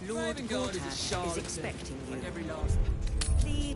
Lord Gortash is expecting you. Like every last... Please...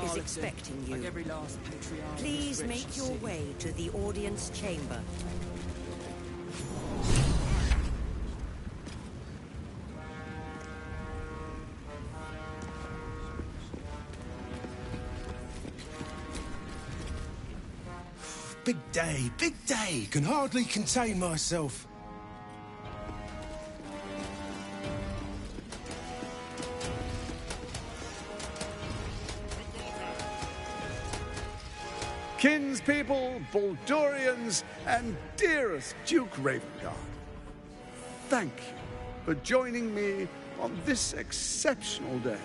is expecting you. Like every last patriarch. Please make your way to the audience chamber. Big day. Can hardly contain myself. Kinspeople, Baldurians, and dearest Duke Ravengard, thank you for joining me on this exceptional day.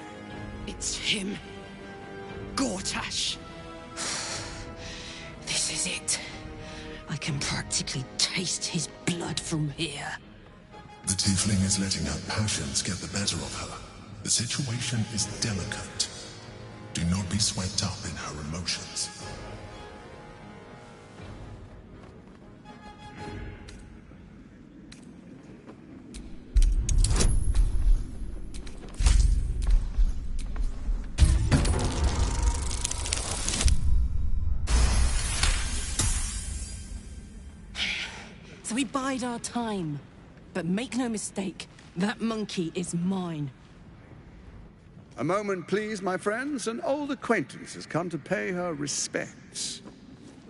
It's him. Gortash. This is it. I can practically taste his blood from here. The tiefling is letting her passions get the better of her. The situation is delicate. Do not be swept up in her emotions. So we bide our time. But make no mistake, that monkey is mine. A moment, please, my friends. An old acquaintance has come to pay her respects.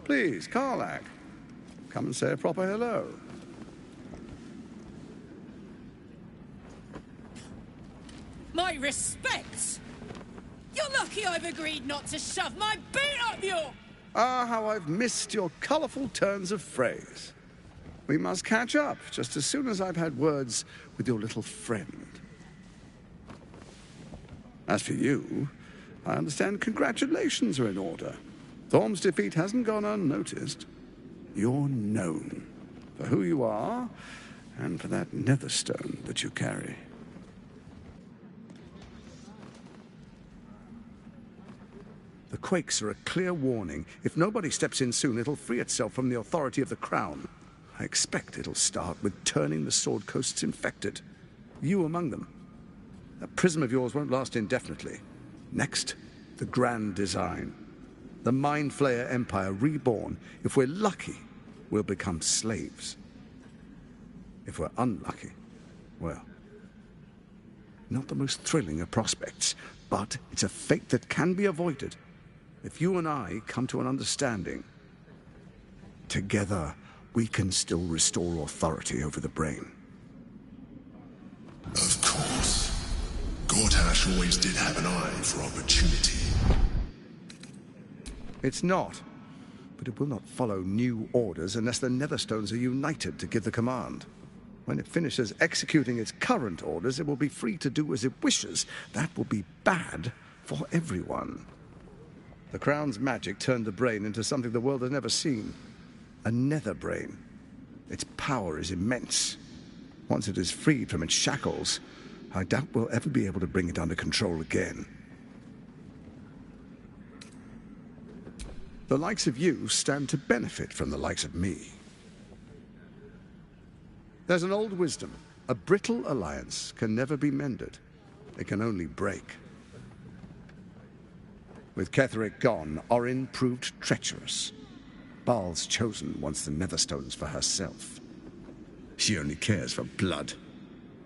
Please, Karlach, come and say a proper hello. My respects? You're lucky I've agreed not to shove my boot up your... Ah, how I've missed your colourful turns of phrase. We must catch up just as soon as I've had words with your little friend. As for you, I understand congratulations are in order. Thorm's defeat hasn't gone unnoticed. You're known for who you are and for that netherstone that you carry. The quakes are a clear warning. If nobody steps in soon, it'll free itself from the authority of the crown. I expect it'll start with turning the Sword Coasts infected. You among them. That prism of yours won't last indefinitely. Next, the grand design. The Mind Flayer Empire reborn. If we're lucky, we'll become slaves. If we're unlucky, well, not the most thrilling of prospects, but it's a fate that can be avoided if you and I come to an understanding. Together, we can still restore authority over the brain. Of course. Gortash always did have an eye for opportunity. It's not, but it will not follow new orders unless the Netherstones are united to give the command. When it finishes executing its current orders, it will be free to do as it wishes. That will be bad for everyone. The Crown's magic turned the brain into something the world has never seen. A nether brain. Its power is immense. Once it is freed from its shackles, I doubt we'll ever be able to bring it under control again. The likes of you stand to benefit from the likes of me. There's an old wisdom. A brittle alliance can never be mended. It can only break. With Ketheric gone, Orin proved treacherous. Baal's chosen wants the Netherstones for herself. She only cares for blood.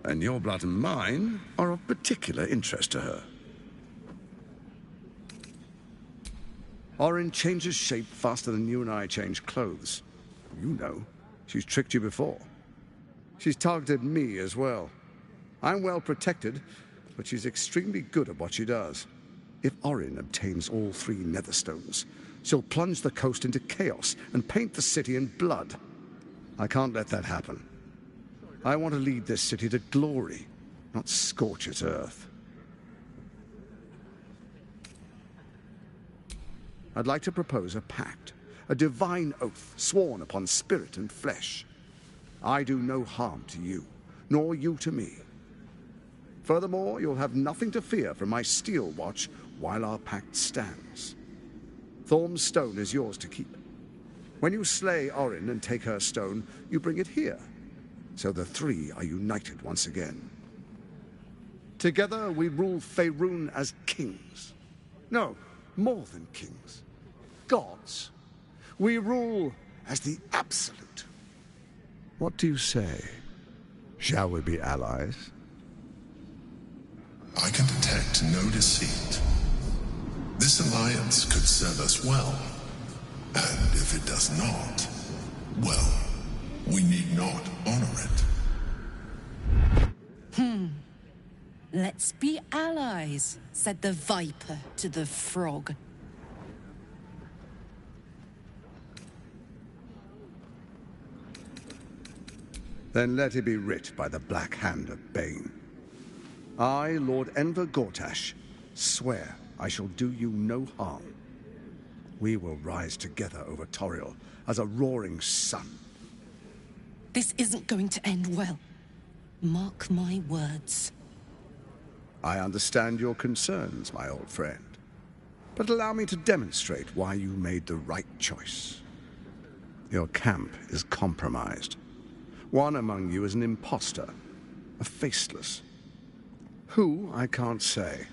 And your blood and mine are of particular interest to her. Orin changes shape faster than you and I change clothes. You know, she's tricked you before. She's targeted me as well. I'm well protected, but she's extremely good at what she does. If Orin obtains all 3 Netherstones, she'll plunge the coast into chaos and paint the city in blood. I can't let that happen. I want to lead this city to glory, not scorch its earth. I'd like to propose a pact, a divine oath sworn upon spirit and flesh. I do no harm to you, nor you to me. Furthermore, you'll have nothing to fear from my steel watch while our pact stands. Thorm's stone is yours to keep. When you slay Orin and take her stone, you bring it here, so the 3 are united once again. Together we rule Faerun as kings. No, more than kings. Gods. We rule as the Absolute. What do you say? Shall we be allies? I can detect no deceit. This alliance could serve us well. And if it does not, well, we need not honor it. Let's be allies, said the Viper to the Frog. Then let it be writ by the Black Hand of Bane. I, Lord Enver Gortash, swear I shall do you no harm. We will rise together over Toriel as a roaring sun. This isn't going to end well. Mark my words. I understand your concerns, my old friend. But allow me to demonstrate why you made the right choice. Your camp is compromised. One among you is an imposter, a faceless. Who, I can't say.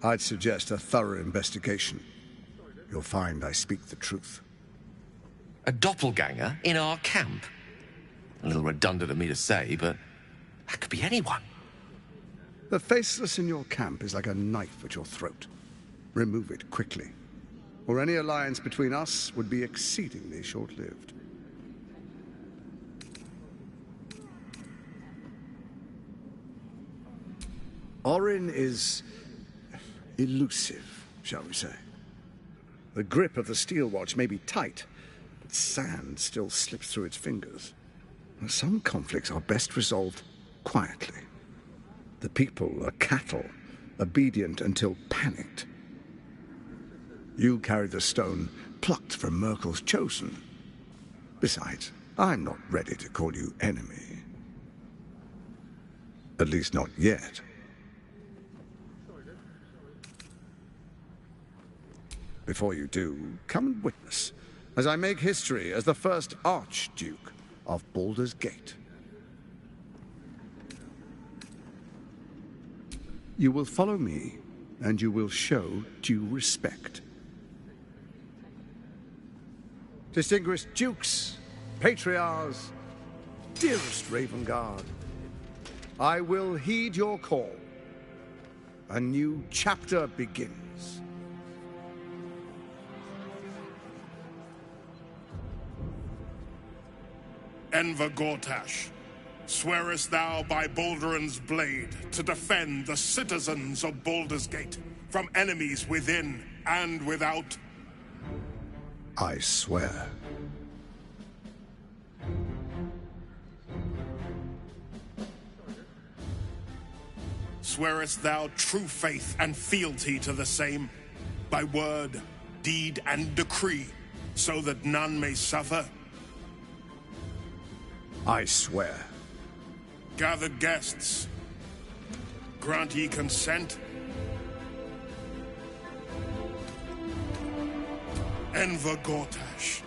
I'd suggest a thorough investigation. You'll find I speak the truth. A doppelganger in our camp? A little redundant of me to say, but that could be anyone. The faceless in your camp is like a knife at your throat. Remove it quickly, or any alliance between us would be exceedingly short-lived. Orin is elusive, shall we say. The grip of the steel watch may be tight, but sand still slips through its fingers. Some conflicts are best resolved quietly. The people are cattle, obedient until panicked. You carry the stone plucked from Merkel's chosen. Besides, I'm not ready to call you enemy. At least not yet. Before you do, come and witness, as I make history as the first Archduke of Baldur's Gate. You will follow me, and you will show due respect. Distinguished dukes, patriarchs, dearest Ravengard, I will heed your call. A new chapter begins. Enver Gortash, swearest thou by Balduran's blade to defend the citizens of Baldur's Gate from enemies within and without? I swear. Swearest thou true faith and fealty to the same, by word, deed, and decree, so that none may suffer? I swear. Gather guests. Grant ye Enver Gortash,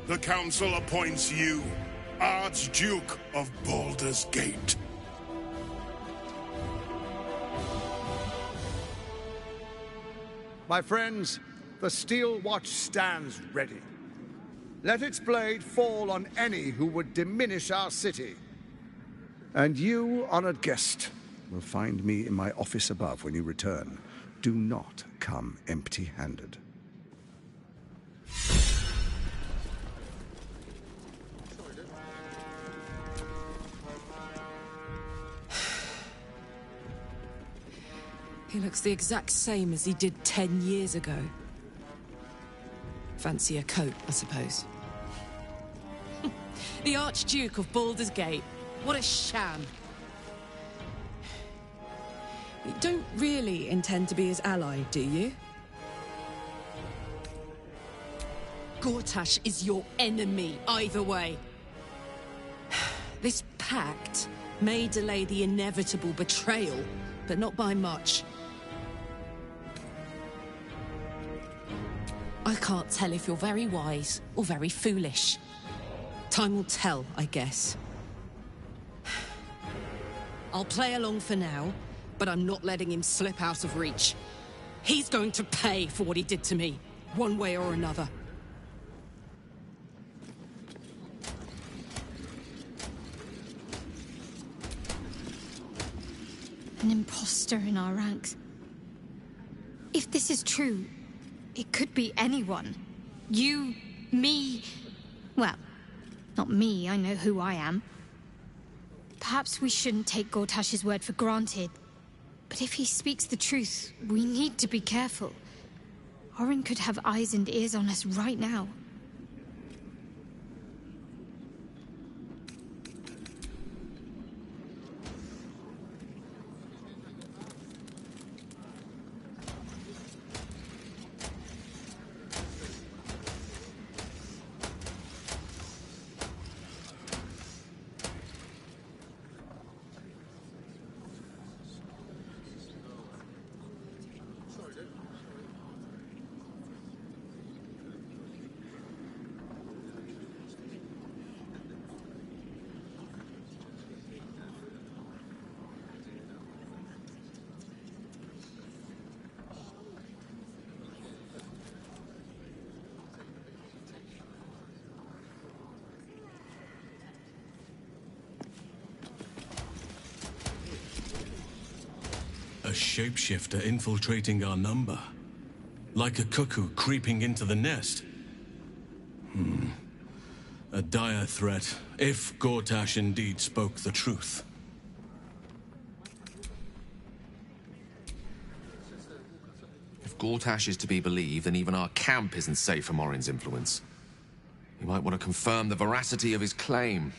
the Council appoints you Archduke of Baldur's Gate. My friends, the Steel Watch stands ready. Let its blade fall on any who would diminish our city. And you, honored guest, will find me in my office above when you return. Do not come empty-handed. He looks the exact same as he did 10 years ago. Fancy a coat, I suppose. The Archduke of Baldur's Gate. What a sham. You don't really intend to be his ally, do you? Gortash is your enemy, either way. This pact may delay the inevitable betrayal, but not by much. I can't tell if you're very wise or very foolish. Time will tell, I guess. I'll play along for now, but I'm not letting him slip out of reach. He's going to pay for what he did to me, one way or another. An imposter in our ranks. If this is true, it could be anyone. You, me... Well, not me, I know who I am. Perhaps we shouldn't take Gortash's word for granted. But if he speaks the truth, we need to be careful. Orin could have eyes and ears on us right now. A shapeshifter infiltrating our number. Like a cuckoo creeping into the nest. A dire threat, if Gortash indeed spoke the truth. If Gortash is to be believed, then even our camp isn't safe from Orin's influence. You might want to confirm the veracity of his claim,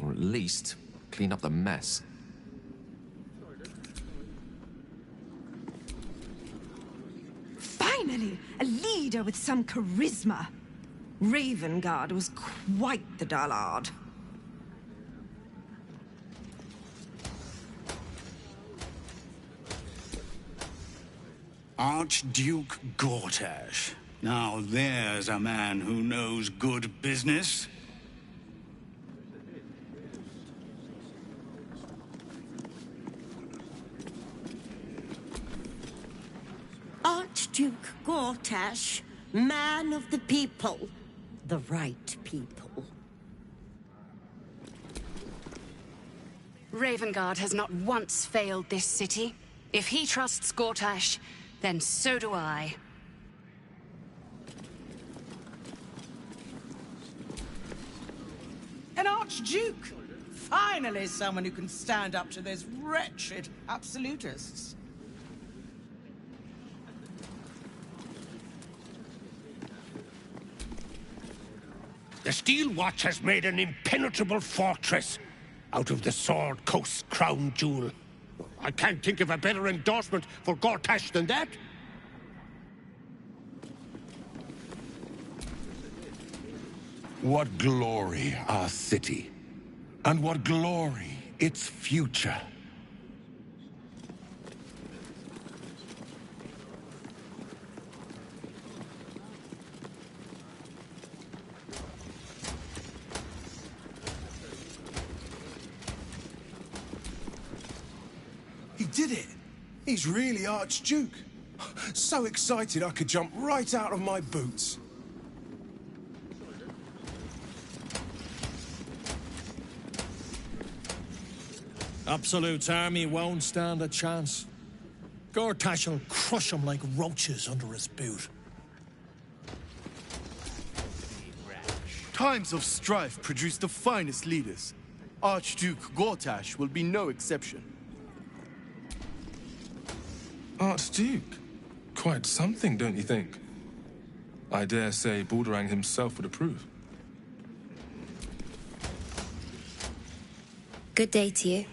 or at least clean up the mess. Finally, a leader with some charisma. Ravengard was quite the dullard. Archduke Gortash. Now there's a man who knows good business. Archduke Gortash, man of the people. The right people. Ravengard has not once failed this city. If he trusts Gortash, then so do I. An Archduke! Finally someone who can stand up to those wretched absolutists. The Steel Watch has made an impenetrable fortress out of the Sword Coast crown jewel. I can't think of a better endorsement for Gortash than that. What glory our city, and what glory its future. did it! He's really Archduke. So excited I could jump right out of my boots. Absolute's army won't stand a chance. Gortash will crush them like roaches under his boot. Times of strife produce the finest leaders. Archduke Gortash will be no exception. Archduke? Quite something, don't you think? I dare say Balderang himself would approve. Good day to you.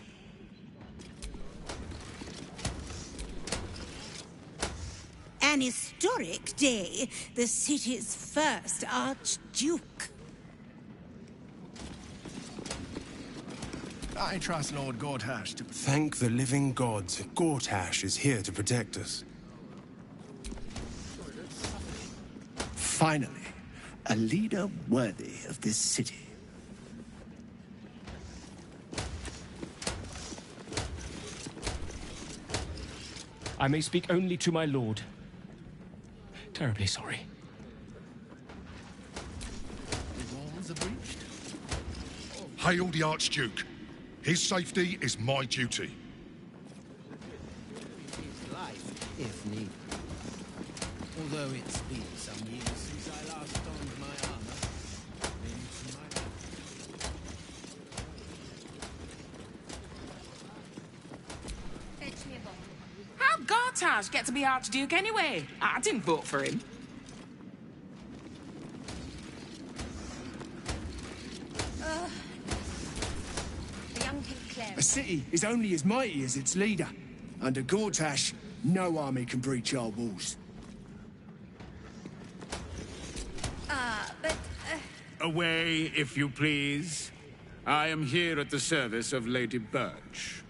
An historic day, the city's first Archduke. I trust Lord Gortash to... Thank the living gods. Gortash is here to protect us. Finally, a leader worthy of this city. I may speak only to my lord. Terribly sorry. The walls are breached. Hail the Archduke. His safety is my duty. His life, if needed. Although it's been some years since I last donned my armor. How'd Gortash get to be Archduke anyway? I didn't vote for him. A city is only as mighty as its leader. Under Gortash, no army can breach our walls. Away, if you please. I am here at the service of Lady Birch.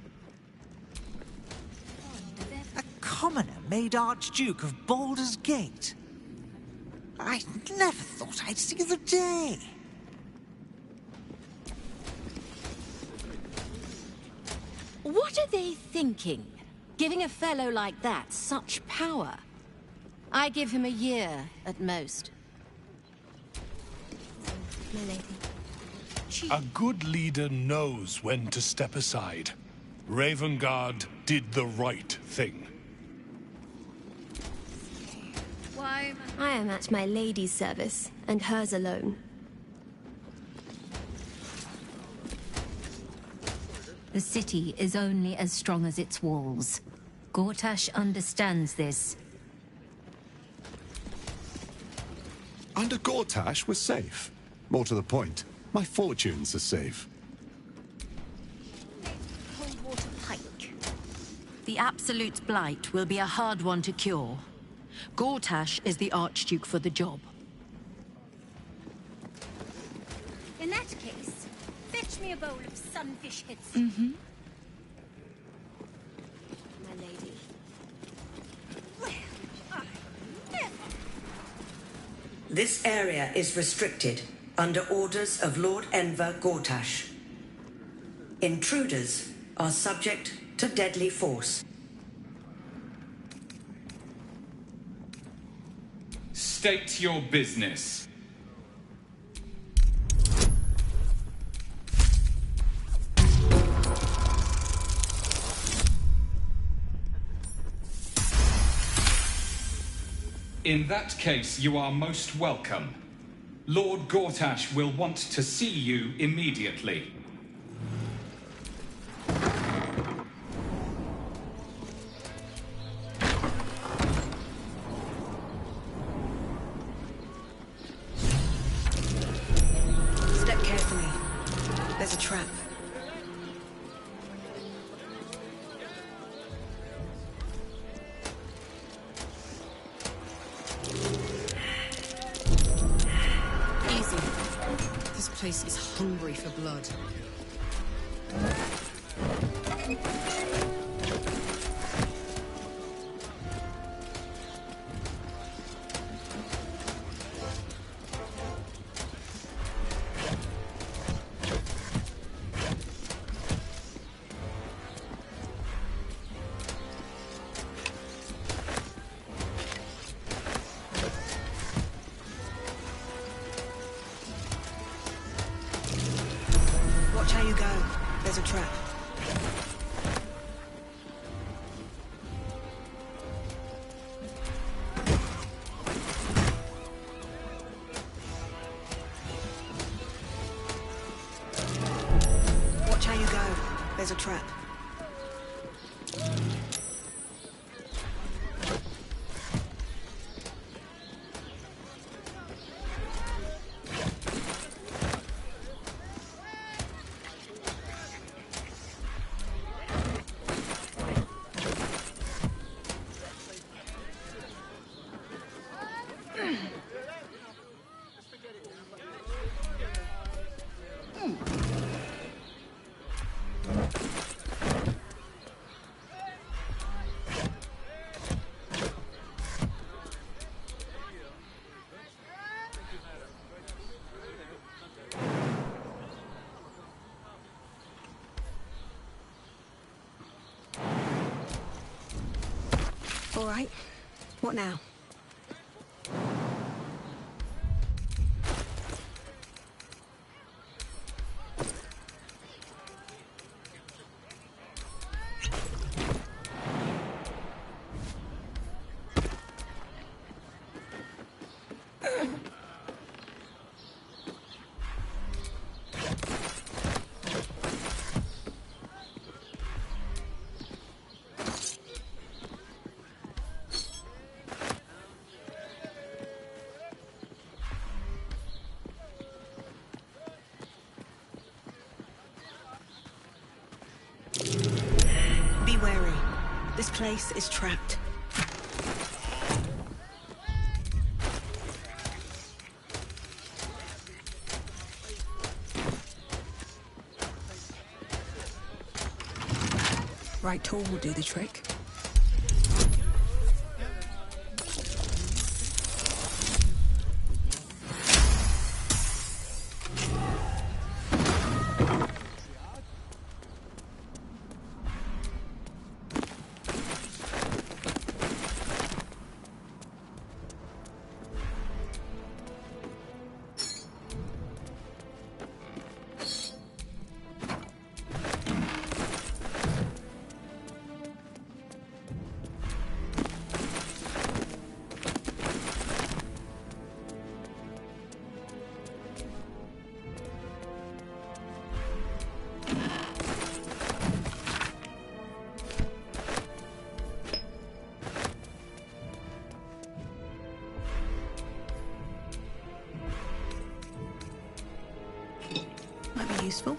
A commoner made Archduke of Baldur's Gate. I never thought I'd see the day. What are they thinking? Giving a fellow like that such power? I give him a year at most. My lady. A good leader knows when to step aside. Ravengard did the right thing. Why? I am at my lady's service, and hers alone. The city is only as strong as its walls. Gortash understands this. Under Gortash, we're safe. More to the point, my fortunes are safe. Coldwater Pike. The Absolute's blight will be a hard one to cure. Gortash is the Archduke for the job. In that case, fetch me a bowl of sunfish heads. My lady. This area is restricted under orders of Lord Enver Gortash. Intruders are subject to deadly force. State your business. In that case, you are most welcome. Lord Gortash will want to see you immediately. Step carefully. There's a trap. Easy. This place is hungry for blood. how you go. There's a trap. Watch how you go. There's a trap. All right. What now? Be wary. This place is trapped. Right tool will do the trick. Might be useful.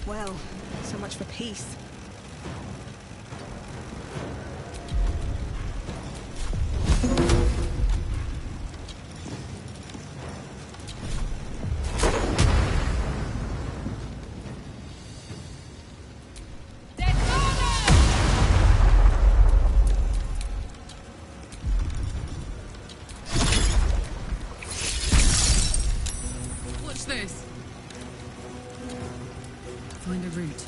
Well, so much for peace. What's this? Find a route.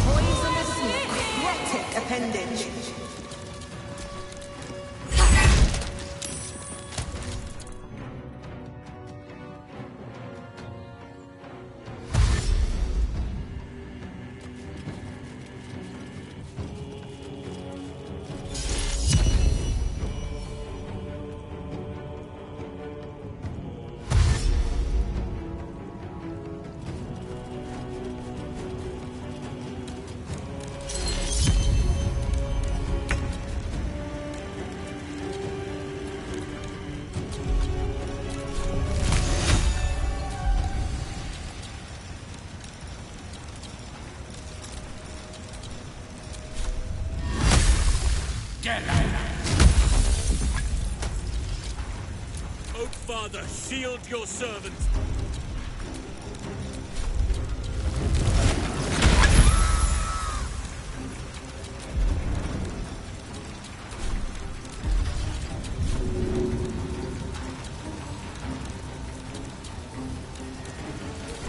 Poisonous necrotic appendage. Oak Father, shield your servant.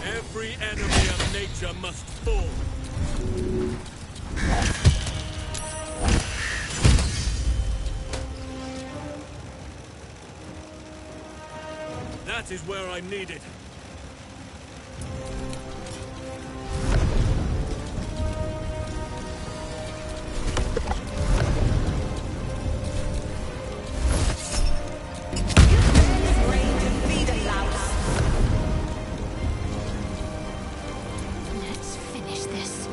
Every enemy of nature must fall. That is where I'm needed. Let's finish this.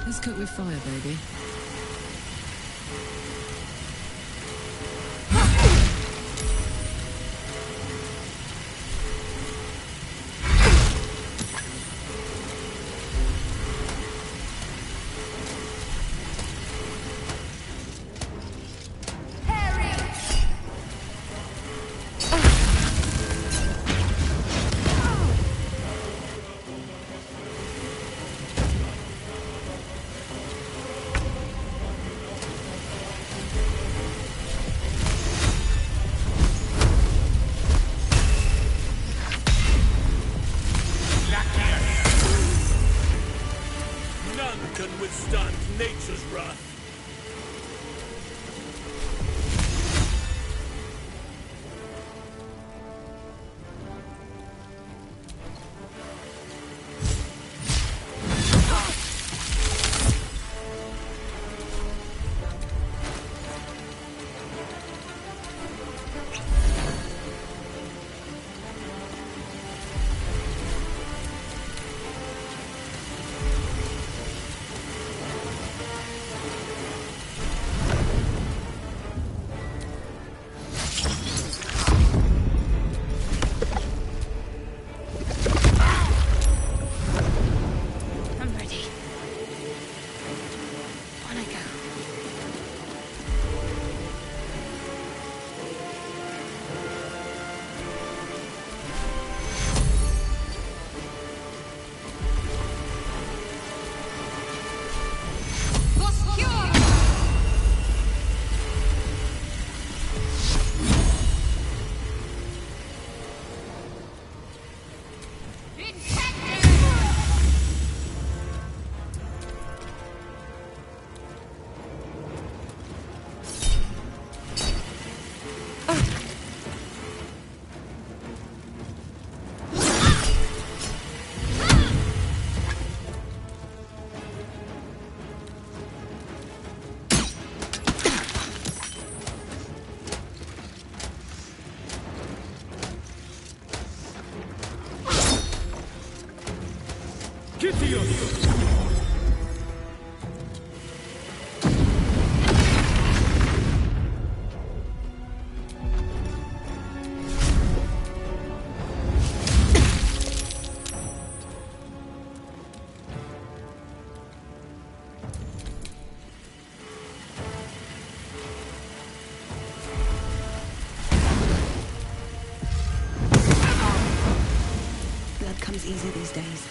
Let's cook with fire, baby. always easy these days.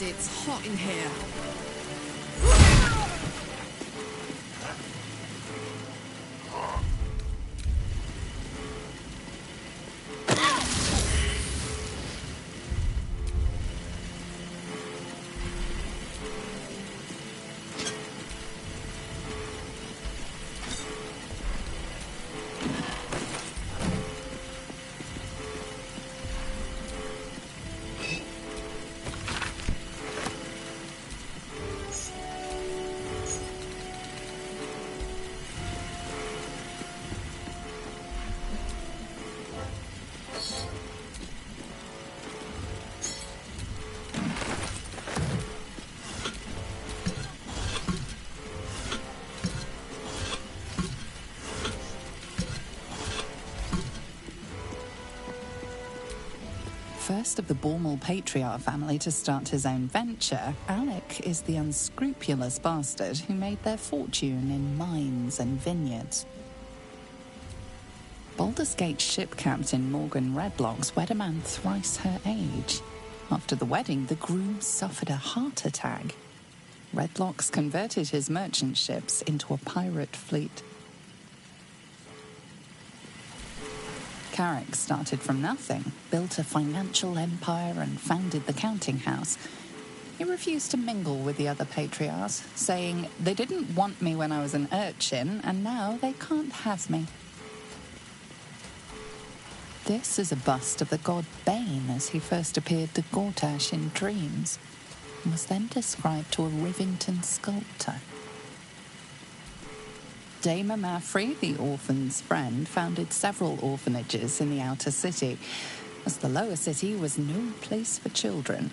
It's hot in here. First of the Bormal patriarch family to start his own venture, Alec is the unscrupulous bastard who made their fortune in mines and vineyards. Baldur's Gate ship captain Morgan Redlocks wed a man thrice her age. After the wedding, the groom suffered a heart attack. Redlocks converted his merchant ships into a pirate fleet. Carrick started from nothing, built a financial empire and founded the counting house. He refused to mingle with the other patriarchs, saying they didn't want me when I was an urchin, and now they can't have me. This is a bust of the god Bane as he first appeared to Gortash in dreams, and was then described to a Rivington sculptor. Dame Mafrey, the orphan's friend, founded several orphanages in the outer city, as the lower city was no place for children,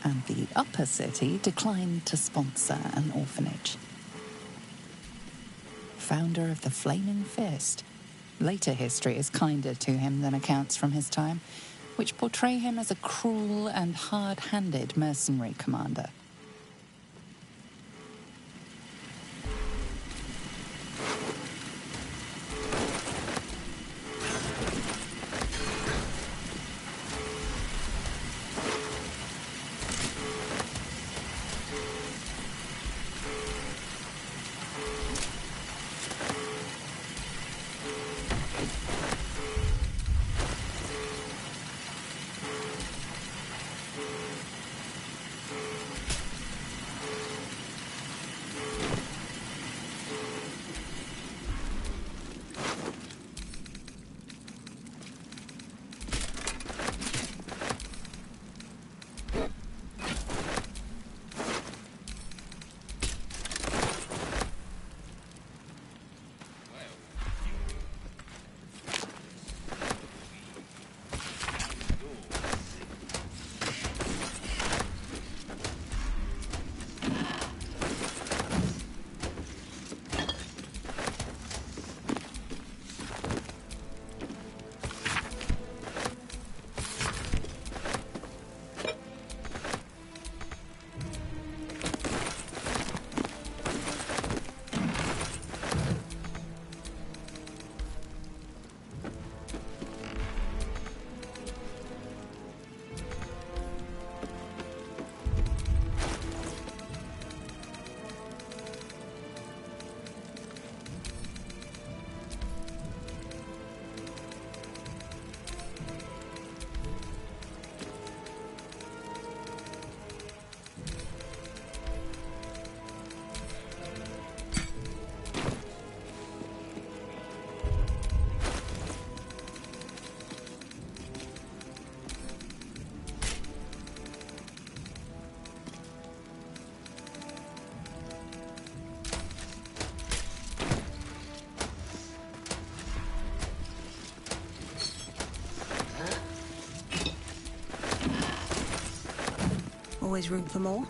and the upper city declined to sponsor an orphanage. Founder of the Flaming Fist, later history is kinder to him than accounts from his time, which portray him as a cruel and hard-handed mercenary commander. Always room for more.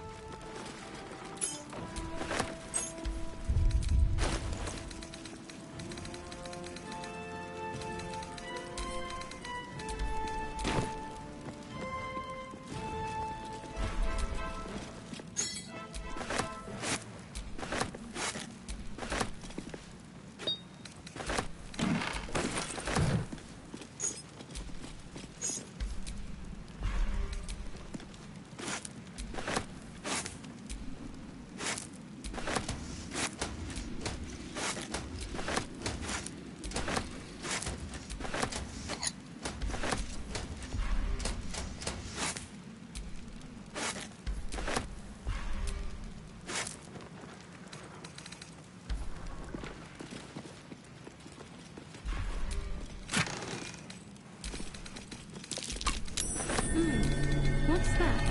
What's that?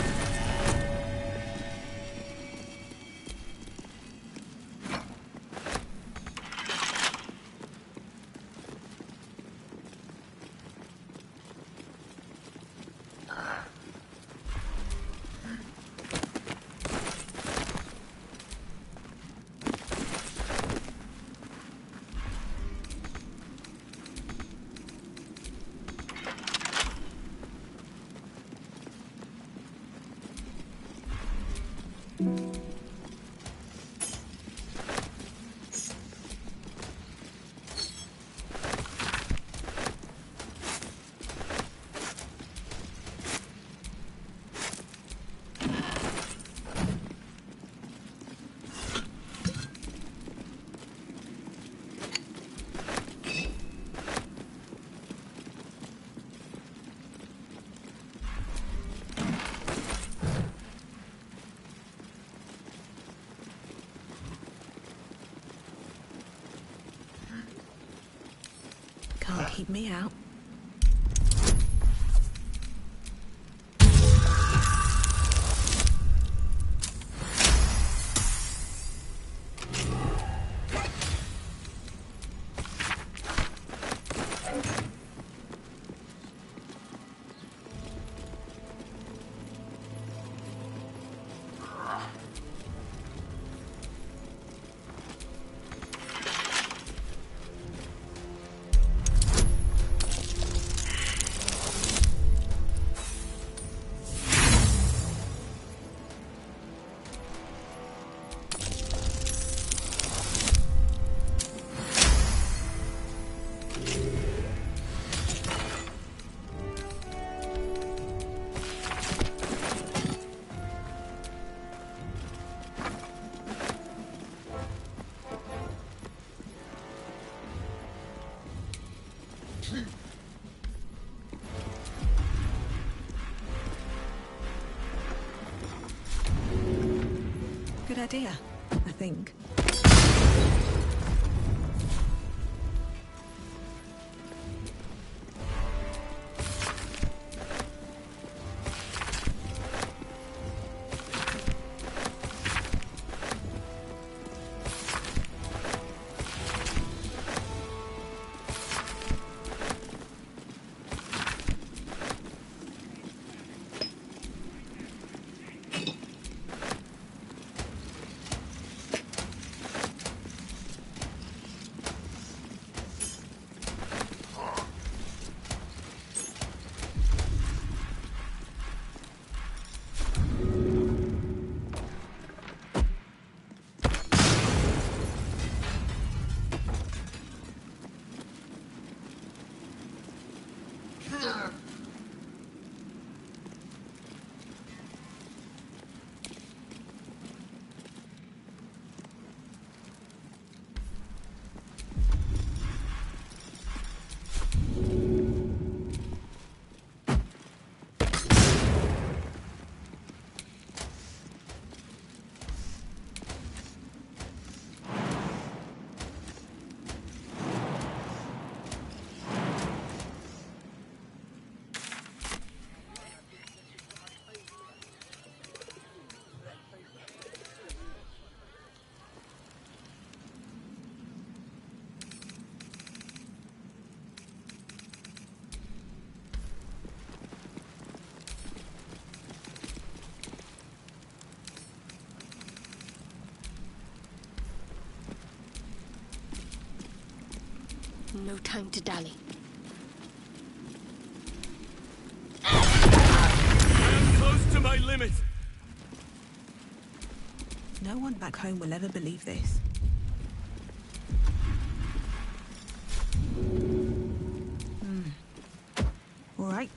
Can't keep me out. Good idea, I think. No time to dally. I am close to my limit. No one back home will ever believe this. All right.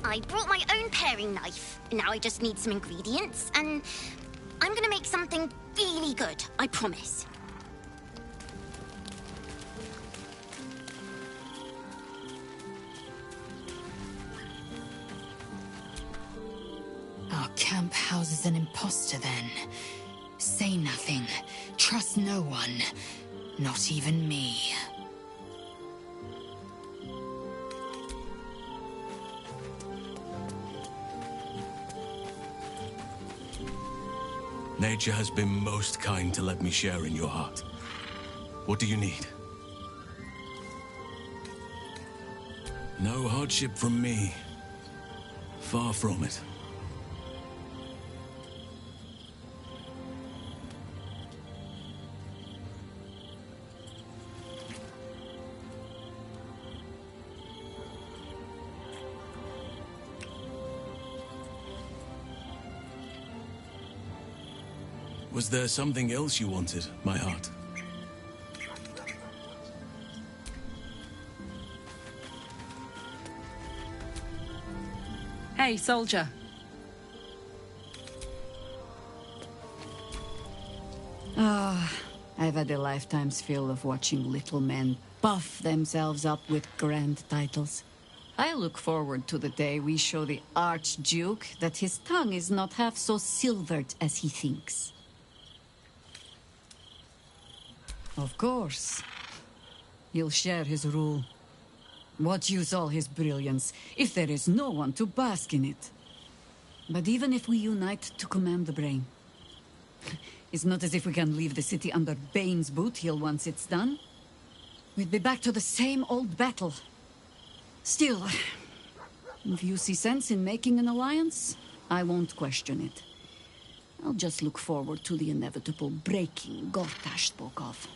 I brought my own paring knife. Now I just need some ingredients, and I'm gonna make something really good, I promise. Our camp houses an imposter, then. Say nothing. Trust no one. Not even me. Nature has been most kind to let me share in your heart. What do you need? No hardship from me. Far from it. Was there something else you wanted, my heart? Hey, soldier. I've had a lifetime's fill of watching little men puff themselves up with grand titles. I look forward to the day we show the Archduke that his tongue is not half so silvered as he thinks. Of course. He'll share his rule. What use all his brilliance if there is no one to bask in it? But even if we unite to command the brain, it's not as if we can leave the city under Bane's boot heel once it's done. We'd be back to the same old battle. Still, if you see sense in making an alliance, I won't question it. I'll just look forward to the inevitable breaking Gortash spoke of.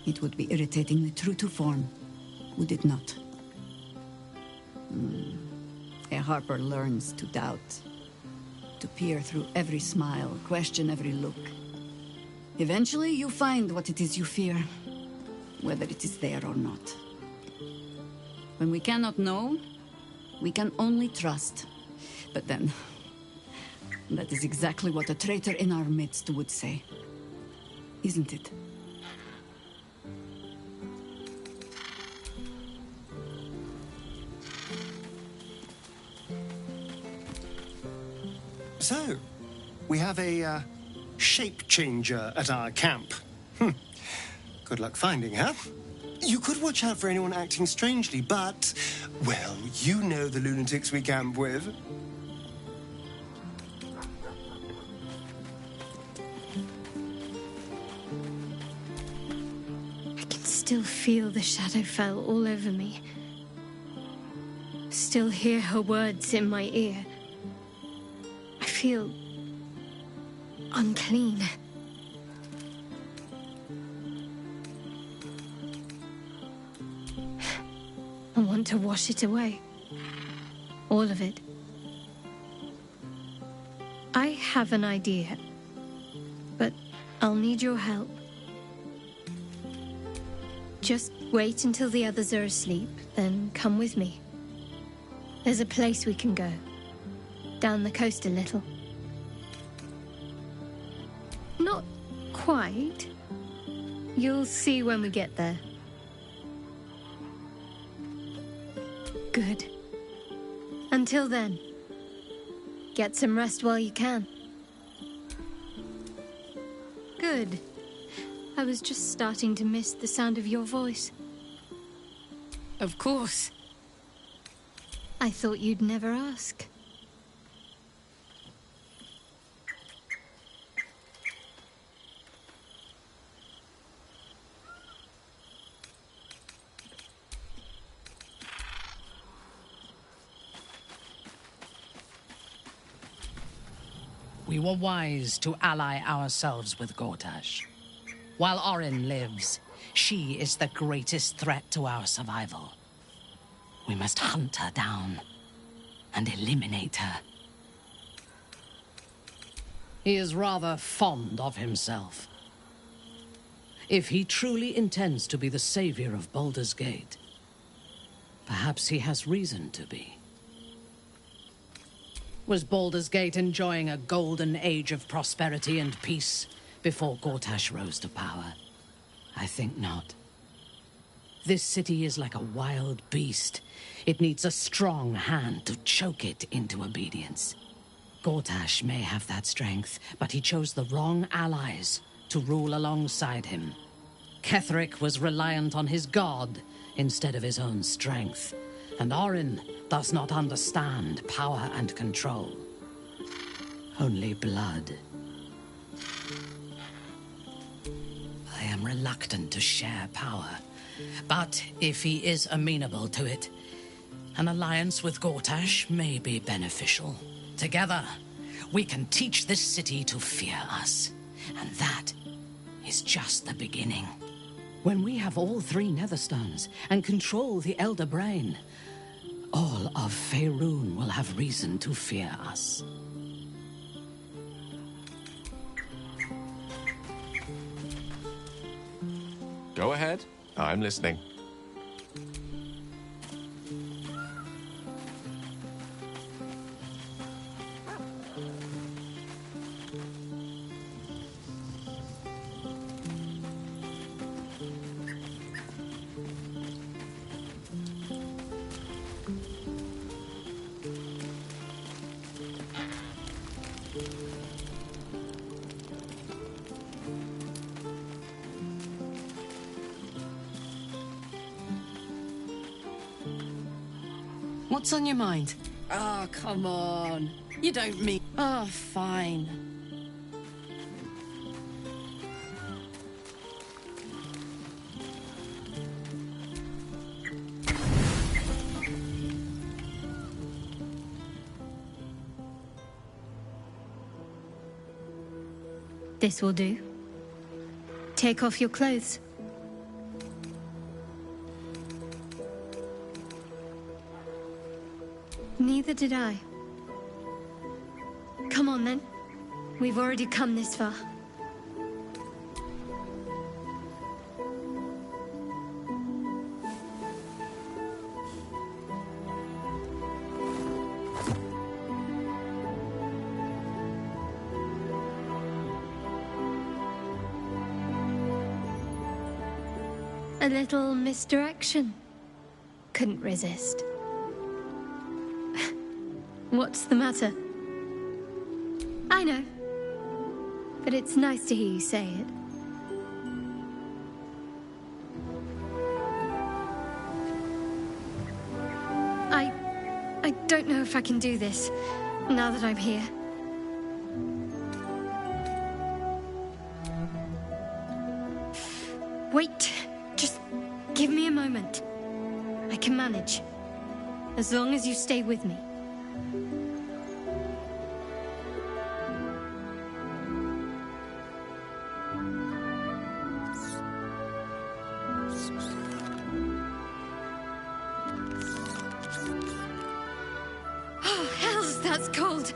It would be irritatingly true to form, would it not? A Harper learns to doubt, to peer through every smile, question every look. Eventually, you find what it is you fear, whether it is there or not. When we cannot know, we can only trust. But then, that is exactly what a traitor in our midst would say. Isn't it? So, we have a shape changer at our camp. Good luck finding her. You could watch out for anyone acting strangely, but, well, you know the lunatics we camp with. I can still feel the Shadowfell all over me. Still hear her words in my ear. I feel unclean. I want to wash it away. All of it. I have an idea, but I'll need your help. Just wait until the others are asleep, then come with me. There's a place we can go. Down the coast a little. Not quite. You'll see when we get there. Good. Until then, get some rest while you can. Good. I was just starting to miss the sound of your voice. Of course. I thought you'd never ask. We were wise to ally ourselves with Gortash. While Orin lives, she is the greatest threat to our survival. We must hunt her down and eliminate her. He is rather fond of himself. If he truly intends to be the savior of Baldur's Gate, perhaps he has reason to be. Was Baldur's Gate enjoying a golden age of prosperity and peace before Gortash rose to power? I think not. This city is like a wild beast. It needs a strong hand to choke it into obedience. Gortash may have that strength, but he chose the wrong allies to rule alongside him. Ketheric was reliant on his god instead of his own strength, and Orin does not understand power and control. Only blood. I am reluctant to share power, but if he is amenable to it, an alliance with Gortash may be beneficial. Together, we can teach this city to fear us, and that is just the beginning. When we have all three Netherstones and control the Elder Brain, all of Faerun will have reason to fear us. Go ahead. I'm listening. What's on your mind? Oh, come on. You don't mean... Oh, fine. This will do. Take off your clothes. Neither did I. Come on, then. We've already come this far. A little misdirection. Couldn't resist. What's the matter? I know. But it's nice to hear you say it. I don't know if I can do this, now that I'm here. Wait, just give me a moment. I can manage, as long as you stay with me. Oh, hells, that's cold.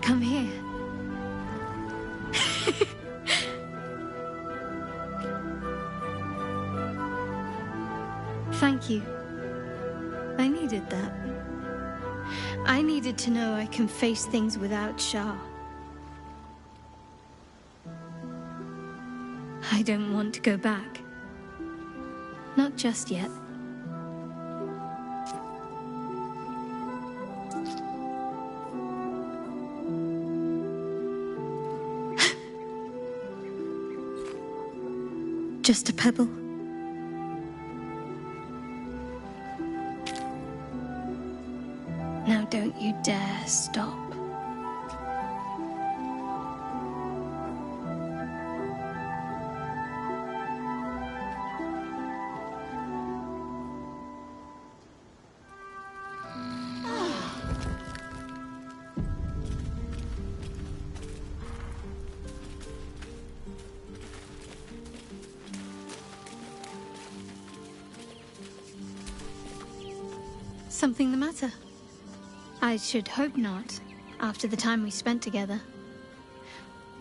Come here. Thank you. I needed that. I needed to know I can face things without Shah. I don't want to go back. Not just yet. Just a pebble. Now don't you dare stop. Something the matter? I should hope not, after the time we spent together.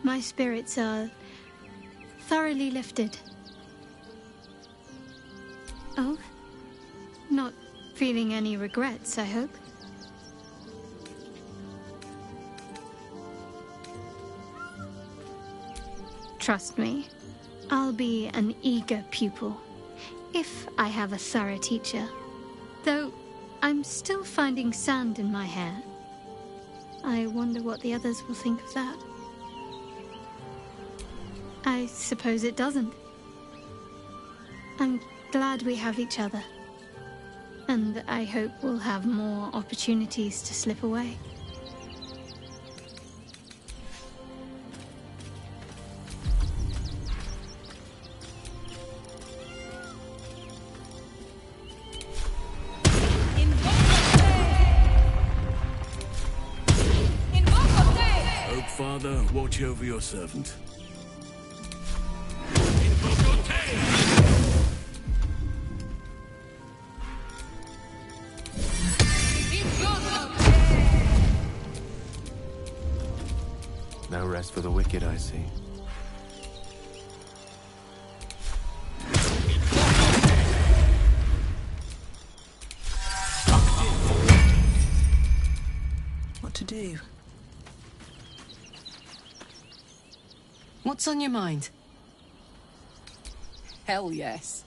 My spirits are thoroughly lifted. Oh? Not feeling any regrets, I hope? Trust me, I'll be an eager pupil, if I have a thorough teacher. Though I'm still finding sand in my hair. I wonder what the others will think of that. I suppose it doesn't. I'm glad we have each other. And I hope we'll have more opportunities to slip away. Father, watch over your servant. No rest for the wicked, I see. What to do? What's on your mind? Hell yes.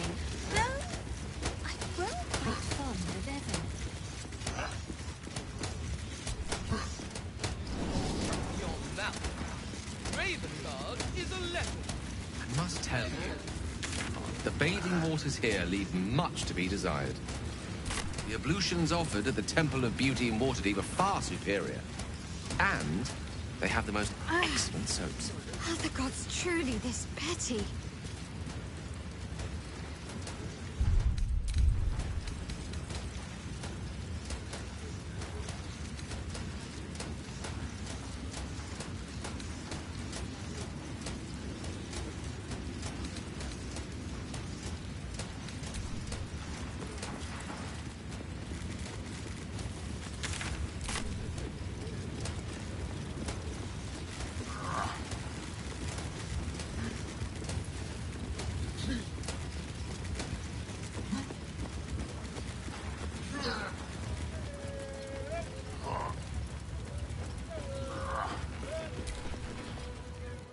interesting. Though, I've grown quite fond of Evan. Your mouth. Ravengard is a leopard. I must tell you, the bathing waters here leave much to be desired. The ablutions offered at the Temple of Beauty in Waterdeep are far superior. And they have the most excellent soaps. Are the gods truly this petty?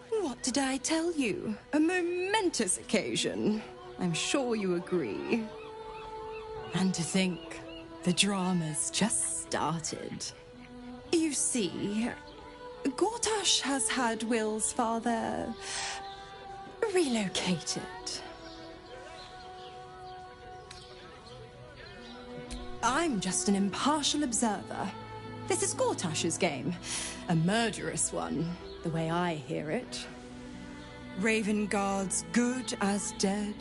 What did I tell you? A momentous occasion. I'm sure you agree. And to think, the drama's just started. You see, Gortash has had Will's father relocated. I'm just an impartial observer. This is Gortash's game. A murderous one, the way I hear it. Ravengard's good as dead.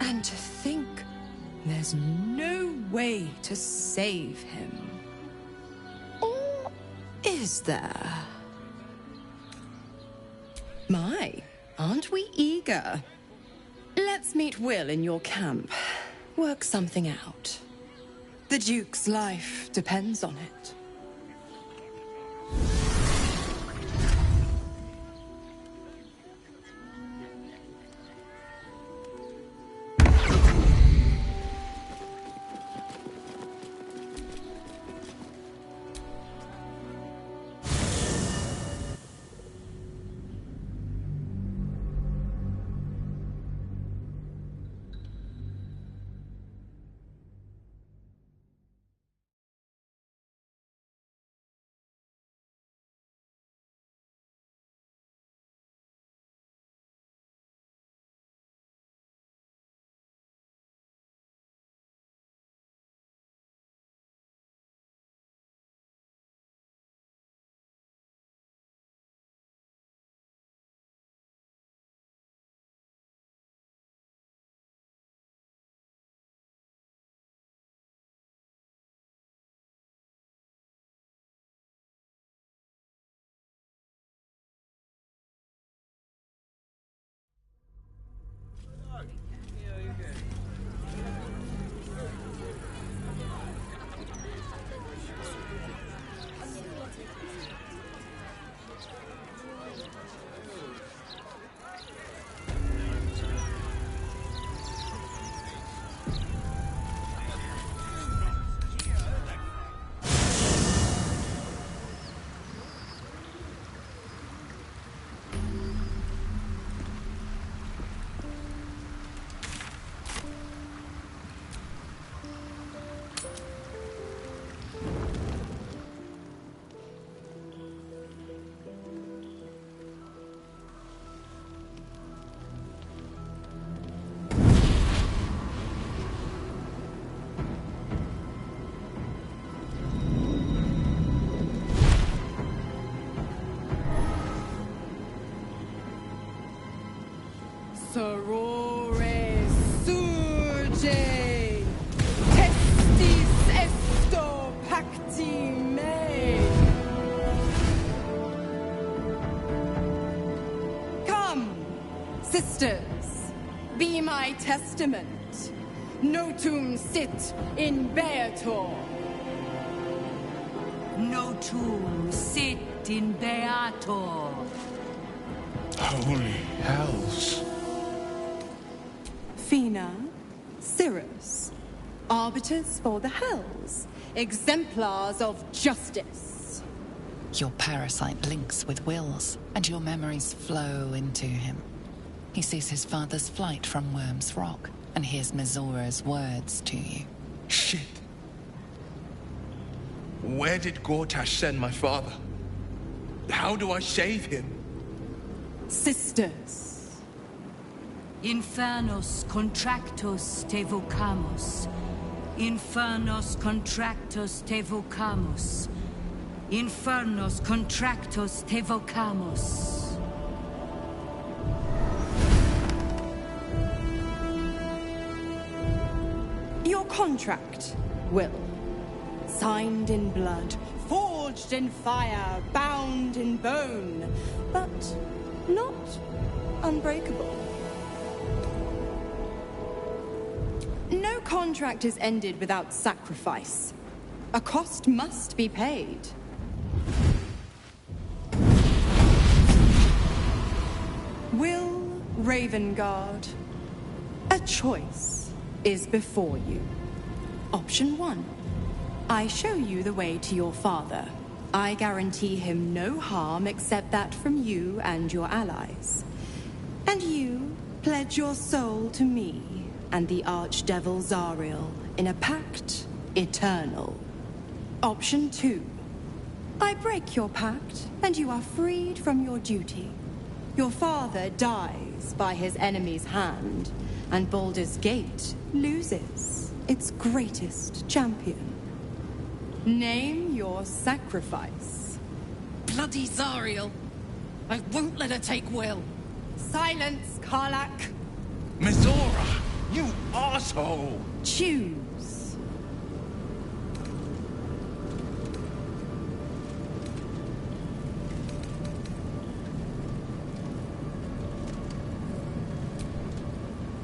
And to think there's no way to save him. Or is there? My, aren't we eager? Let's meet Will in your camp. Work something out. The Duke's life depends on it. Sorore surge, testis esto pacti me. Come, sisters, be my testament. Notum sit in Beator. Notum sit in Beator. Holy hells. Fina, Cirrus, arbiters for the hells, exemplars of justice. Your parasite links with Will's, and your memories flow into him. He sees his father's flight from Worm's Rock, And here's Mizora's words to you. Shit. Where did Gortash send my father? How do I save him? Sisters. Infernos contractos te vocamos. Infernos contractos te vocamos. Infernos contractos te vocamos. Your contract, Will. Signed in blood, forged in fire, bound in bone, but not unbreakable. No contract is ended without sacrifice. A cost must be paid. Will Ravengard, a choice is before you. Option 1. I show you the way to your father. I guarantee him no harm except that from you and your allies. And you pledge your soul to me and the Archdevil Zariel in a pact eternal. Option 2. I break your pact and you are freed from your duty. Your father dies by his enemy's hand, and Baldur's Gate loses its greatest champion. Name your sacrifice. Bloody Zariel! I won't let her take Will. Silence, Karlak. Mizora, you asshole! Choose.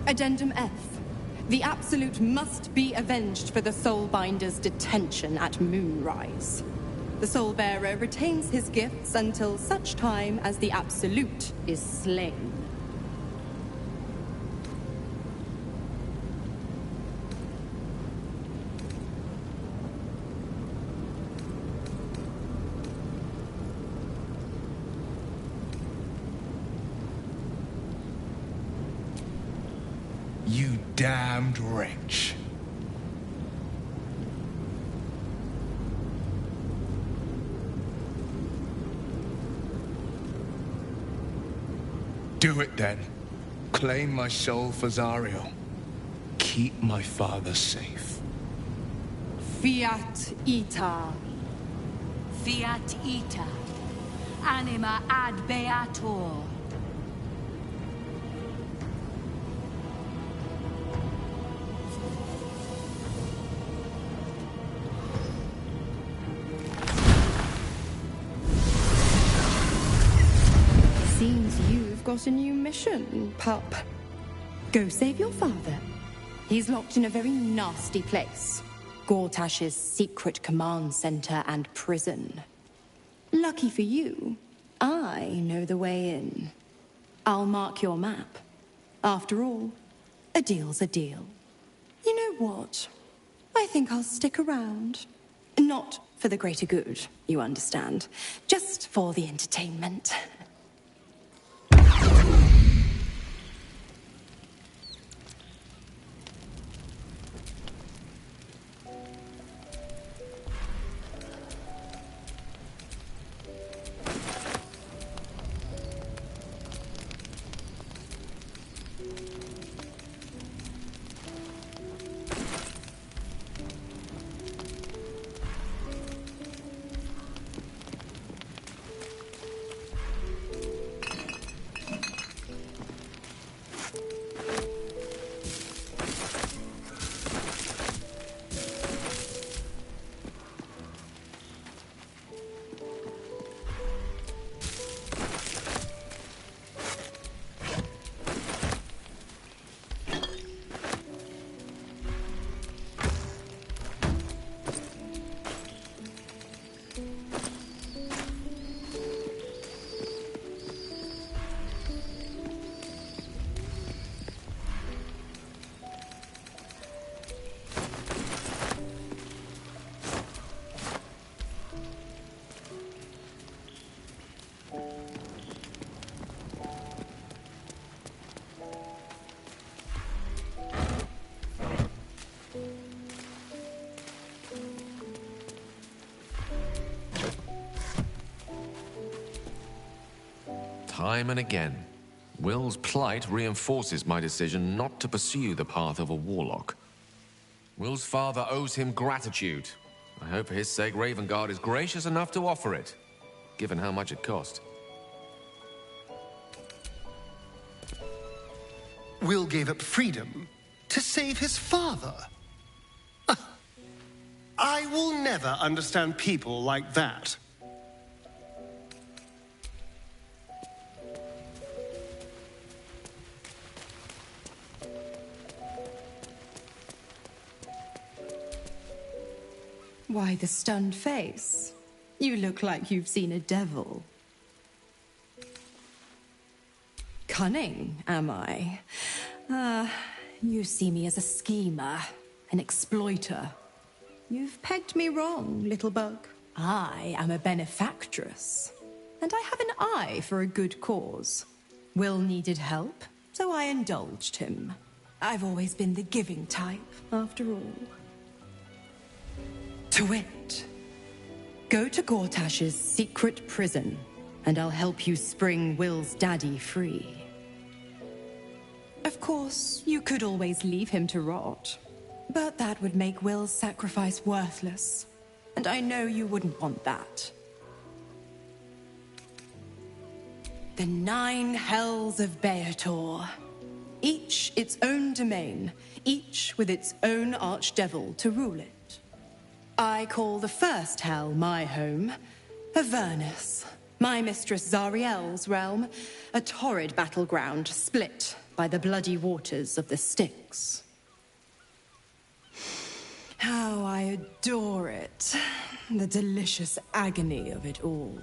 Addendum F. The Absolute must be avenged for the Soulbinder's detention at Moonrise. The Soulbearer retains his gifts until such time as the Absolute is slain. You damned wretch. Do it then. Claim my soul for Zariel. Keep my father safe. Fiat Ita. Fiat ita. Anima ad beator. Seems you've got a new mission, pup. Go save your father. He's locked in a very nasty place. Gortash's secret command center and prison. Lucky for you, I know the way in. I'll mark your map. After all, a deal's a deal. You know what? I think I'll stick around. Not for the greater good, you understand. Just for the entertainment. Time and again, Will's plight reinforces my decision not to pursue the path of a warlock. Will's father owes him gratitude. I hope for his sake Ravengard is gracious enough to offer it, given how much it cost. Will gave up freedom to save his father. I will never understand people like that. Why the stunned face? You look like you've seen a devil. Cunning, am I? You see me as a schemer, an exploiter. You've pegged me wrong, little bug. I am a benefactress, and I have an eye for a good cause. Will needed help, so I indulged him. I've always been the giving type, after all. To wit, go to Gortash's secret prison, and I'll help you spring Will's daddy free. Of course, you could always leave him to rot, but that would make Will's sacrifice worthless, and I know you wouldn't want that. The 9 hells of Beator, each its own domain, each with its own archdevil to rule it. I call the first hell my home, Avernus, my mistress Zariel's realm, a torrid battleground split by the bloody waters of the Styx. How I adore it, the delicious agony of it all.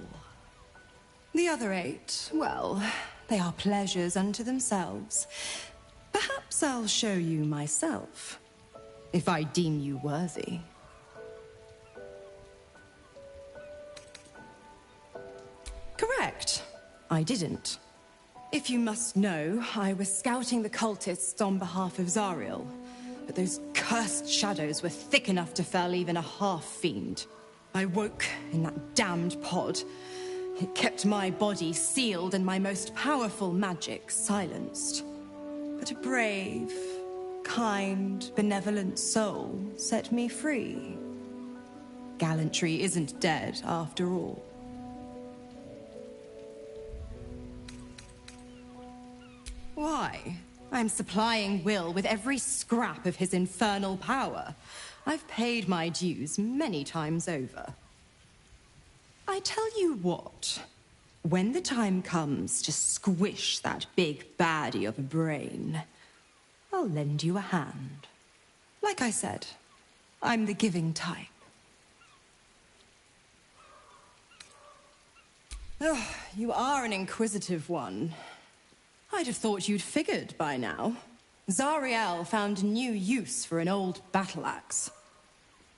The other 8, well, they are pleasures unto themselves. Perhaps I'll show you myself, if I deem you worthy. Correct. I didn't. If you must know, I was scouting the cultists on behalf of Zariel, but those cursed shadows were thick enough to fell even a half-fiend. I woke in that damned pod. It kept my body sealed and my most powerful magic silenced. But a brave, kind, benevolent soul set me free. Gallantry isn't dead, after all. Why? I'm supplying Will with every scrap of his infernal power. I've paid my dues many times over. I tell you what, when the time comes to squish that big baddie of a brain, I'll lend you a hand. Like I said, I'm the giving type. Oh, you are an inquisitive one. I'd have thought you'd figured by now. Zariel found a new use for an old battle axe.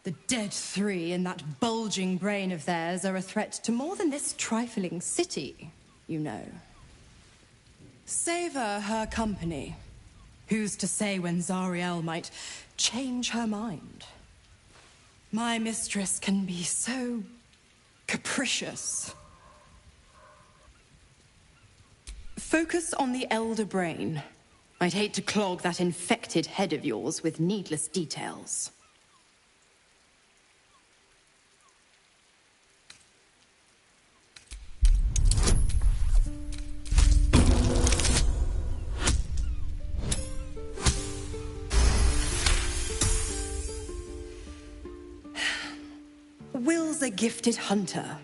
The dead 3 in that bulging brain of theirs are a threat to more than this trifling city, you know. Savor her company. Who's to say when Zariel might change her mind? My mistress can be so capricious. Focus on the elder brain. I'd hate to clog that infected head of yours with needless details. Will's a gifted hunter.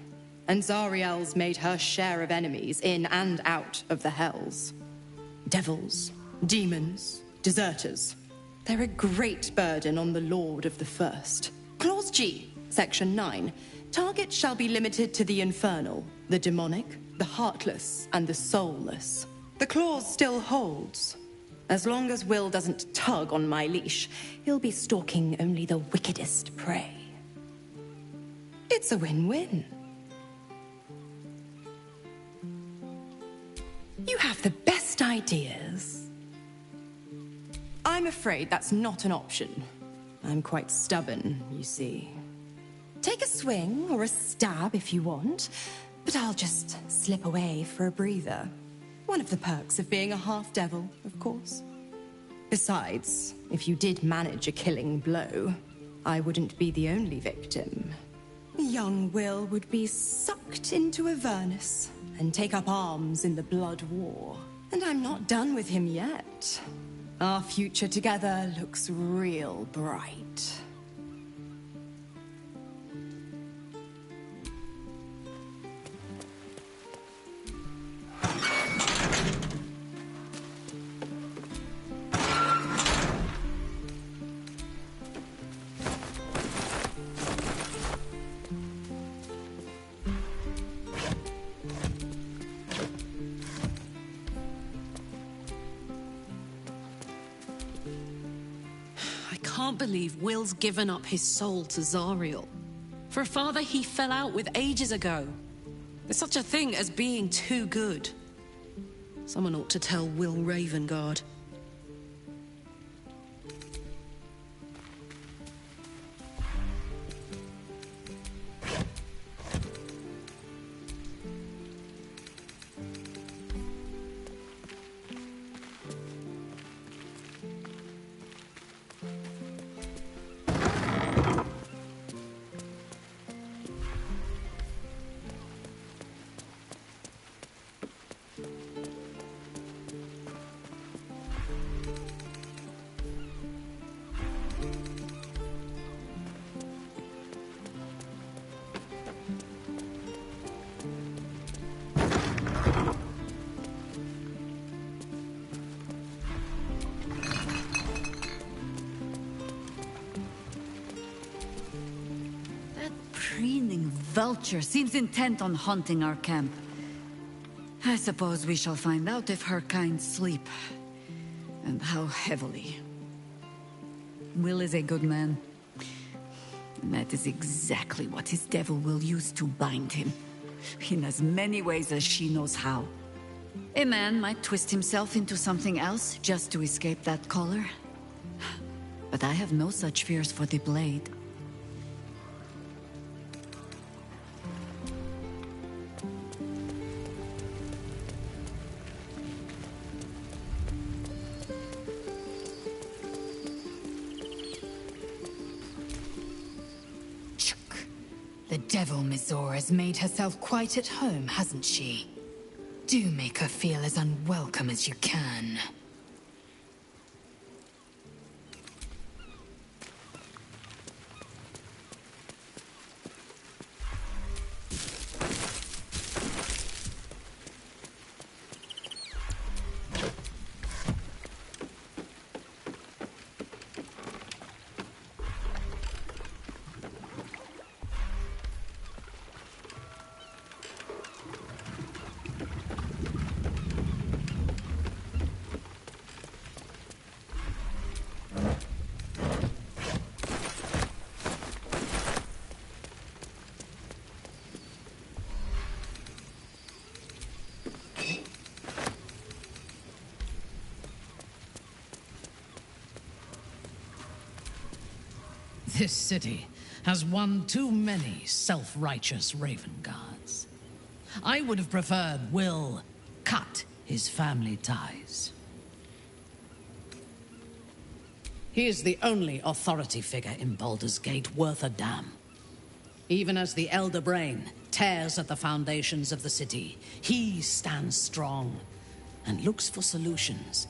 And Zariel's made her share of enemies in and out of the hells. Devils, demons, deserters. They're a great burden on the Lord of the First. Clause G, Section 9. Target shall be limited to the infernal, the demonic, the heartless, and the soulless. The clause still holds. As long as Will doesn't tug on my leash, he'll be stalking only the wickedest prey. It's a win-win. You have the best ideas. I'm afraid that's not an option. I'm quite stubborn, you see. Take a swing or a stab if you want, but I'll just slip away for a breather. One of the perks of being a half-devil, of course. Besides, if you did manage a killing blow, I wouldn't be the only victim. Young Will would be sucked into Avernus and take up arms in the Blood War. And I'm not done with him yet. Our future together looks real bright. I can't believe Will's given up his soul to Zariel. For a father he fell out with ages ago. There's such a thing as being too good. Someone ought to tell Will Ravengard. Preening vulture seems intent on haunting our camp. I suppose we shall find out if her kind sleep, and how heavily. Will is a good man, and that is exactly what his devil will use to bind him, in as many ways as she knows how. A man might twist himself into something else just to escape that collar, but I have no such fears for the blade. The devil Mizor has made herself quite at home, hasn't she? Do make her feel as unwelcome as you can. This city has one too many self-righteous Raven Guards. I would have preferred Will cut his family ties. He is the only authority figure in Baldur's Gate worth a damn. Even as the Elder Brain tears at the foundations of the city, he stands strong and looks for solutions.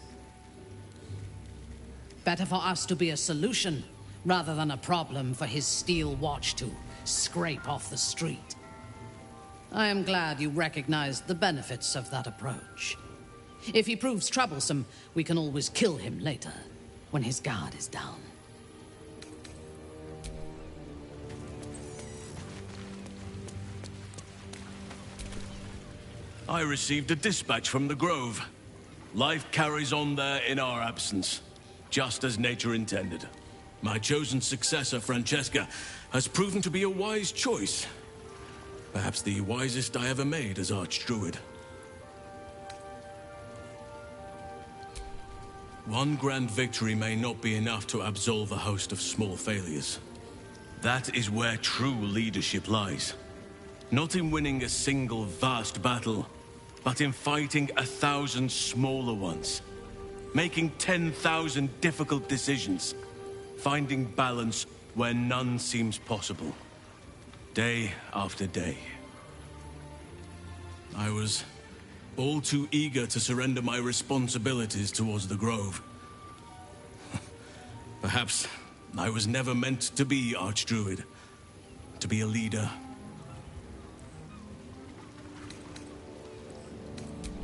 Better for us to be a solution rather than a problem for his steel watch to scrape off the street. I am glad you recognized the benefits of that approach. If he proves troublesome, we can always kill him later, when his guard is down. I received a dispatch from the Grove. Life carries on there in our absence, just as nature intended. My chosen successor, Francesca, has proven to be a wise choice. Perhaps the wisest I ever made as Archdruid. One grand victory may not be enough to absolve a host of small failures. That is where true leadership lies. Not in winning a single vast battle, but in fighting 1,000 smaller ones. Making 10,000 difficult decisions. Finding balance where none seems possible. Day after day. I was all too eager to surrender my responsibilities towards the Grove. Perhaps I was never meant to be Archdruid, to be a leader.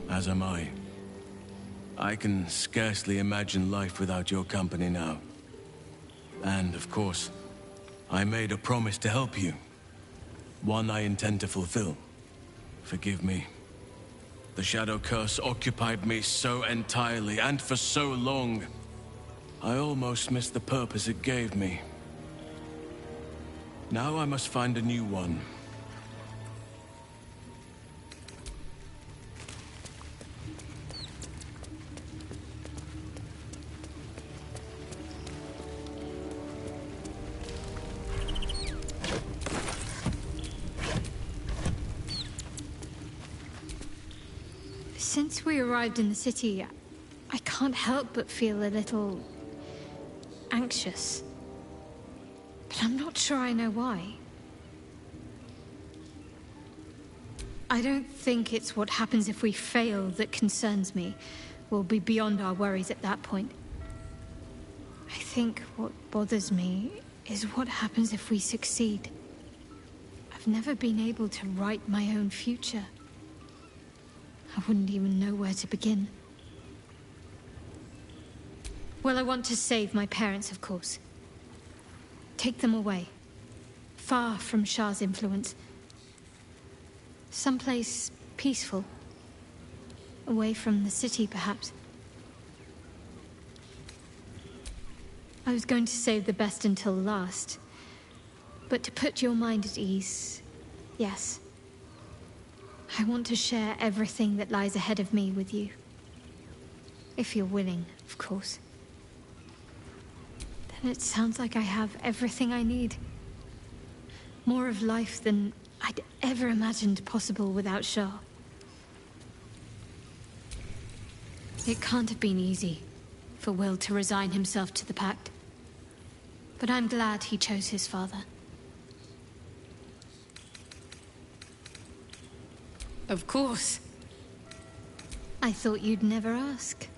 As am I. I can scarcely imagine life without your company now. And, of course, I made a promise to help you. One I intend to fulfill. Forgive me. The Shadow Curse occupied me so entirely, and for so long, I almost missed the purpose it gave me. Now I must find a new one. Since we arrived in the city, I can't help but feel a little anxious. But I'm not sure I know why. I don't think it's what happens if we fail that concerns me. We'll be beyond our worries at that point. I think what bothers me is what happens if we succeed. I've never been able to write my own future. I wouldn't even know where to begin. Well, I want to save my parents, of course. Take them away. Far from Shah's influence. Someplace peaceful. Away from the city, perhaps. I was going to save the best until last. But to put your mind at ease, yes. I want to share everything that lies ahead of me with you. If you're willing, of course. Then it sounds like I have everything I need. More of life than I'd ever imagined possible without Shah. It can't have been easy for Will to resign himself to the Pact. But I'm glad he chose his father. Of course. I thought you'd never ask.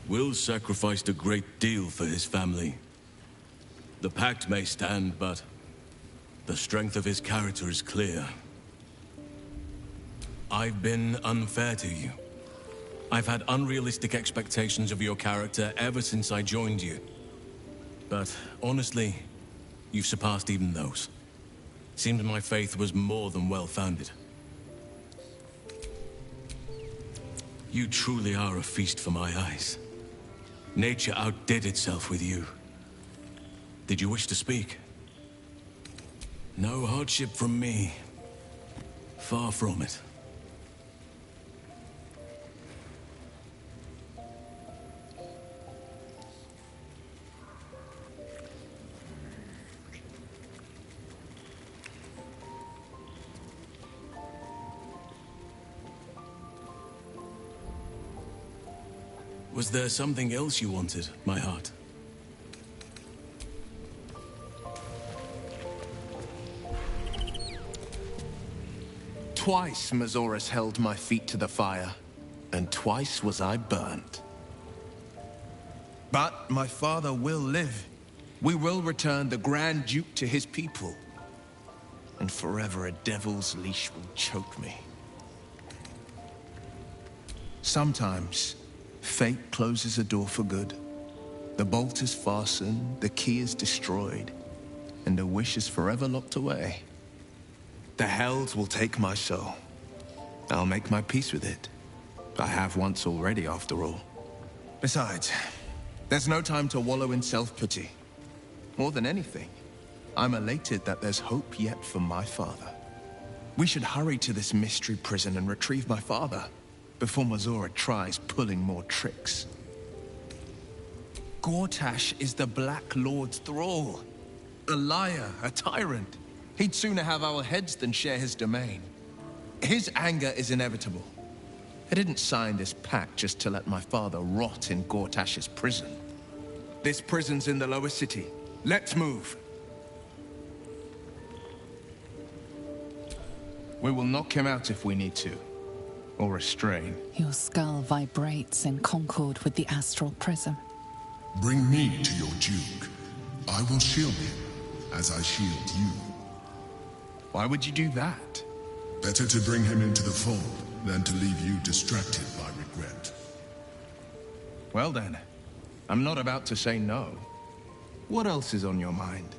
Will sacrificed a great deal for his family. The Pact may stand, but the strength of his character is clear. I've been unfair to you. I've had unrealistic expectations of your character ever since I joined you. But honestly, you've surpassed even those. Seems my faith was more than well-founded. You truly are a feast for my eyes. Nature outdid itself with you. Did you wish to speak? No hardship from me. Far from it. Was there something else you wanted, my heart? Twice Mazoras held my feet to the fire, and twice was I burnt. But my father will live. We will return the Grand Duke to his people. And forever a devil's leash will choke me. Sometimes, fate closes a door for good. The bolt is fastened, the key is destroyed, and the wish is forever locked away. The Hells will take my soul. I'll make my peace with it. I have once already, after all. Besides, there's no time to wallow in self-pity. More than anything, I'm elated that there's hope yet for my father. We should hurry to this mystery prison and retrieve my father. before Mazora tries pulling more tricks. Gortash is the Black Lord's thrall. A liar, a tyrant. He'd sooner have our heads than share his domain. His anger is inevitable. I didn't sign this pact just to let my father rot in Gortash's prison. This prison's in the lower city. Let's move. We will knock him out if we need to. Or restrain. Your skull vibrates in concord with the astral prism. Bring me to your Duke. I will shield him, as I shield you. Why would you do that? Better to bring him into the fold than to leave you distracted by regret. Well then, I'm not about to say no. What else is on your mind?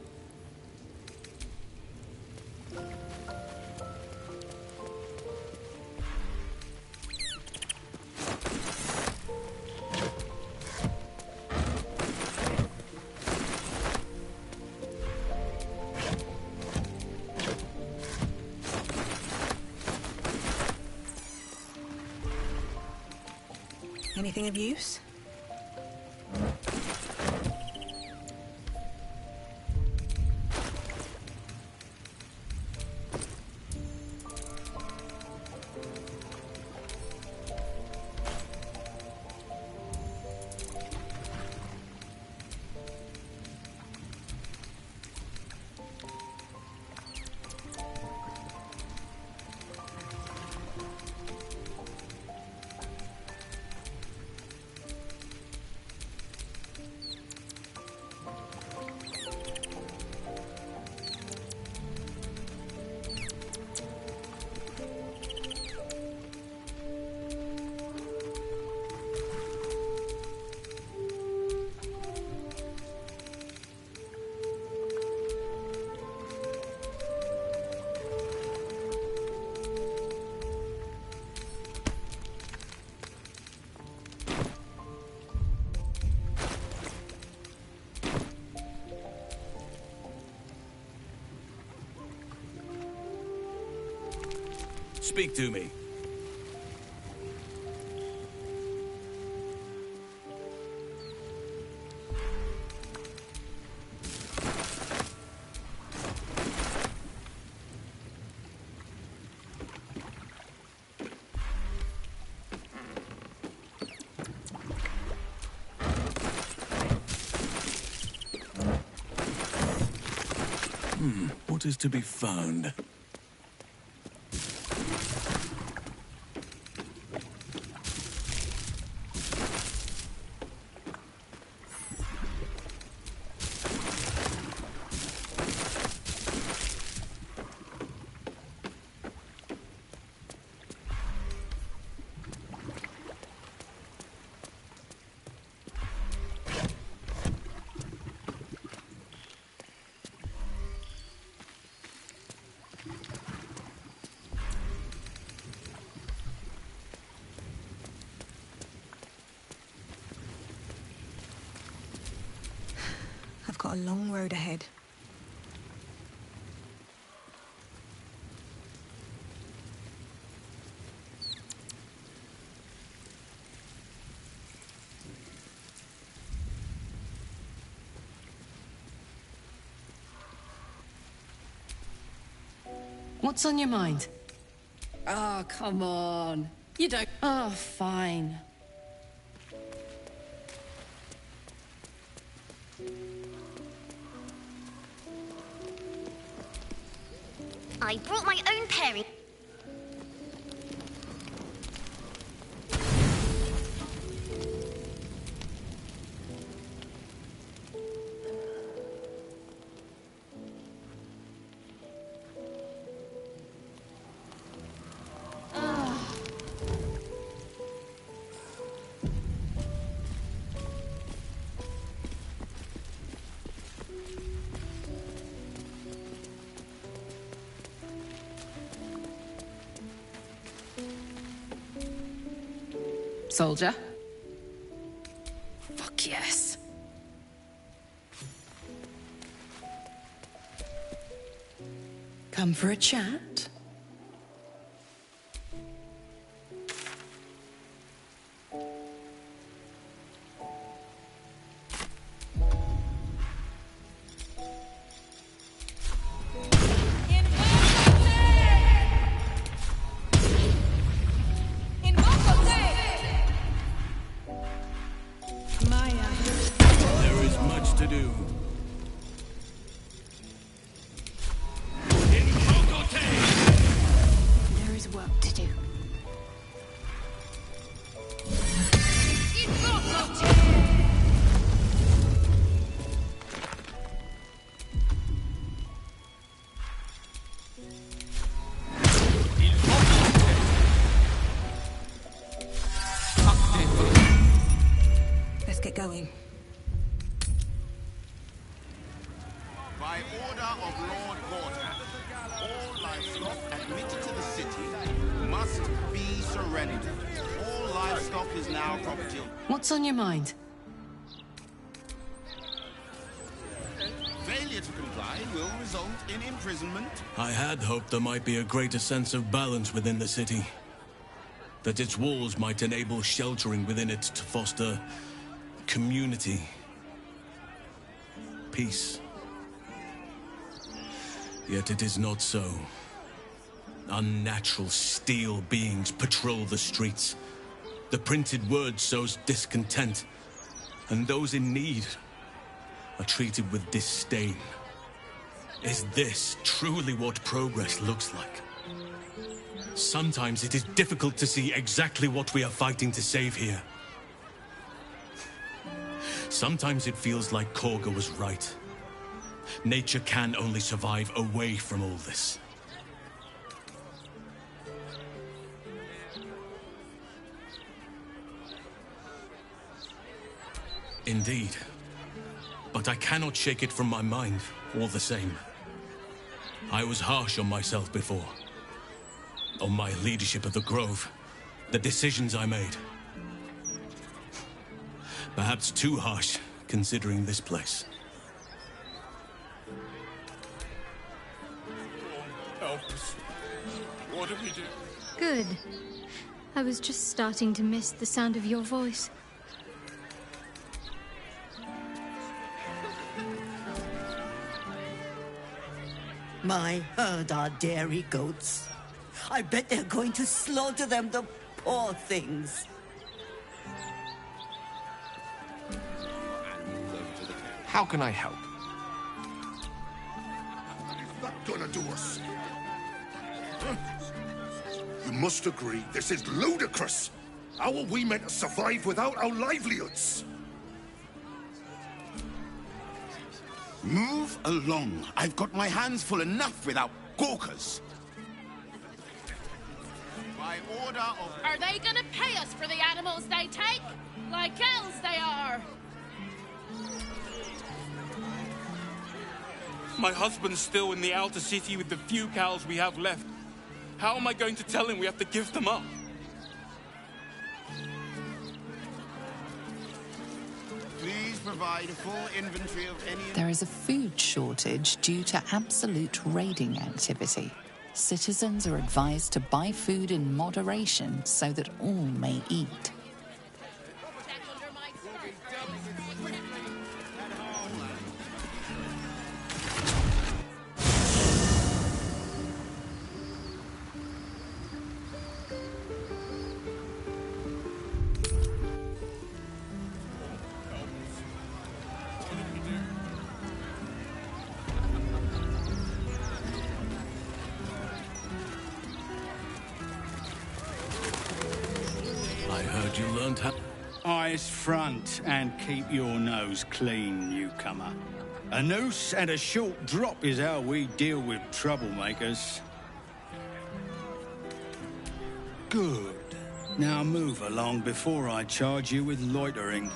Anything of use? Speak to me. What is to be found? I've got a long road ahead. What's on your mind? Oh, come on. You don't... Oh, fine. I brought my own pairing. Soldier? Fuck yes. Come for a chat? Let's get going. By order of Lord Gortash, all livestock admitted to the city must be surrendered. All livestock is now property. What's on your mind? Failure to comply will result in imprisonment. I had hoped there might be a greater sense of balance within the city. That its walls might enable sheltering within it to foster community, peace. Yet it is not so. Unnatural steel beings patrol the streets. The printed word sows discontent, and those in need are treated with disdain. Is this truly what progress looks like? Sometimes it is difficult to see exactly what we are fighting to save here. Sometimes it feels like Korga was right. Nature can only survive away from all this. Indeed. But I cannot shake it from my mind, all the same. I was harsh on myself before. On my leadership of the Grove. The decisions I made. Perhaps too harsh, considering this place. Help us. What do we do? Good. I was just starting to miss the sound of your voice. My herd are dairy goats. I bet they're going to slaughter them, the poor things. How can I help? That gonna do us? Huh? You must agree, this is ludicrous. How are we meant to survive without our livelihoods? Move along. I've got my hands full enough without gawkers. By order of... Are they gonna pay us for the animals they take? Like elves they are! My husband's still in the outer city with the few cows we have left. How am I going to tell him we have to give them up? Please provide a full inventory of any... There is a food shortage due to absolute raiding activity. Citizens are advised to buy food in moderation so that all may eat. You learned how... Eyes front and keep your nose clean, newcomer. A noose and a short drop is how we deal with troublemakers. Good. Now move along before I charge you with loitering.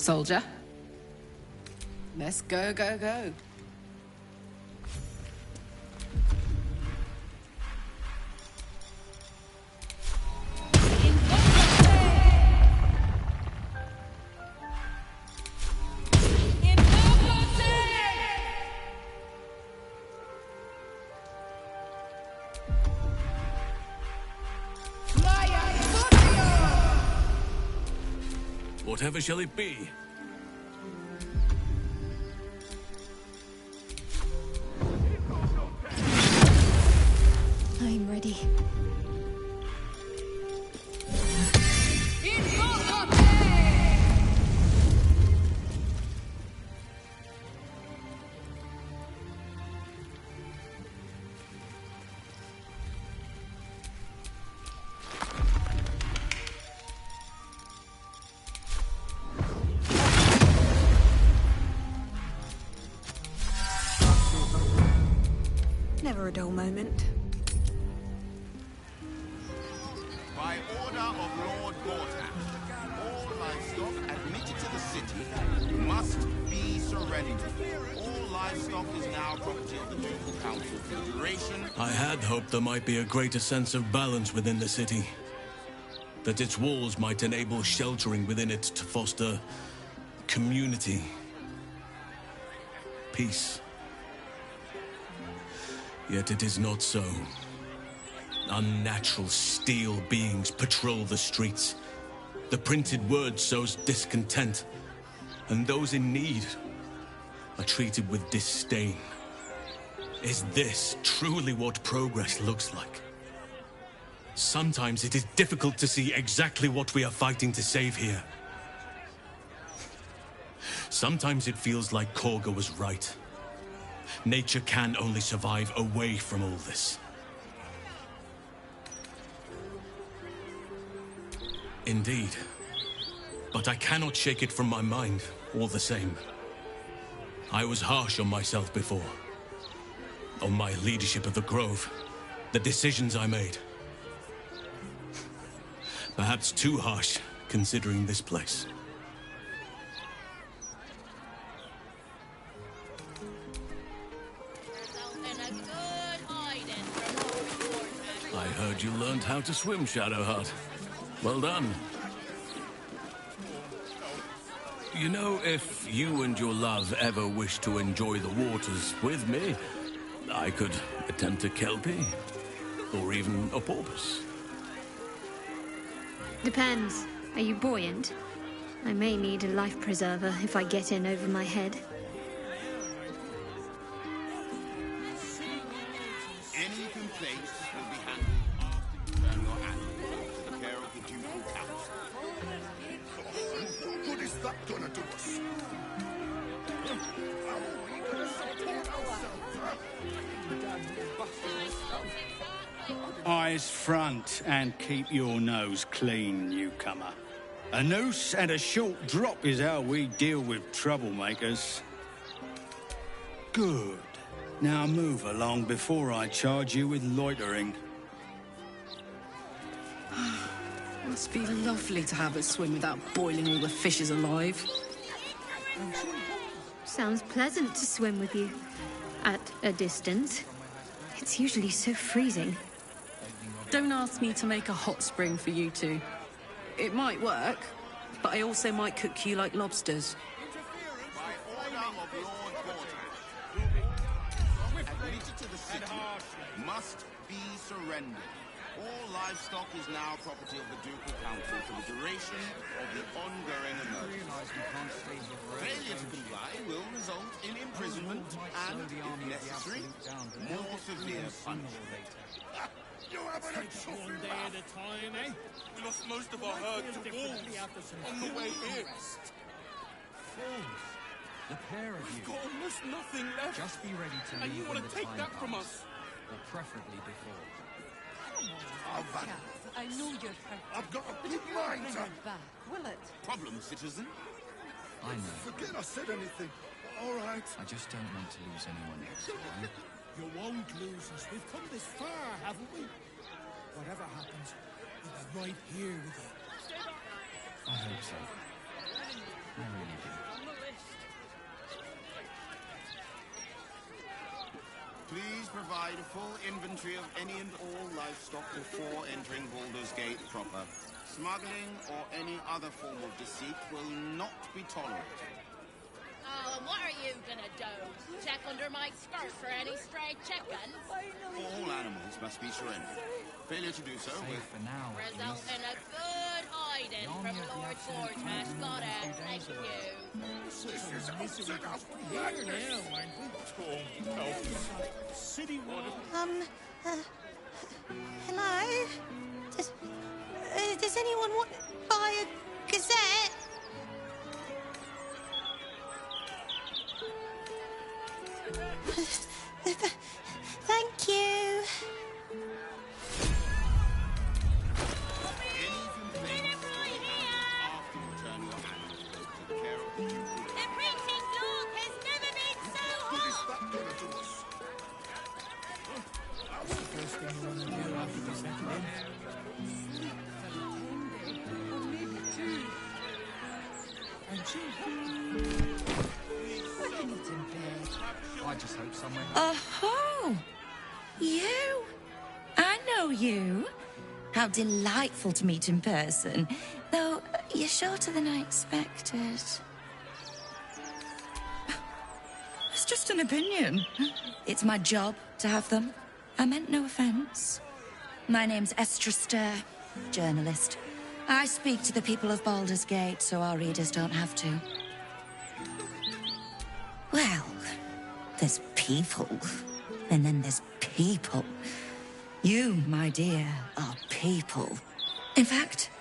Soldier. Let's go, go, go. Whatever shall it be? I'm ready. Never a dull moment. By order of Lord Gortash, all livestock admitted to the city must be surrendered. All livestock is now property of the Ducal Council for the duration. I had hoped there might be a greater sense of balance within the city. That its walls might enable sheltering within it to foster community, peace. Yet it is not so. Unnatural steel beings patrol the streets. The printed word sows discontent, and those in need are treated with disdain. Is this truly what progress looks like? Sometimes it is difficult to see exactly what we are fighting to save here. Sometimes it feels like Korga was right. Nature can only survive away from all this. Indeed. But I cannot shake it from my mind, all the same. I was harsh on myself before. On my leadership of the Grove. The decisions I made. Perhaps too harsh, considering this place. I heard you learned how to swim, Shadowheart. Well done. You know, if you and your love ever wish to enjoy the waters with me, I could attempt a kelpie, or even a porpoise. Depends. Are you buoyant? I may need a life preserver if I get in over my head. Any complaints will be handled after you turn your animals to the care of the Ducal Council. What is that gonna do us? Eyes front and keep your nose clean, newcomer. A noose and a short drop is how we deal with troublemakers. Good. Now move along before I charge you with loitering. Must be lovely to have a swim without boiling all the fishes alive. Sounds pleasant to swim with you. At a distance. It's usually so freezing. Don't ask me to make a hot spring for you two. It might work, but I also might cook you like lobsters. By order of Lord Gortash, admitted to the city must be surrendered. All livestock is now property of the Ducal Council for the duration of the ongoing emergency. Failure to comply will result in imprisonment and, if necessary, more severe punishment. You haven't a One day at a time, eh? We lost most of our herd to wolves on the way here. The pair of We've you. got almost nothing left. Just be ready to leave And you want when to the take time that from comes. us? Or preferably before. I know you're hurt. I've got a big mind. Bring her back, will it? Problem, citizen? I know. Forget I said anything. All right. I just don't want to lose anyone else, right? You won't lose us. We've come this far, haven't we? Whatever happens, we'll be right here with you. I hope so. Please provide a full inventory of any and all livestock before entering Baldur's Gate proper. Smuggling or any other form of deceit will not be tolerated. Oh, and what are you gonna do? Check under my skirt for any stray chickens? All animals must be surrendered. Failure to do so will Result in a good hiding from Lord Gortash. Got it. Thank you. Hello? Does anyone want to buy a gazette? Thank you. The printing block has never been so hot! I just hope somewhere. Oh, you? I know you. How delightful to meet in person. Though, you're shorter than I expected. It's just an opinion. It's my job to have them. I meant no offence. My name's Estra Stir, journalist. I speak to the people of Baldur's Gate so our readers don't have to. Well, there's people, and then there's people. You, my dear, are people. In fact,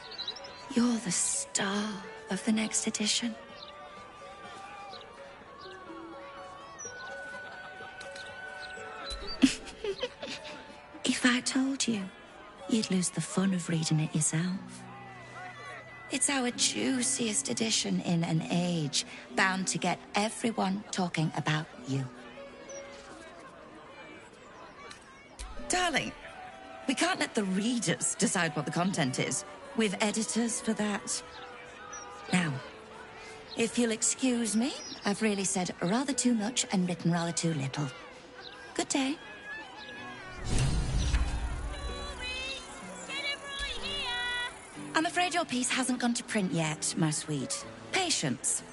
you're the star of the next edition. If I told you, you'd lose the fun of reading it yourself. It's our juiciest edition in an age bound to get everyone talking about you. Darling, we can't let the readers decide what the content is. We've editors for that. Now, if you'll excuse me, I've really said rather too much and written rather too little. Good day. I'm afraid your piece hasn't gone to print yet, my sweet. Patience.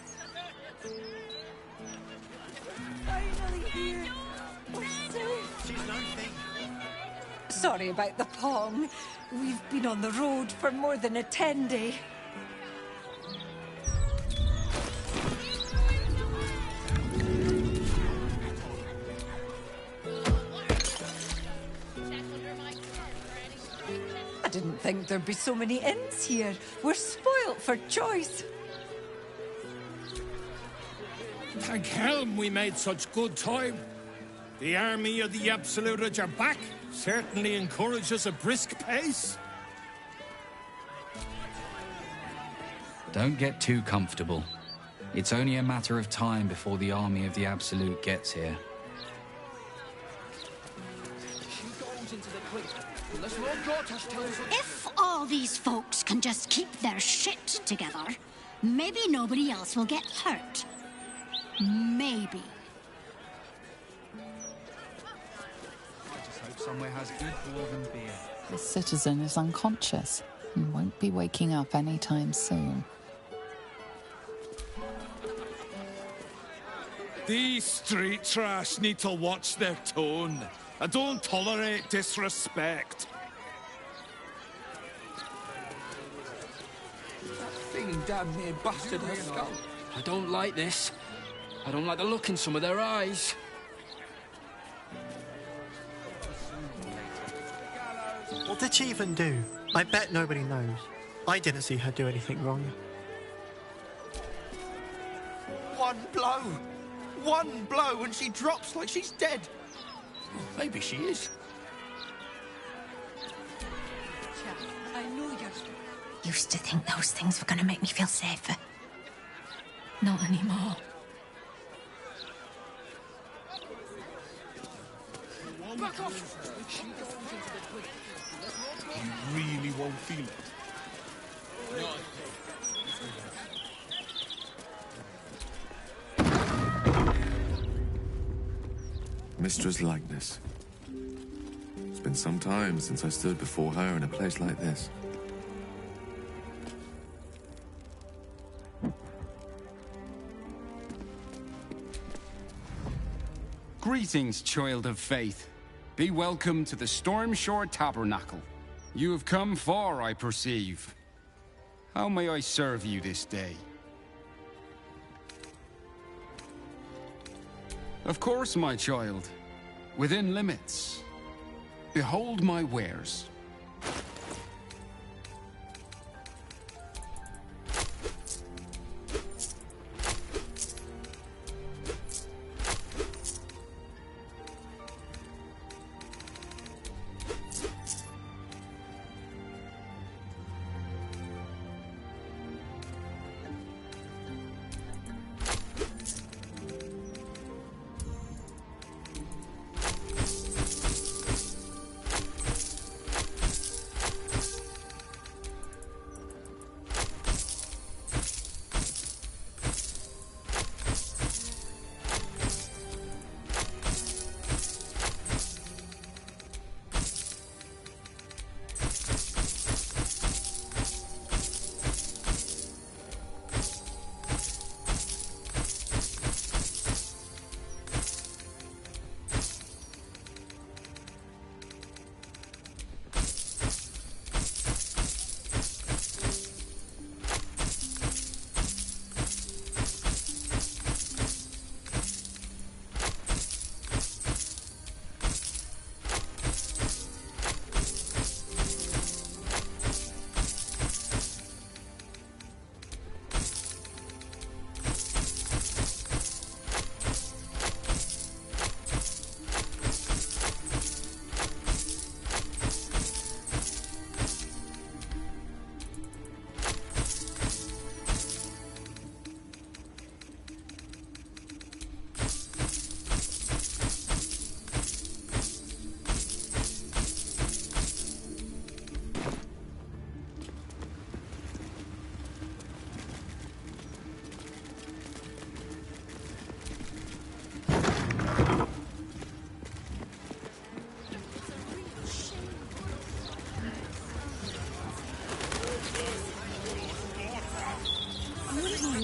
Sorry about the pong. We've been on the road for more than a 10-day. I didn't think there'd be so many inns here. We're spoilt for choice. Thank helm we made such good time. The army of the Absolute are back. Certainly encourages a brisk pace. Don't get too comfortable. It's only a matter of time before the army of the Absolute gets here. If all these folks can just keep their shit together, maybe nobody else will get hurt. Maybe. I just hope somewhere has good dwarven beer. The citizen is unconscious and won't be waking up anytime soon. These street trash need to watch their tone. I don't tolerate disrespect. That thing damn near busted her skull. I don't like this. I don't like the look in some of their eyes. What did she even do? I bet nobody knows. I didn't see her do anything wrong. One blow! One blow and she drops like she's dead. Maybe she is. I know you're... Used to think those things were going to make me feel safer. Not anymore. Back off! You really won't feel it. Mistra's likeness. It's been some time since I stood before her in a place like this. Greetings, child of faith. Be welcome to the Stormshore Tabernacle. You have come far, I perceive. How may I serve you this day? Of course, my child. Within limits. Behold my wares.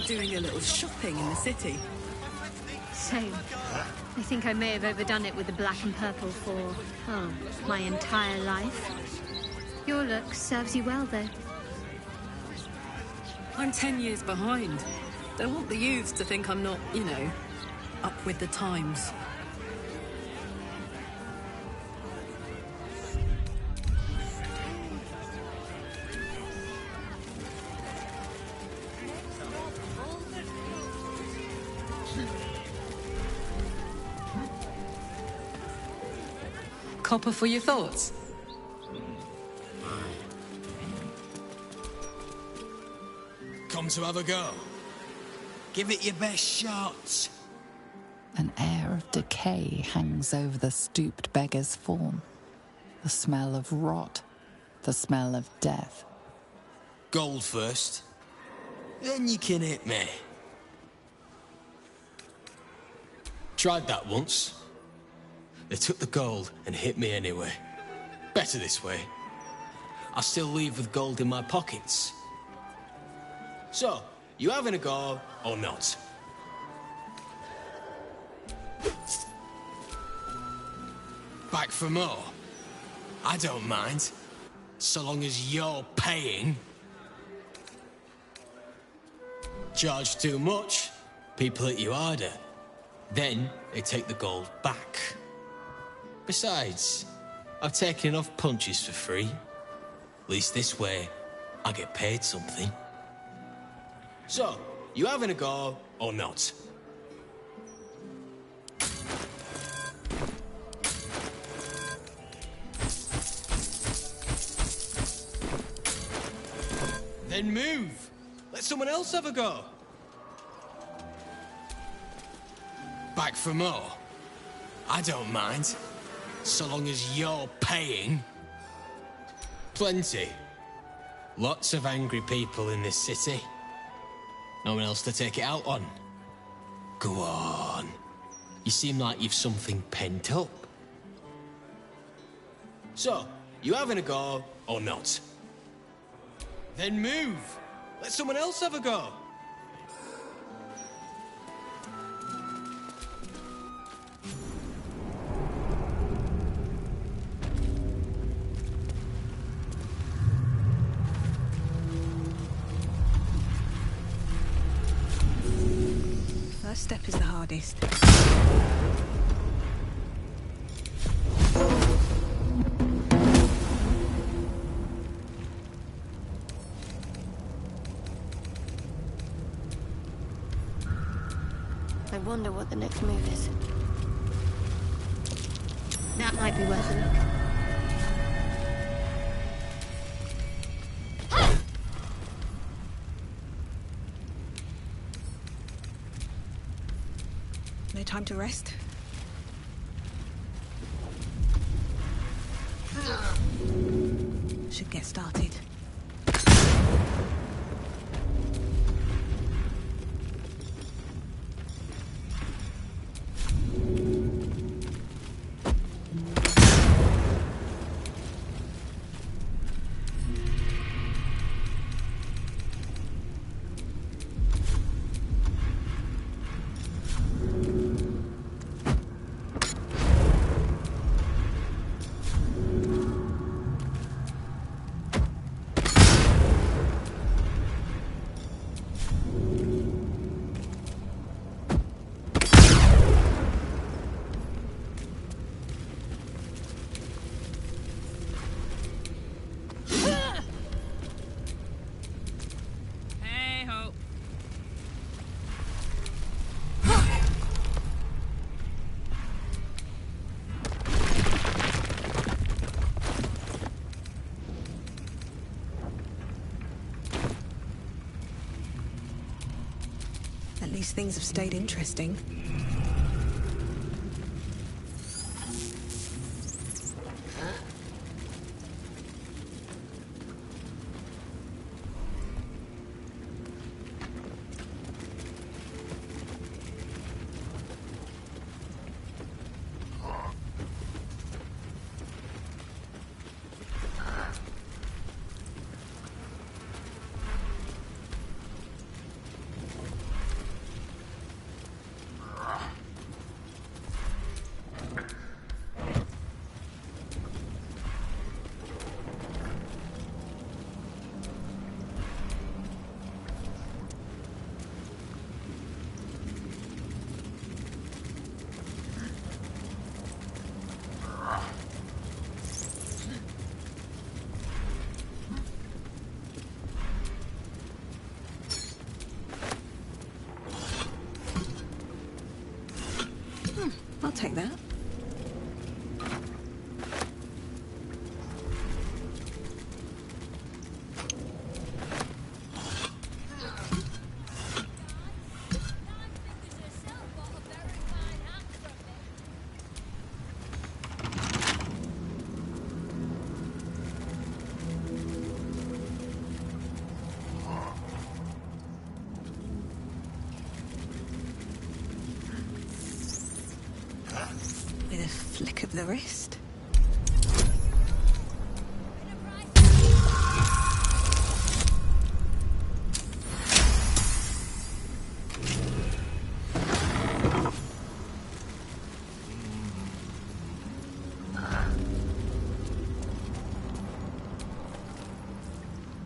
Doing a little shopping in the city. Same. I think I may have overdone it with the black and purple for, my entire life. Your look serves you well, though. I'm 10 years behind. Don't want the youths to think I'm not, you know, up with the times. Copper for your thoughts? Come to have a go. Give it your best shot. An air of decay hangs over the stooped beggar's form. The smell of rot. The smell of death. Gold first. Then you can hit me. Tried that once. They took the gold and hit me anyway. Better this way. I still leave with gold in my pockets. So, you having a go or not? Back for more? I don't mind. So long as you're paying. Charge too much, people hit you harder. Then they take the gold back. Besides, I've taken enough punches for free. At least this way, I get paid something. So, you having a go or not? Then move. Let someone else have a go. Back for more? I don't mind. So long as you're paying. Plenty. Lots of angry people in this city. No one else to take it out on. Go on. You seem like you've something pent up. So, you having a go or not? Then move. Let someone else have a go. First step is the hardest. I wonder what the next move is. That might be worth a look. No time to rest. Should get started. At least things have stayed interesting. I'll take that. With a flick of the wrist.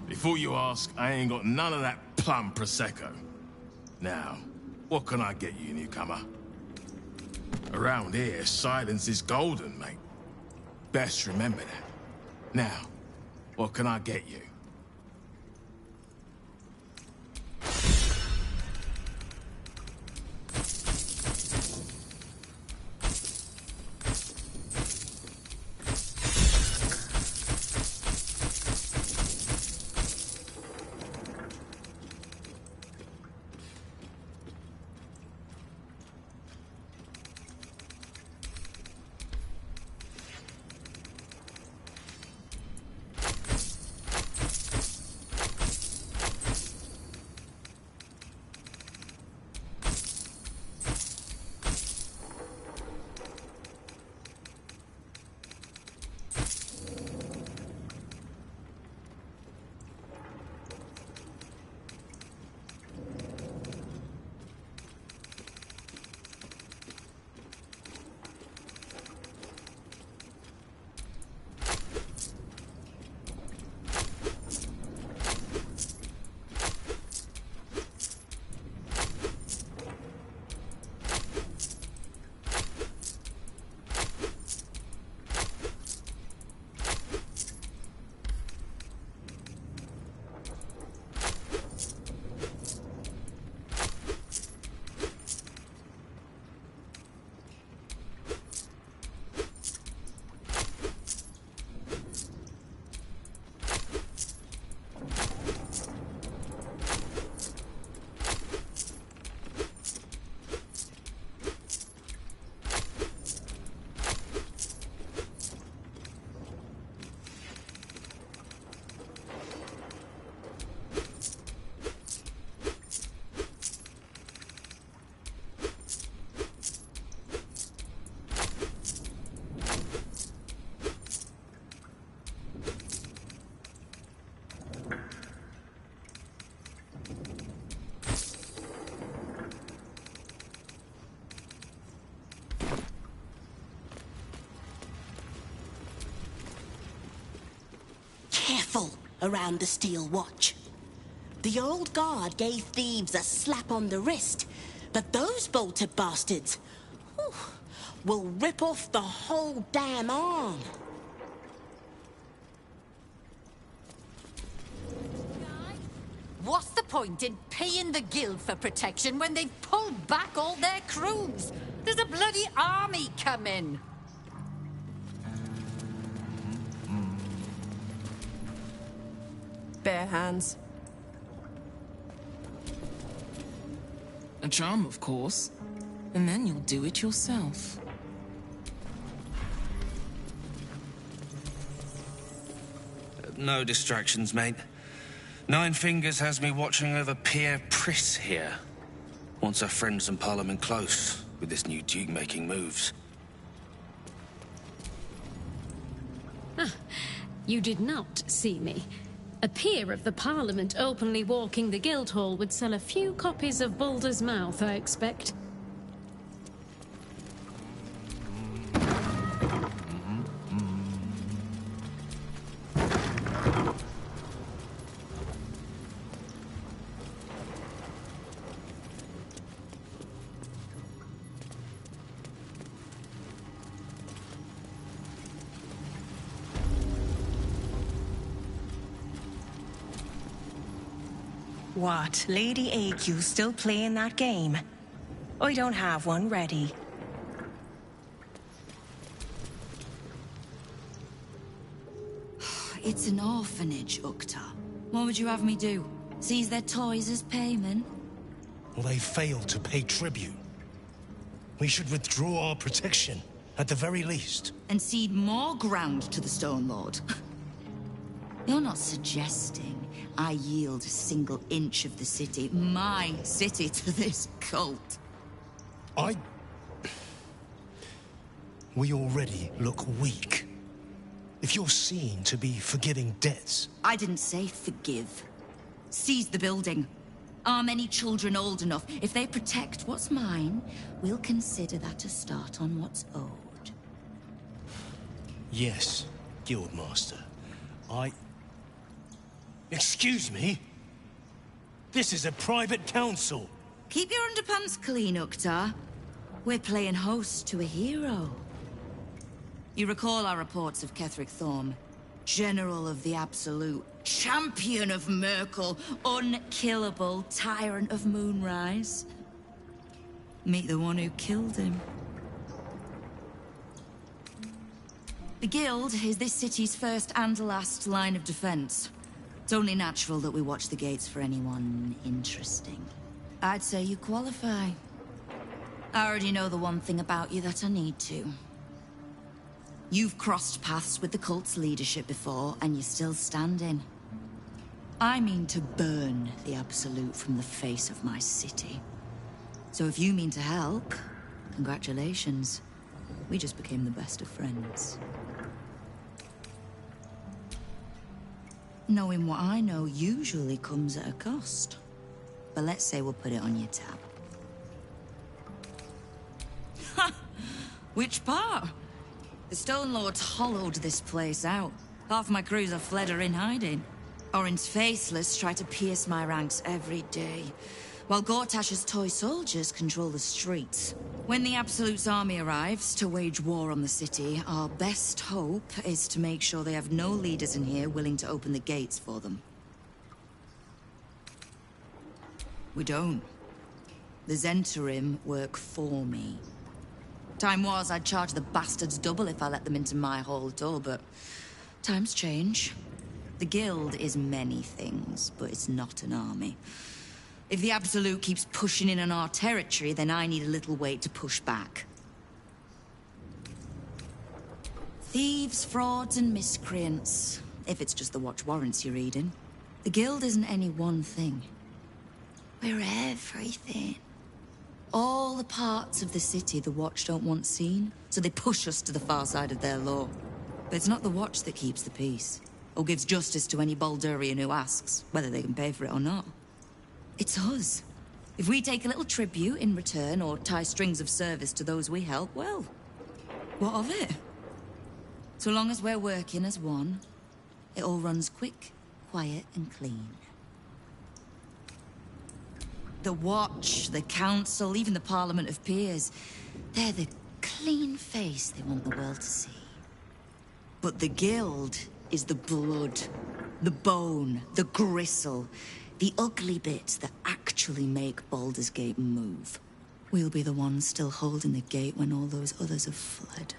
Before you ask, I ain't got none of that plum Prosecco. Now, what can I get you, newcomer? Around here, silence is golden, mate. Best remember that. Now, what can I get you? around the Steel Watch. The old guard gave thieves a slap on the wrist, but those bolted bastards will rip off the whole damn arm. What's the point in paying the guild for protection when they've pulled back all their crews? There's a bloody army coming. Bare hands. A charm, of course. And then you'll do it yourself. No distractions, mate. Nine Fingers has me watching over Pierre Priss here. Wants our friends in Parliament close, with this new Duke making moves. Ah, you did not see me. A peer of the Parliament openly walking the Guildhall would sell a few copies of Baldur's Mouth, I expect. What, Lady AQ still playing that game? I don't have one ready. It's an orphanage, Ukta. What would you have me do? Seize their toys as payment? Well, they failed to pay tribute. We should withdraw our protection, at the very least. And cede more ground to the Stone Lord? You're not suggesting I yield a single inch of the city, my city, to this cult? We already look weak. If you're seen to be forgiving debts... I didn't say forgive. Seize the building. Arm any children old enough. If they protect what's mine, we'll consider that a start on what's owed. Yes, Guildmaster. Excuse me? This is a private council. Keep your underpants clean, Uktar. We're playing host to a hero. You recall our reports of Ketheric Thorm, General of the Absolute, Champion of Merkel, unkillable Tyrant of Moonrise. Meet the one who killed him. The Guild is this city's first and last line of defense. It's only natural that we watch the gates for anyone interesting. I'd say you qualify. I already know the one thing about you that I need to. You've crossed paths with the cult's leadership before, and you're still standing. I mean to burn the Absolute from the face of my city. So if you mean to help, congratulations. We just became the best of friends. Knowing what I know usually comes at a cost. But let's say we'll put it on your tab. Ha! Which part? The Stone Lords hollowed this place out. Half my crews have fled or in hiding. Orin's faceless try to pierce my ranks every day, while Gortash's toy soldiers control the streets. When the Absolute's army arrives to wage war on the city, our best hope is to make sure they have no leaders in here willing to open the gates for them. We don't. The Zentarim work for me. Time was I'd charge the bastards double if I let them into my hall at all, but times change. The Guild is many things, but it's not an army. If the Absolute keeps pushing in on our territory, then I need a little weight to push back. Thieves, frauds, and miscreants. If it's just the watch warrants you're reading. The Guild isn't any one thing. We're everything. All the parts of the city the Watch don't want seen, so they push us to the far side of their law. But it's not the Watch that keeps the peace, or gives justice to any Baldurian who asks, whether they can pay for it or not. It's us. If we take a little tribute in return, or tie strings of service to those we help, well, what of it? So long as we're working as one, it all runs quick quiet and clean. The Watch, the Council, even the Parliament of Peers, they're the clean face they want the world to see. But the Guild is the blood, the bone, the gristle, the ugly bits that actually make Baldur's Gate move. We'll be the ones still holding the gate when all those others have fled.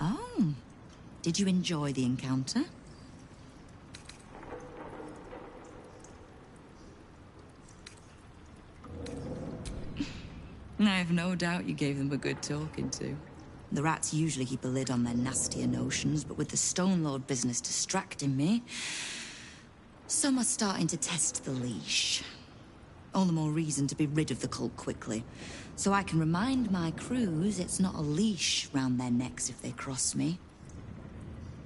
Oh, did you enjoy the encounter? I have no doubt you gave them a good talking to. The rats usually keep a lid on their nastier notions, but with the Stone Lord business distracting me, some are starting to test the leash. All the more reason to be rid of the cult quickly, so I can remind my crews it's not a leash round their necks if they cross me.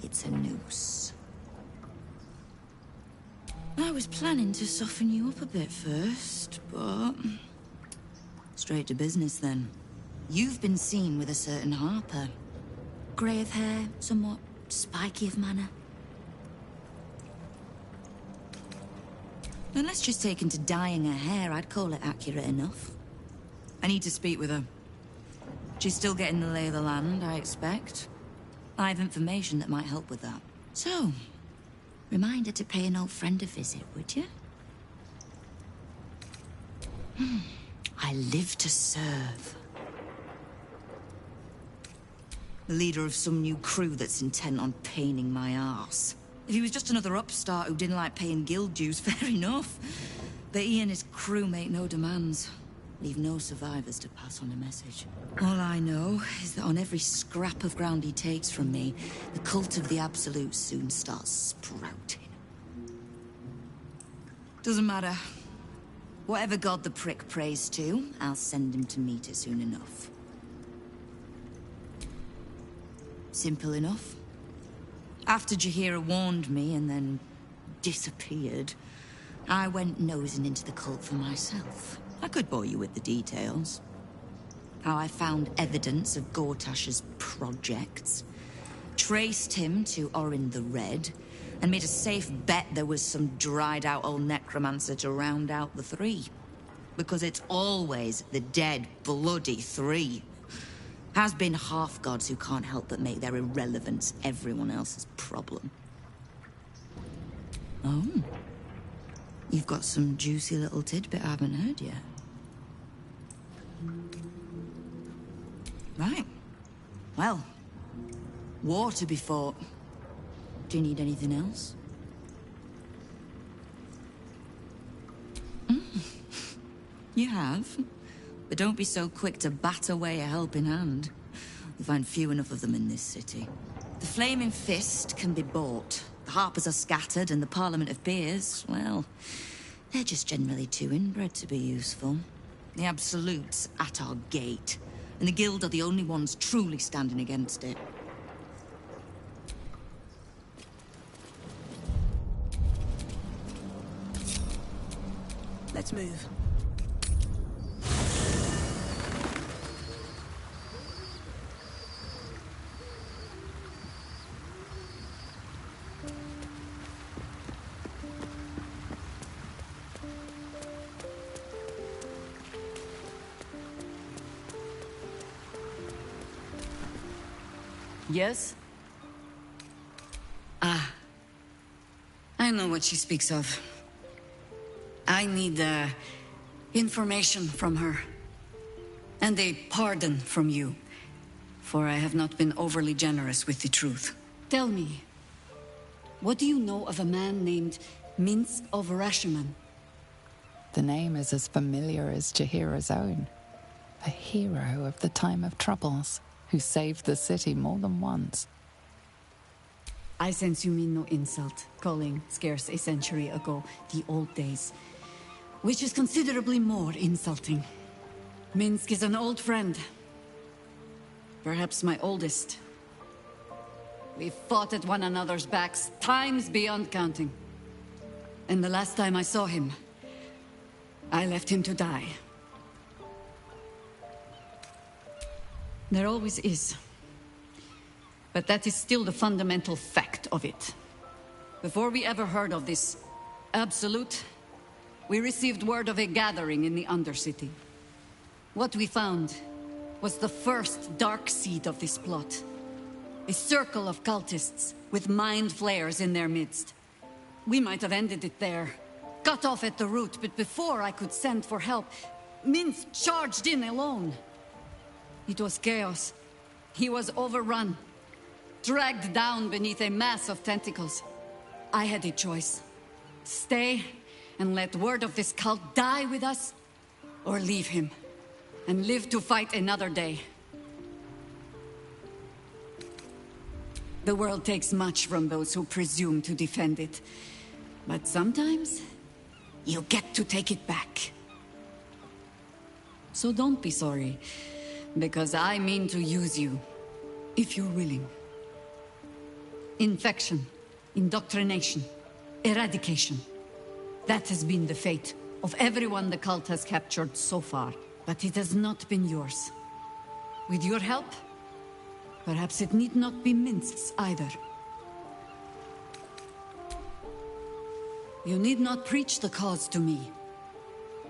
It's a noose. I was planning to soften you up a bit first, but... straight to business, then. You've been seen with a certain Harper. Grey of hair, somewhat spiky of manner. Unless she's taken to dyeing her hair, I'd call it accurate enough. I need to speak with her. She's still getting the lay of the land, I expect. I have information that might help with that. So, remind her to pay an old friend a visit, would you? I live to serve. The leader of some new crew that's intent on paining my arse. If he was just another upstart who didn't like paying guild dues, fair enough. But he and his crew make no demands. Leave no survivors to pass on a message. All I know is that on every scrap of ground he takes from me, the cult of the Absolute soon starts sprouting. Doesn't matter. Whatever god the prick prays to, I'll send him to meet it soon enough. Simple enough. After Jaheira warned me and then disappeared, I went nosing into the cult for myself. I could bore you with the details. How I found evidence of Gortash's projects, traced him to Orin the Red, and made a safe bet there was some dried-out old necromancer to round out the three. Because it's always the dead, bloody three. Has been half-gods who can't help but make their irrelevance everyone else's problem. Oh. You've got some juicy little tidbit I haven't heard yet. Right. Well, war to be fought. Do you need anything else? You have. But don't be so quick to bat away a helping hand. You'll find few enough of them in this city. The Flaming Fist can be bought. The Harpers are scattered, and the Parliament of Peers, well, they're just generally too inbred to be useful. The Absolute's at our gate, and the Guild are the only ones truly standing against it. Let's move. Yes? Ah. I know what she speaks of. I need, information from her. And a pardon from you. For I have not been overly generous with the truth. Tell me, what do you know of a man named Minsk of Rashiman? The name is as familiar as Jaheira's own. A hero of the time of troubles, who saved the city more than once. I sense you mean no insult, calling scarce a century ago the old days, which is considerably more insulting. Minsk is an old friend. Perhaps my oldest. We've fought at one another's backs times beyond counting. And the last time I saw him, I left him to die. There always is But that is still the fundamental fact of it. Before we ever heard of this Absolute, we received word of a gathering in the Undercity. What we found was the first dark seed of this plot. A circle of cultists with mind flayers in their midst. We might have ended it there, cut off at the root, but before I could send for help, Minsk charged in alone. It was chaos. He was overrun, dragged down beneath a mass of tentacles. I had a choice. Stay and let word of this cult die with us, or leave him and live to fight another day. The world takes much from those who presume to defend it. But sometimes, you get to take it back. So don't be sorry, because I mean to use you, if you're willing. Infection, indoctrination, eradication. That has been the fate of everyone the cult has captured so far. But it has not been yours. With your help, perhaps it need not be Minsk's either. You need not preach the cause to me.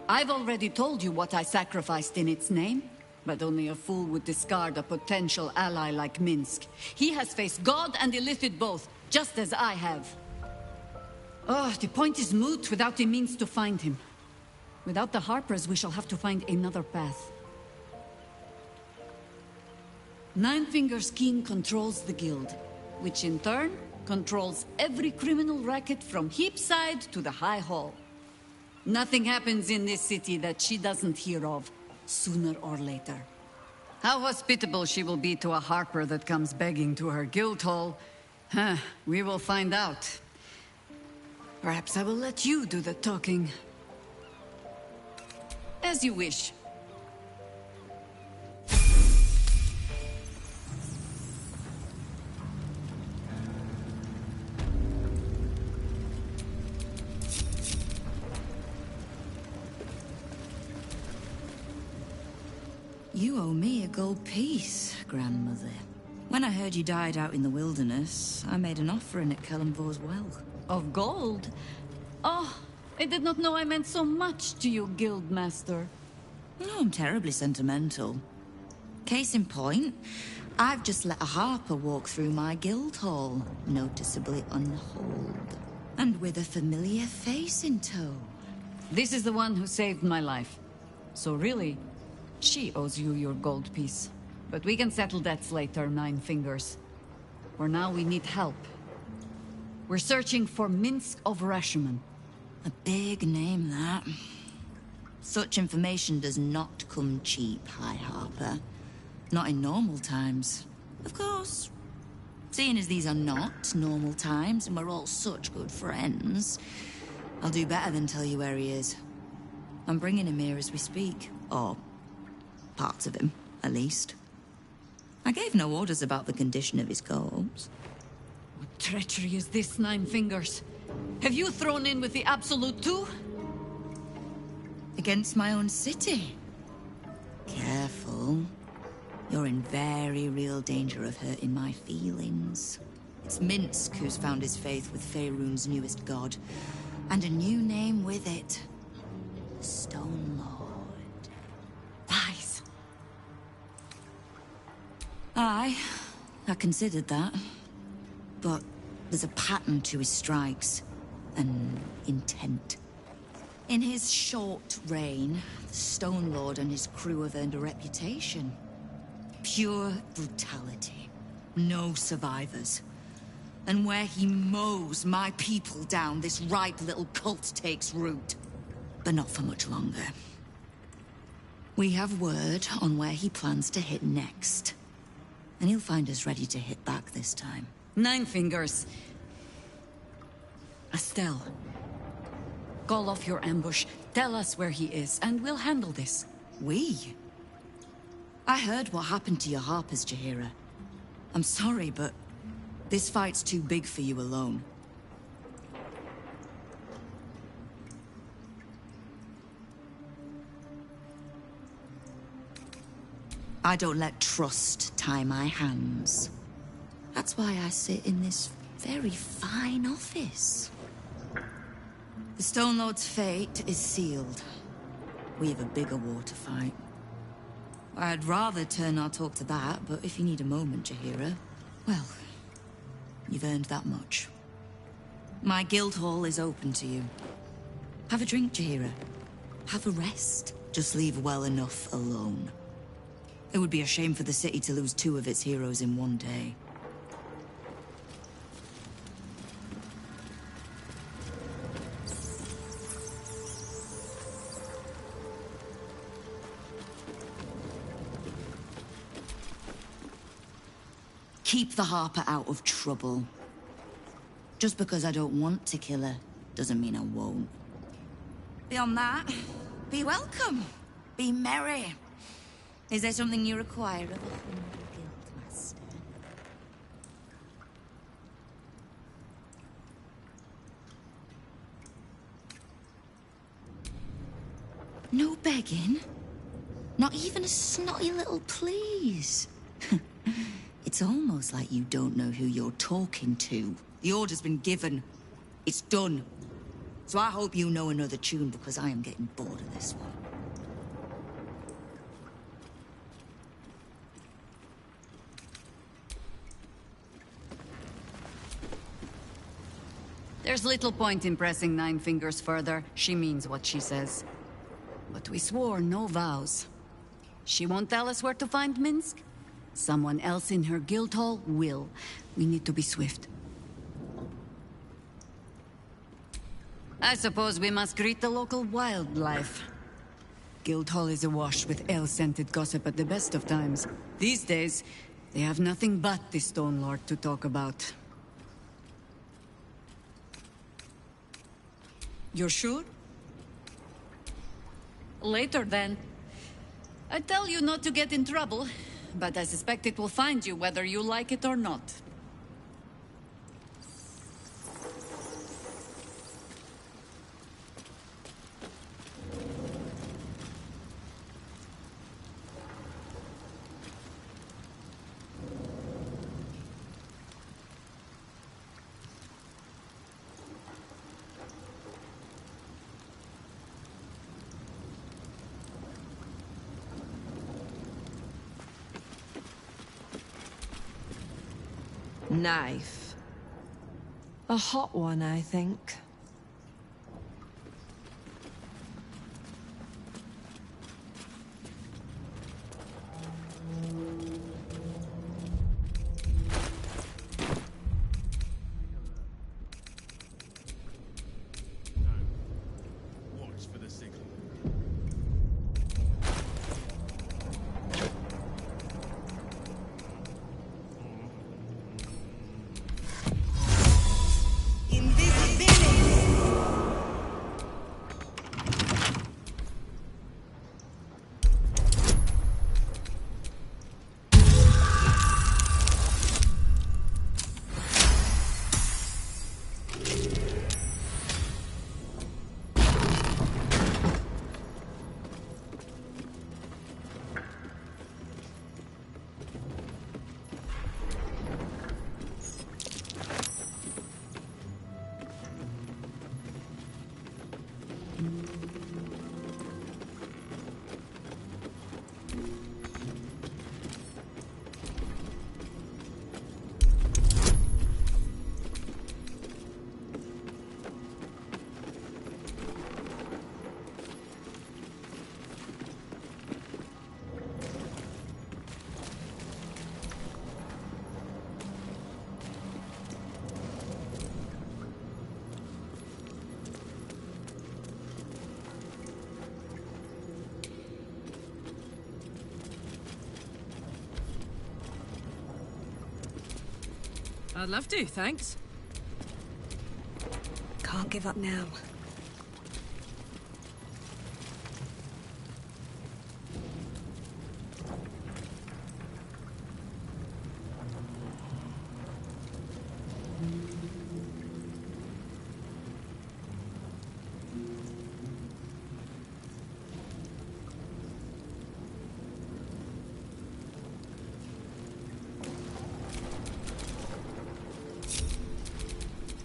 I've already told you what I sacrificed in its name, but only a fool would discard a potential ally like Minsk. He has faced God and Illithid both, just as I have. Oh, the point is moot without a means to find him. Without the Harpers, we shall have to find another path. Nine Fingers King controls the guild, which in turn controls every criminal racket from Heapside to the High Hall. Nothing happens in this city that she doesn't hear of, sooner or later. How hospitable she will be to a Harper that comes begging to her guild hall, we will find out. Perhaps I will let you do the talking. As you wish. You owe me a gold piece, grandmother. When I heard you died out in the wilderness, I made an offering at Kellenvor's well. Of gold? Oh, I did not know I meant so much to you, Guildmaster. No, I'm terribly sentimental. Case in point, I've just let a Harper walk through my guild hall, noticeably unholed, and with a familiar face in tow. This is the one who saved my life. So really, she owes you your gold piece. But we can settle debts later, Nine Fingers. For now, we need help. We're searching for Minsk of Rashomon. A big name, that. Such information does not come cheap, High Harper. Not in normal times. Of course. Seeing as these are not normal times, and we're all such good friends, I'll do better than tell you where he is. I'm bringing him here as we speak. Or parts of him, at least. I gave no orders about the condition of his corpse. What treachery is this, Nine Fingers? Have you thrown in with the Absolute too? Against my own city? Careful. You're in very real danger of hurting my feelings. It's Minsk who's found his faith with Faerun's newest god. And a new name with it. The Stone Lord. Lies. I considered that. But there's a pattern to his strikes. An intent. In his short reign, the Stone Lord and his crew have earned a reputation. Pure brutality. No survivors. And where he mows my people down, this ripe little cult takes root. But not for much longer. We have word on where he plans to hit next. And he'll find us ready to hit back this time. Nine Fingers. Estelle. Call off your ambush, tell us where he is, and we'll handle this. We? I heard what happened to your Harpers, Jaheira. I'm sorry, but this fight's too big for you alone. I don't let trust tie my hands. I That's why I sit in this very fine office. The Stone Lord's fate is sealed. We have a bigger war to fight. I'd rather turn our talk to that, but if you need a moment, Jaheira, well, you've earned that much. My guild hall is open to you. Have a drink, Jaheira. Have a rest. Just leave well enough alone. It would be a shame for the city to lose 2 of its heroes in one day. Keep the Harper out of trouble. Just because I don't want to kill her, doesn't mean I won't. Beyond that, be welcome. Be merry. Is there something you require of a humble guildmaster? No begging? Not even a snotty little please? It's almost like you don't know who you're talking to. The order's been given. It's done. So I hope you know another tune, because I am getting bored of this one. There's little point in pressing Nine Fingers further. She means what she says. But we swore no vows. She won't tell us where to find Minsk? Someone else in her guild hall will. We need to be swift. I suppose we must greet the local wildlife. Guildhall is awash with ale-scented gossip at the best of times. These days, they have nothing but the Stone Lord to talk about. You're sure? Later, then. I tell you not to get in trouble, but I suspect it will find you whether you like it or not. Knife. A hot one, I think. Watch for the signal. I'd love to, thanks. Can't give up now.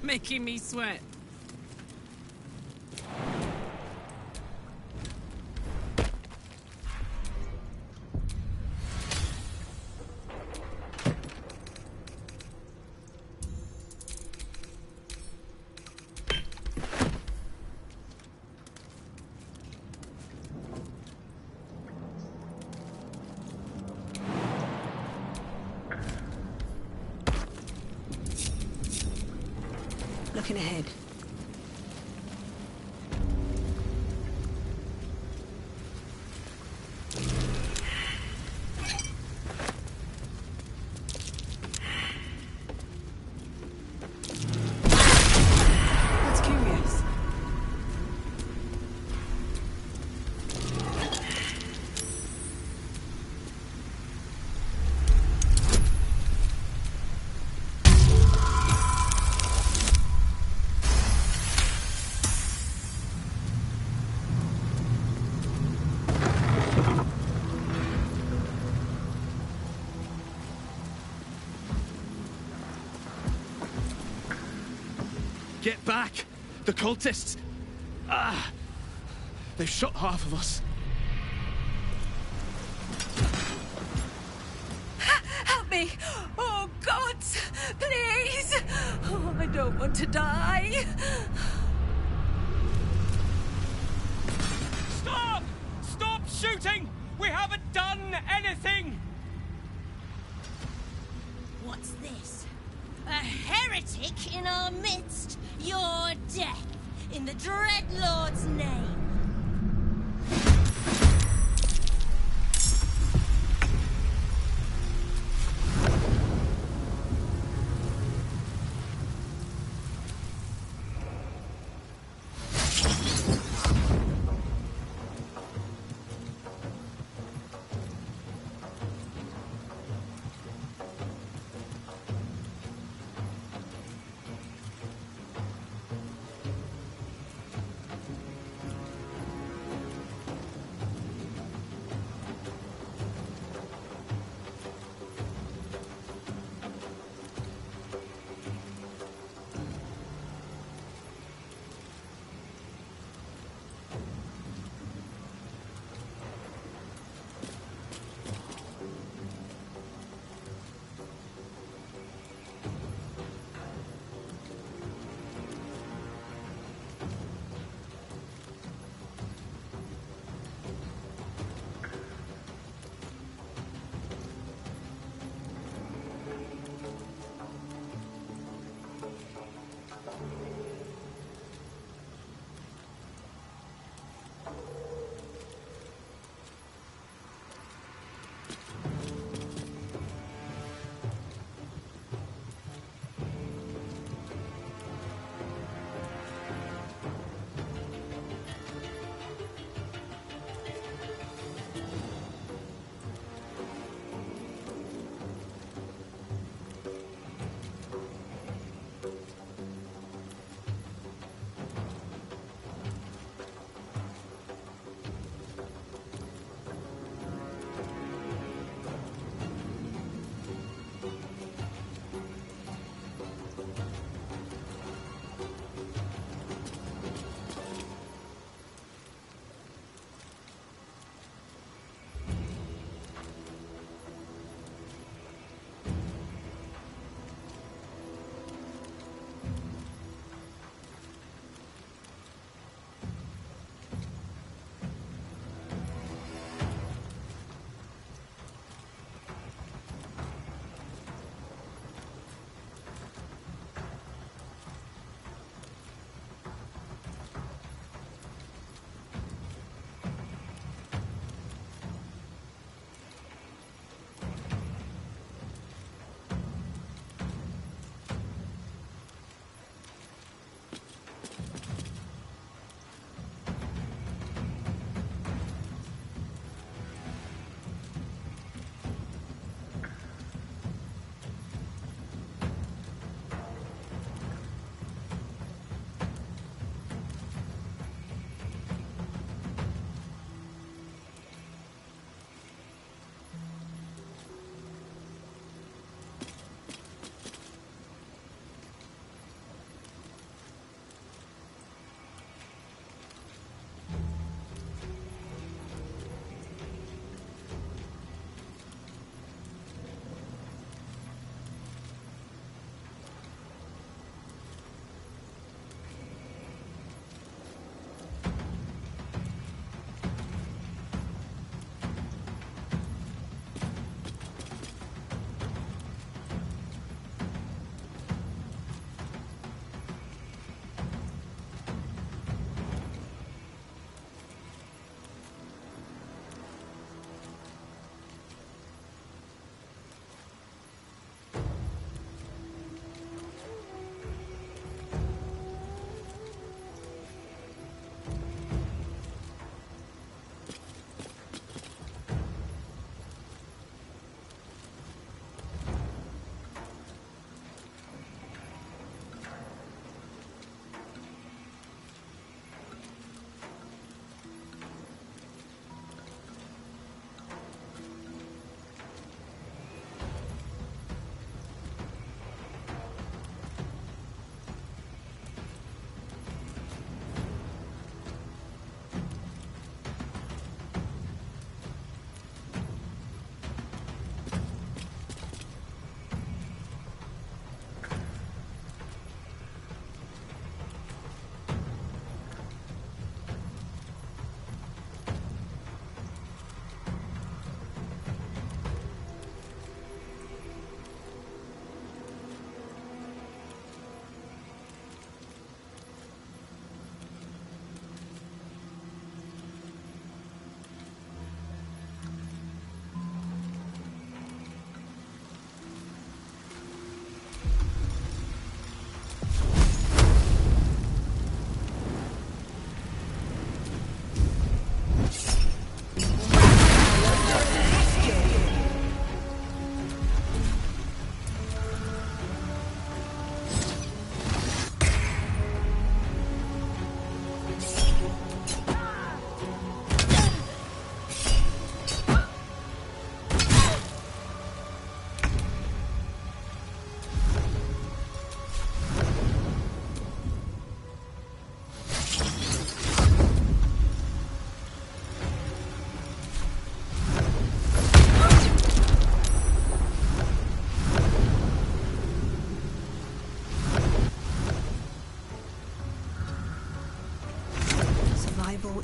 making me sweat. Looking ahead. That's curious. Get back! The cultists! Ah! They've shot half of us. Help me! Oh, gods! Please! Oh, I don't want to die. Stop! Stop shooting! We haven't done anything! What's this? A heretic in our midst? Your death, in the Dreadlord's name!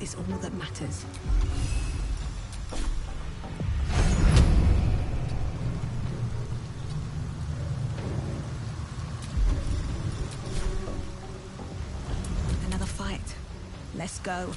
is all that matters. Another fight. Let's go.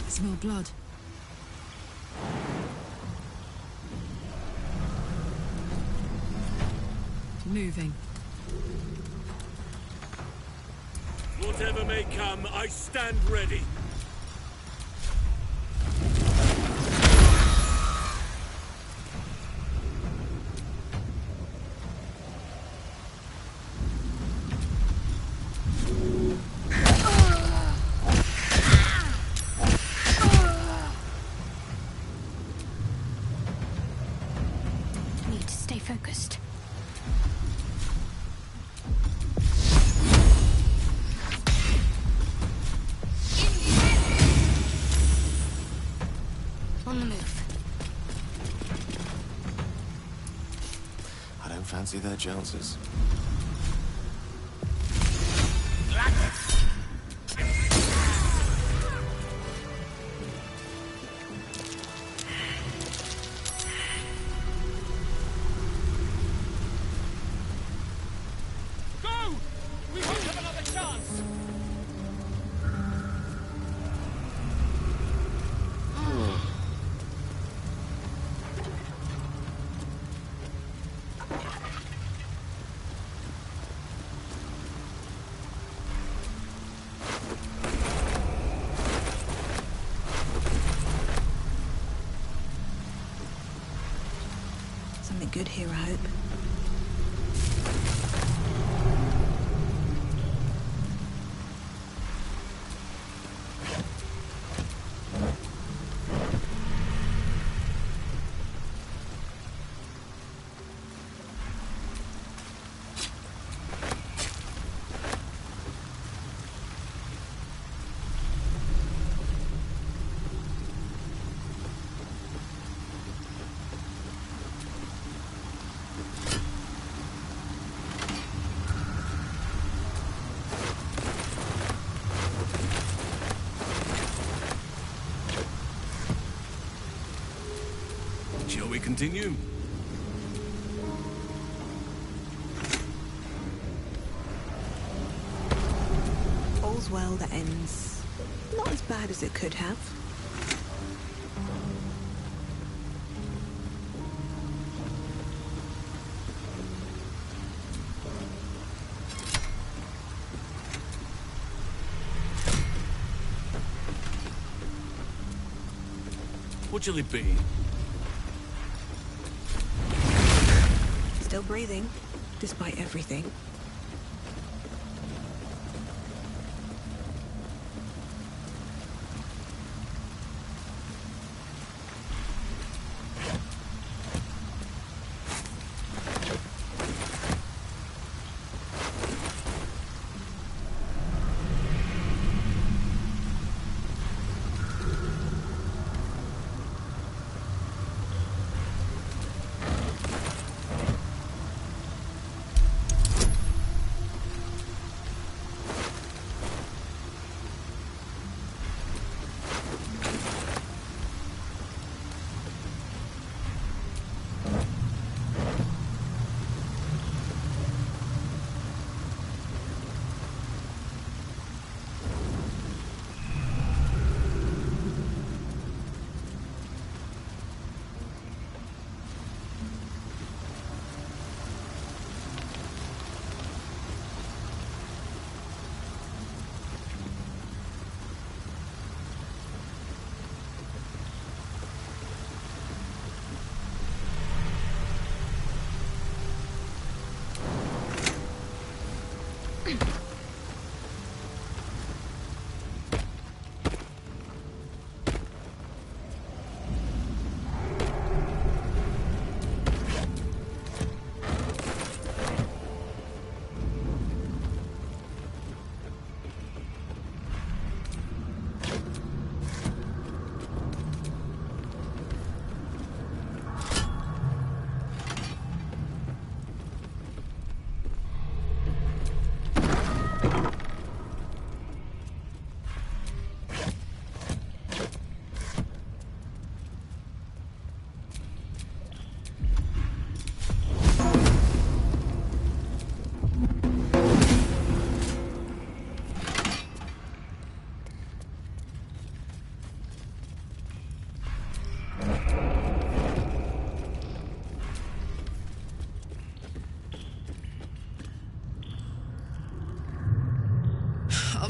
Smell blood. Moving. Whatever may come, I stand ready. Need to stay focused. On the move. I don't fancy their chances. Go! We won't have another chance! Something good here, I hope. Shall we continue? All's well that ends not as bad as it could have. What shall it be? Still breathing, despite everything.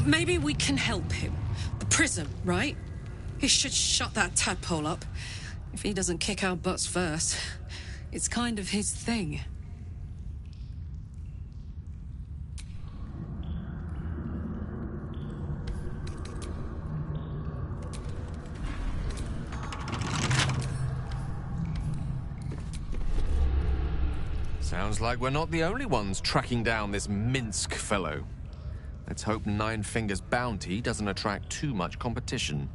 Maybe we can help him. The prism, right? He should shut that tadpole up. If he doesn't kick our butts first. It's kind of his thing. Sounds like we're not the only ones tracking down this Minsk fellow. Let's hope Nine Fingers' bounty doesn't attract too much competition.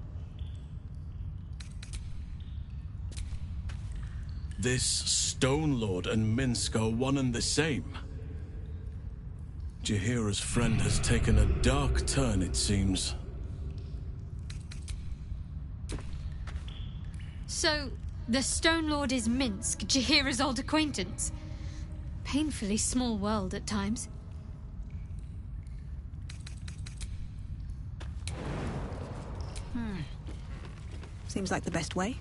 This Stone Lord and Minsk are one and the same. Jahira's friend has taken a dark turn, it seems. So, the Stone Lord is Minsk, Jahira's old acquaintance. Painfully small world at times. Seems like the best way.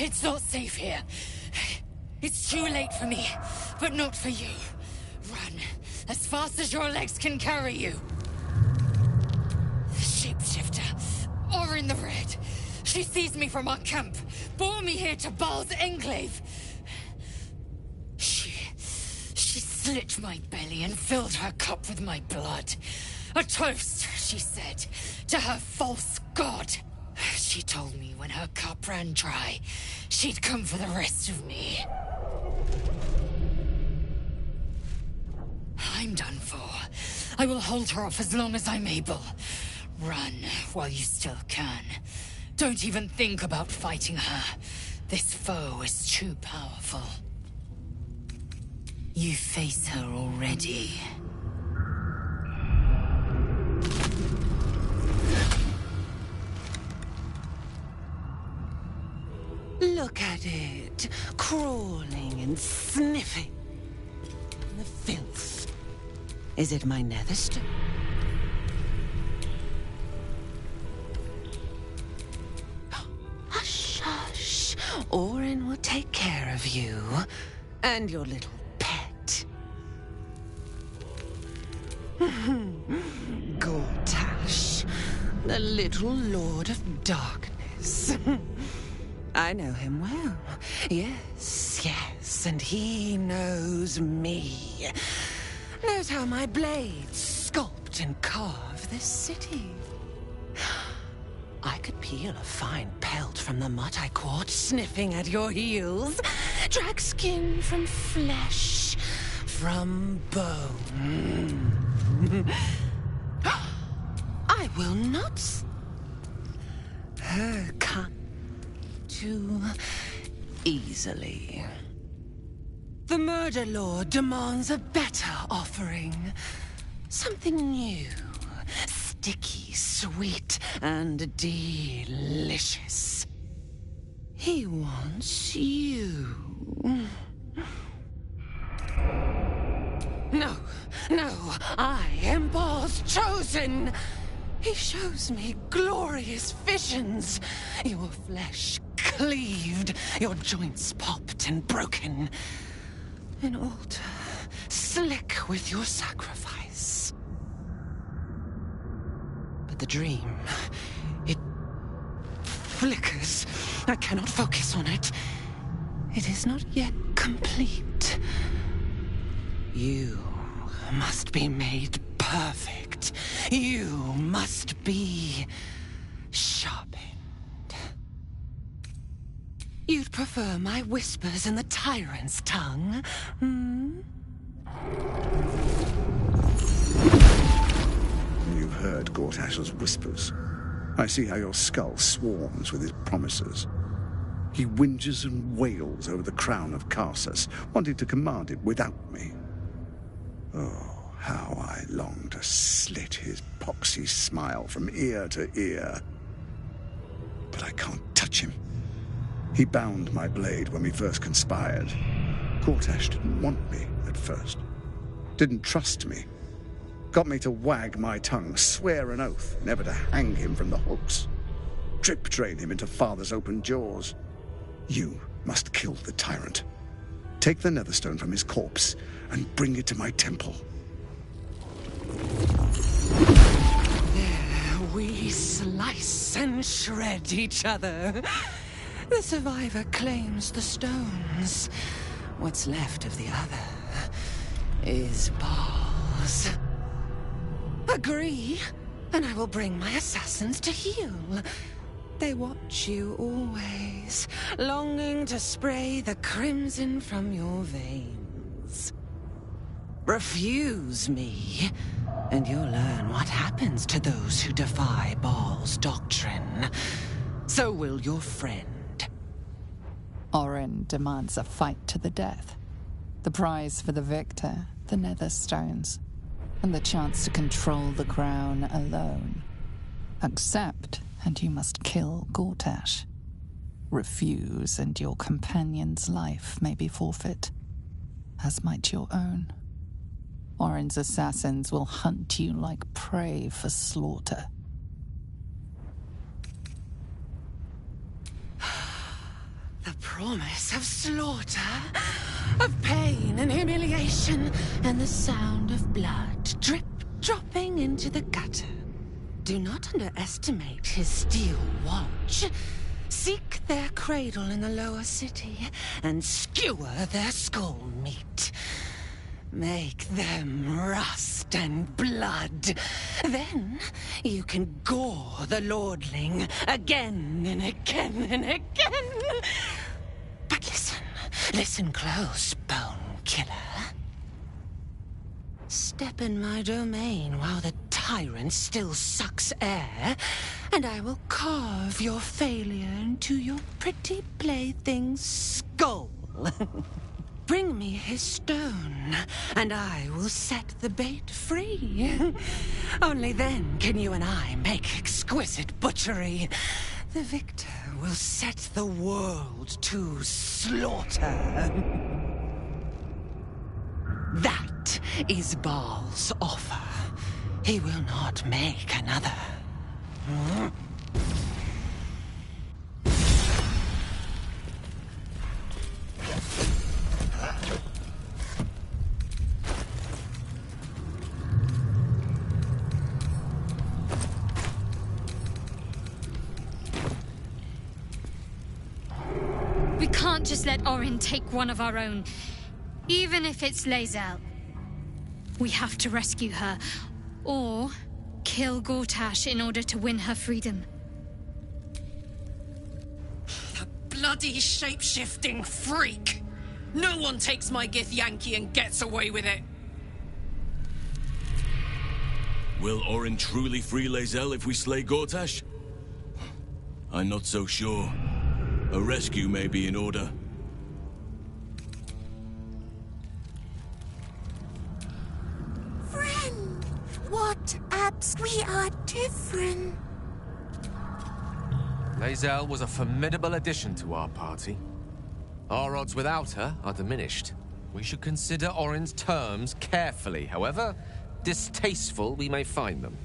It's not safe here. It's too late for me, but not for you. Run, as fast as your legs can carry you. The shapeshifter, or in the red. She seized me from our camp, bore me here to Baal's enclave. She slit my belly and filled her cup with my blood. A toast, she said, to her false god. She told me when her cup ran dry, she'd come for the rest of me. I'm done for. I will hold her off as long as I'm able. Run while you still can. Don't even think about fighting her. This foe is too powerful. You face her already. Look at it, crawling and sniffing. The filth. Is it my netherstone? Hush, hush. Orin will take care of you. And your little pet. Gortash, the little Lord of Darkness. I know him well. Yes, yes, and he knows me. Knows how my blades sculpt and carve this city. I could peel a fine pelt from the mutt I caught sniffing at your heels. Drag skin from flesh, from bone. I will not... Her kind. Too easily. The Murder Lord demands a better offering. Something new, sticky, sweet, and delicious. He wants you. No, no, I am Baal's chosen. He shows me glorious visions. Your flesh cleaved, your joints popped and broken. An altar slick with your sacrifice. But the dream, it flickers. I cannot focus on it. It is not yet complete. You must be made perfect. You must be sharpened. You'd prefer my whispers in the tyrant's tongue, hmm? You've heard Gortash's whispers. I see how your skull swarms with his promises. He whinges and wails over the crown of Karsus, wanting to command it without me. Oh, how I long to slit his poxy smile from ear to ear. But I can't touch him. He bound my blade when we first conspired. Gortash didn't want me at first. Didn't trust me. Got me to wag my tongue, swear an oath, never to hang him from the hooks. Drip drain him into father's open jaws. You must kill the tyrant. Take the Netherstone from his corpse and bring it to my temple. There we slice and shred each other. The survivor claims the stones. What's left of the other is bars. Agree, and I will bring my assassins to heal. They watch you always, longing to spray the crimson from your veins. Refuse me, and you'll learn what happens to those who defy Baal's doctrine. So will your friend. Orin demands a fight to the death. The prize for the victor, the Netherstones, and the chance to control the crown alone. Accept, and you must kill Gortash. Refuse, and your companion's life may be forfeit, as might your own. Orin's assassins will hunt you like prey for slaughter. The promise of slaughter, of pain and humiliation, and the sound of blood drip-dropping into the gutter. Do not underestimate his steel watch. Seek their cradle in the lower city and skewer their skull meat. Make them rust and blood. Then you can gore the lordling again and again and again. But listen close, Bone Killer. Step in my domain while the tyrant still sucks air, and I will carve your failure into your pretty plaything's skull. Bring me his stone, and I will set the bait free. Only then can you and I make exquisite butchery. The victor will set the world to slaughter. That is Baal's offer. He will not make another. We can't just let Orin take one of our own, even if it's Lae'zel. We have to rescue her, or kill Gortash in order to win her freedom. The bloody shape-shifting freak! No one takes my Githyanki and gets away with it! Will Orin truly free Lae'zel if we slay Gortash? I'm not so sure. A rescue may be in order. Friend, what abs we are different. Lae'zel was a formidable addition to our party. Our odds without her are diminished. We should consider Orin's terms carefully, however distasteful we may find them.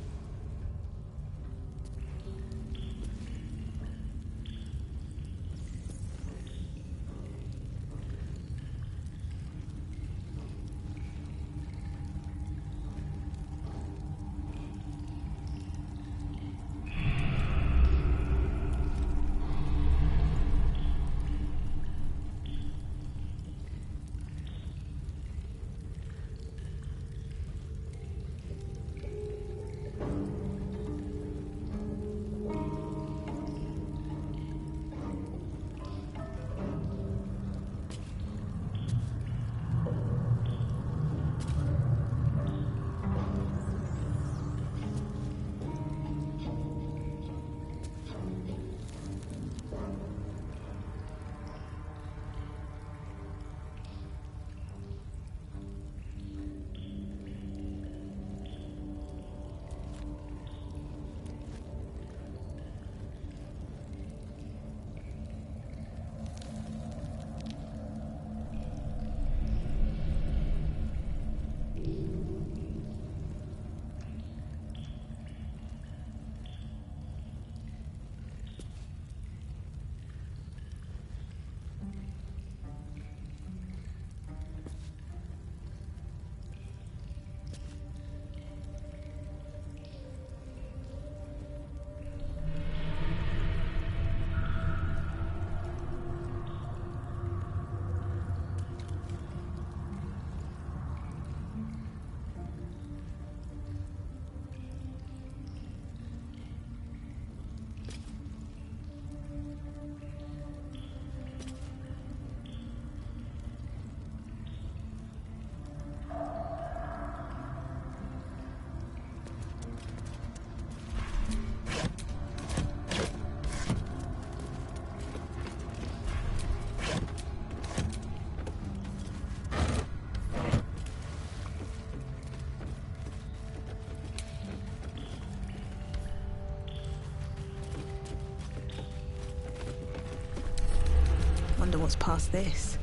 what's past this.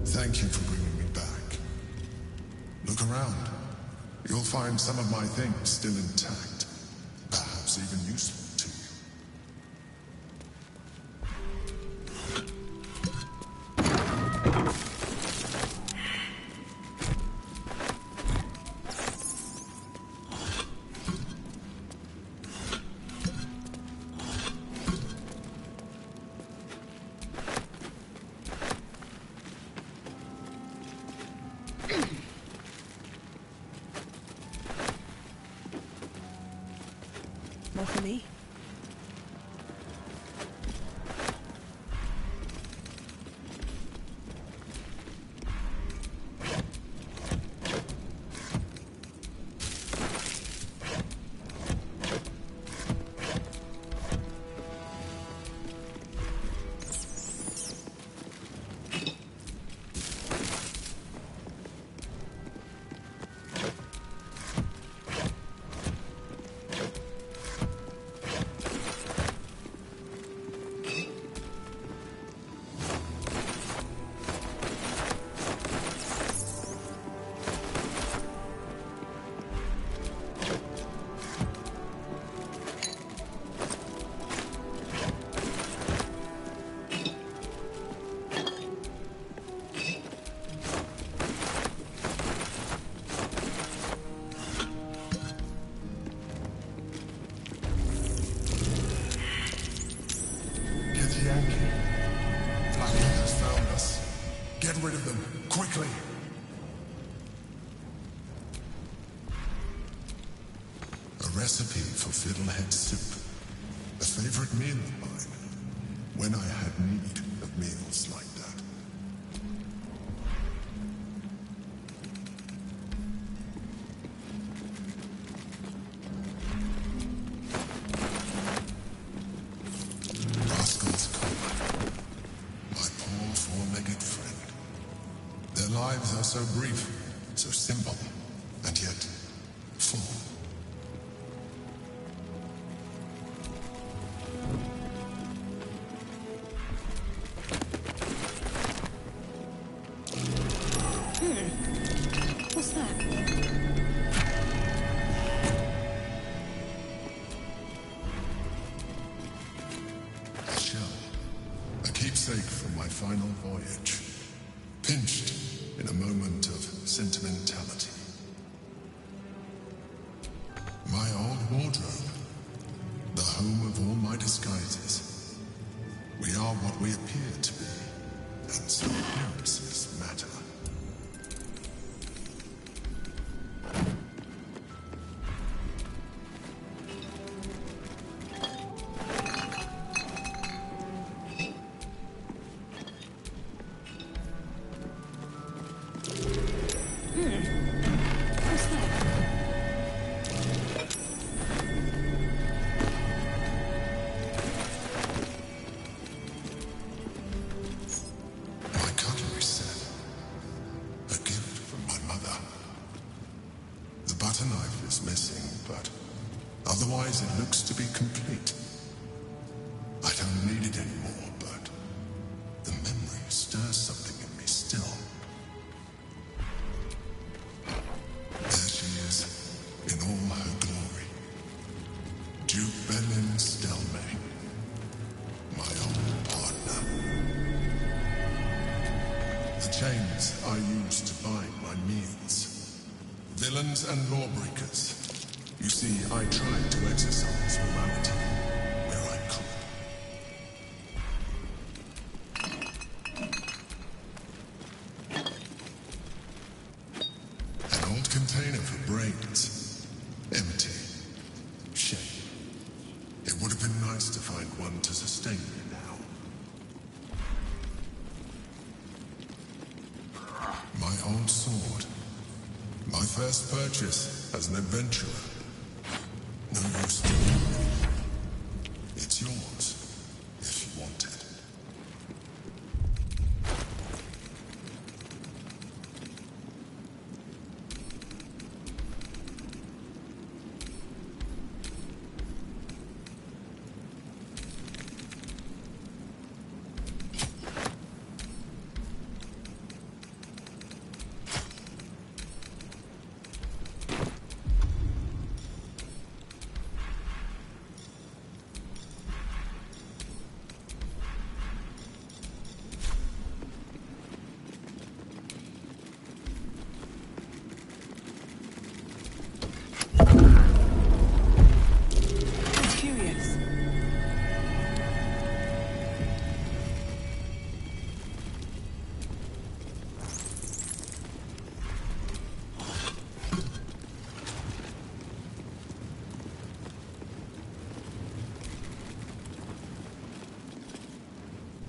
Thank you for bringing me back. Look around. You'll find some of my things still intact. Perhaps even useful to you. More for me? Get rid of them, quickly! A recipe for fiddlehead soup. A favorite meal of mine. When I had need of meals like that. Rascals come. My poor four-legged friend. Their lives are so brief, so simple, and yet full. What's that? A shell. A keepsake from my final voyage. Pinched in a moment of sentimentality. My old wardrobe, the home of all my disguises. We are what we appear to be, and so appearances matter. Butter knife is missing, but otherwise it looks to be complete. I don't need it anymore, but the memory stirs something in me still. There she is, in all her glory. Duke Belin Stelmane, my old partner. The chains I used to bind my meals. Villains and lawbreakers. You see, I tried to exercise morality where I could. An old container for brains. Empty. Shame. It would have been nice to find one to sustain me now. My old sword. My first purchase as an adventurer. No use to you. It's yours, if you want it.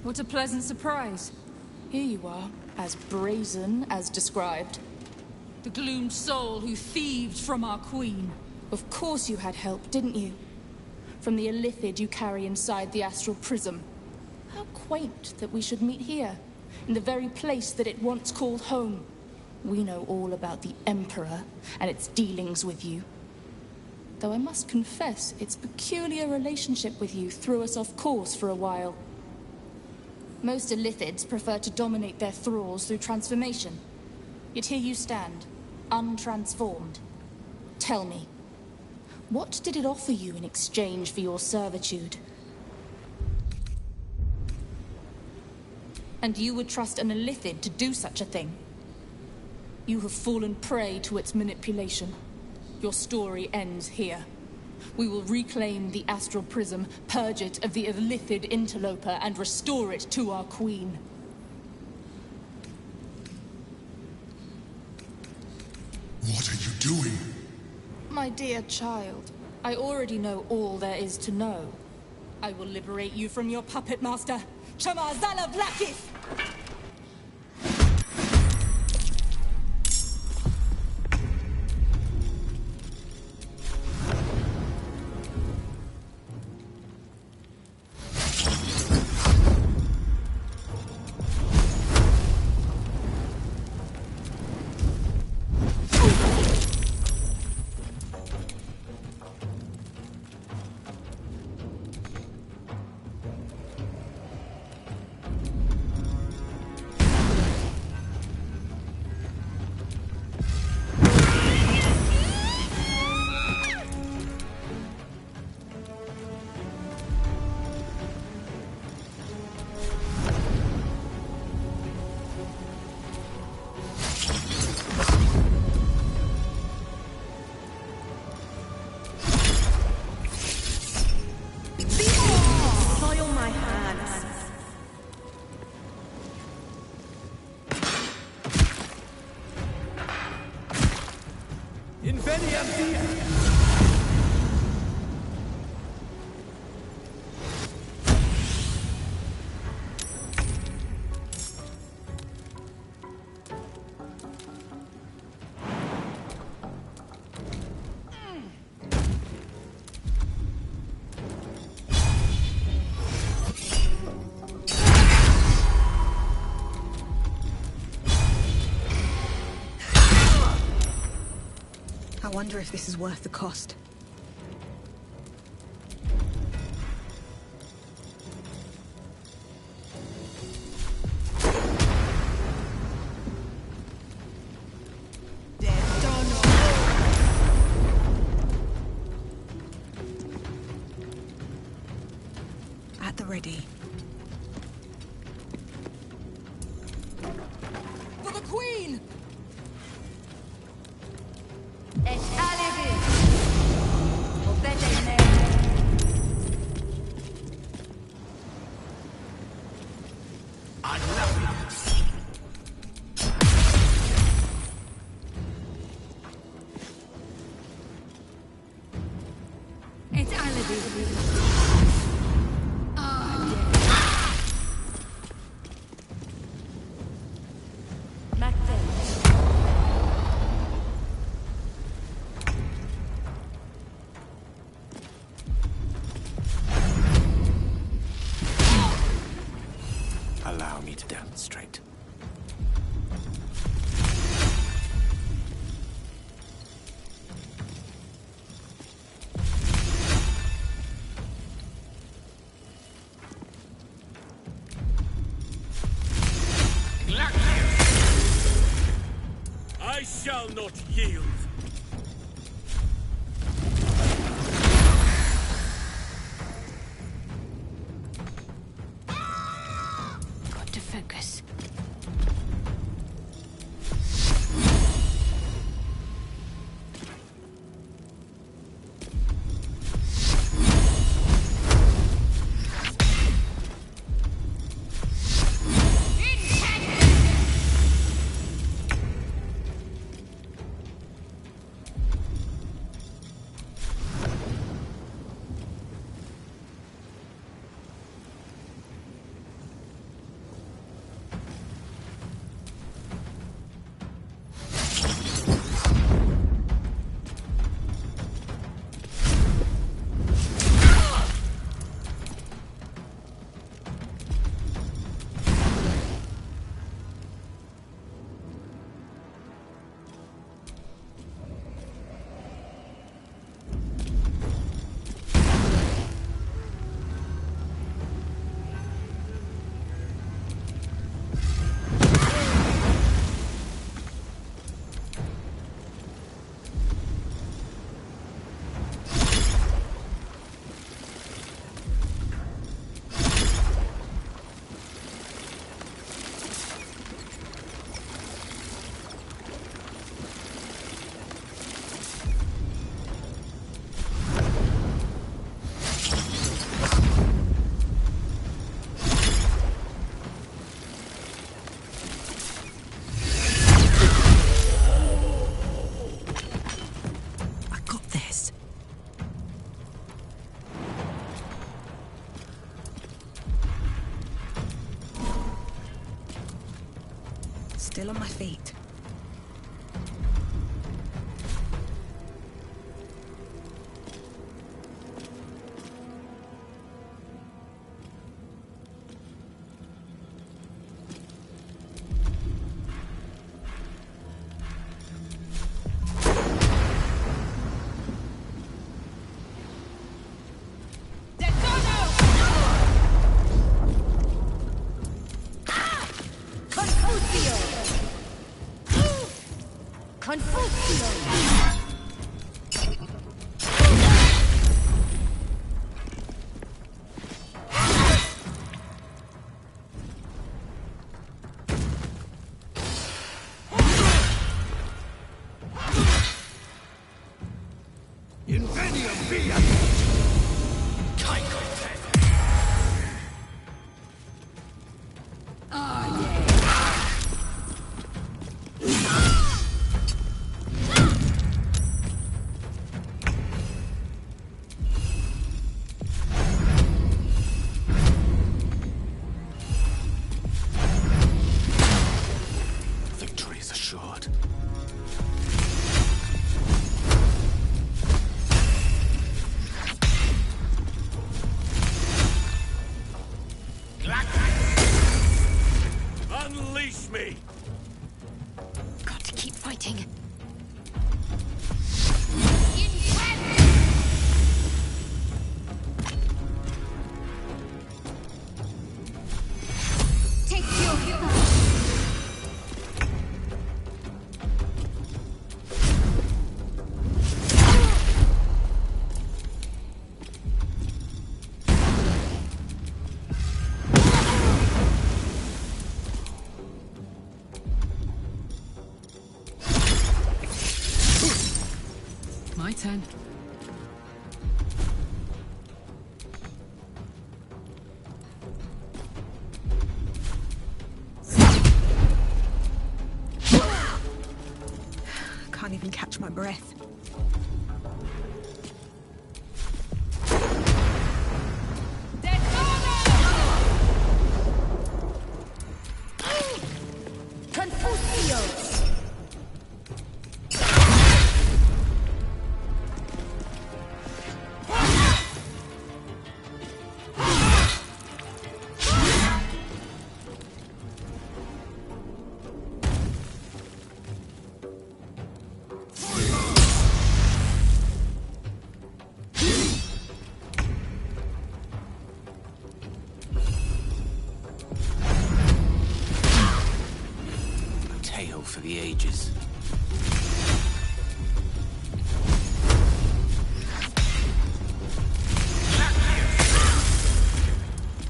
What a pleasant surprise. Here you are, as brazen as described. The gloomed soul who thieved from our queen. Of course you had help, didn't you? From the illithid you carry inside the astral prism. How quaint that we should meet here, in the very place that it once called home. We know all about the Emperor and its dealings with you. Though I must confess, its peculiar relationship with you threw us off course for a while. Most illithids prefer to dominate their thralls through transformation. Yet here you stand, untransformed. Tell me, what did it offer you in exchange for your servitude? And you would trust an illithid to do such a thing? You have fallen prey to its manipulation. Your story ends here. We will reclaim the astral prism, purge it of the illithid interloper, and restore it to our queen. What are you doing? My dear child, I already know all there is to know. I will liberate you from your puppet master, Chamazala Vlakith! wonder if this is worth the cost. At the ready. For the Queen! Allow me to demonstrate. I shall not yield. Got to focus. Still on my feet. Unleash me! Got to keep fighting. turn. Can't even catch my breath. For the ages.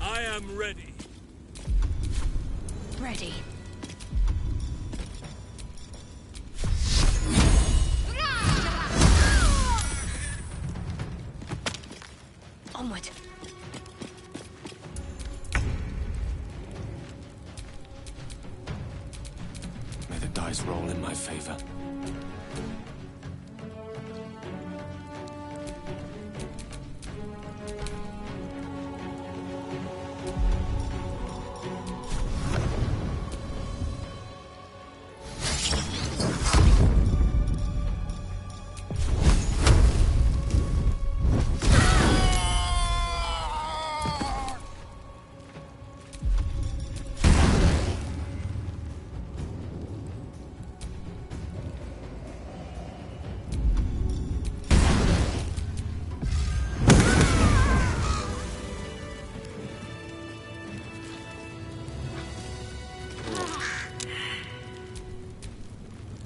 I am ready. Ready. Onward. Dice roll in my favor.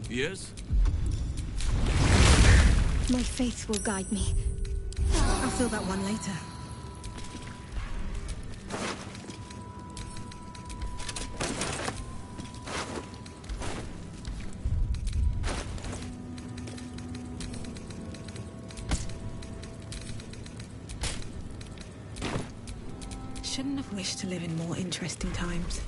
Yes? My faith will guide me. I'll feel that one later. Shouldn't have wished to live in more interesting times.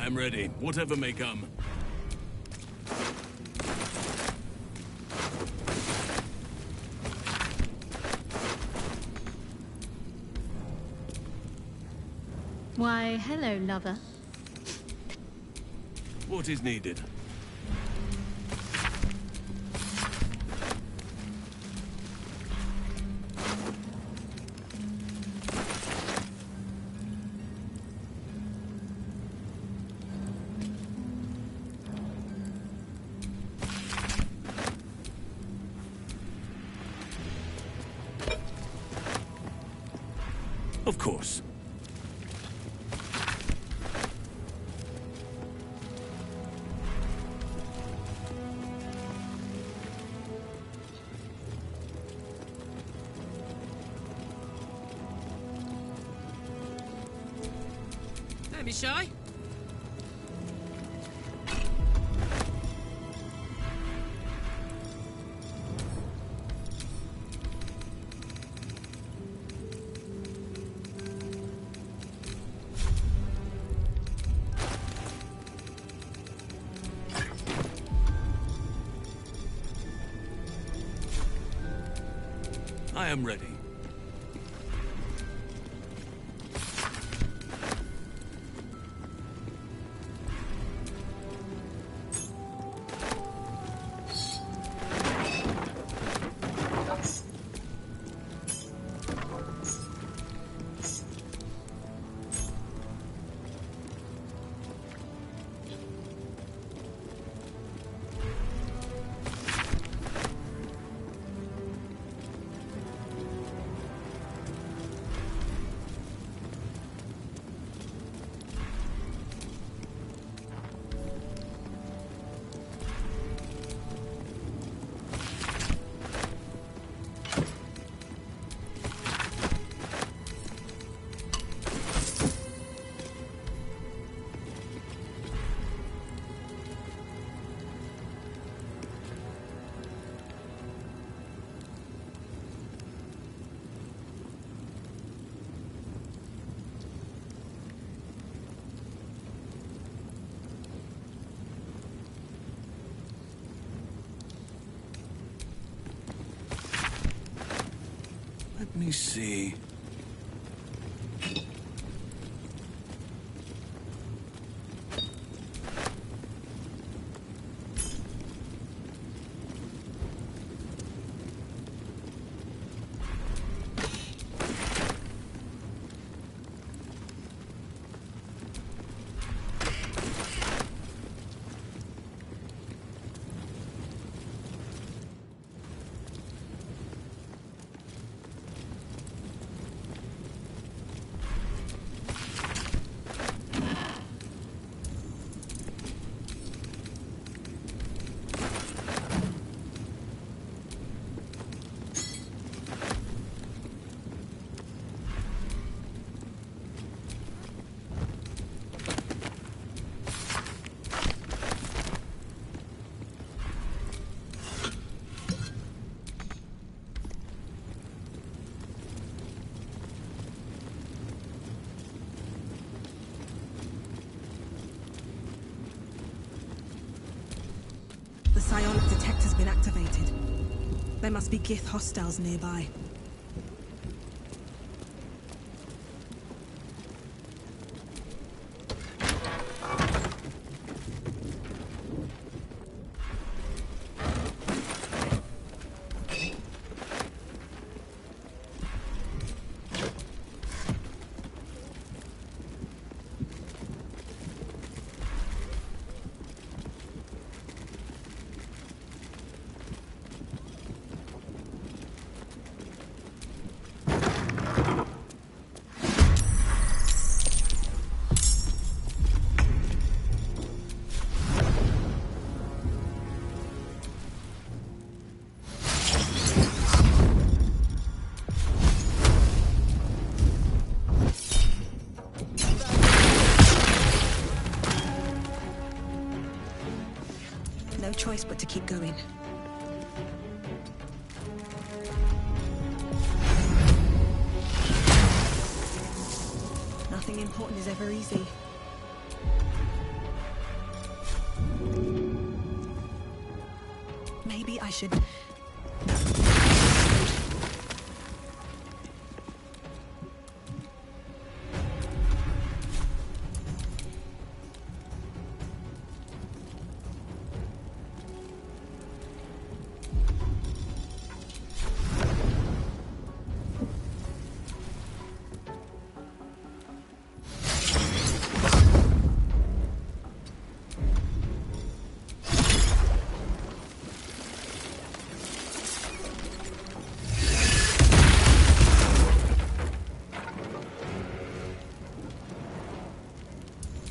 I'm ready, whatever may come. Why, hello, lover. What is needed? Of course. Don't be shy. I am ready. Let me see. The psionic detector's been activated. There must be Gith hostiles nearby. No choice but to keep going. Nothing important is ever easy. Maybe I should...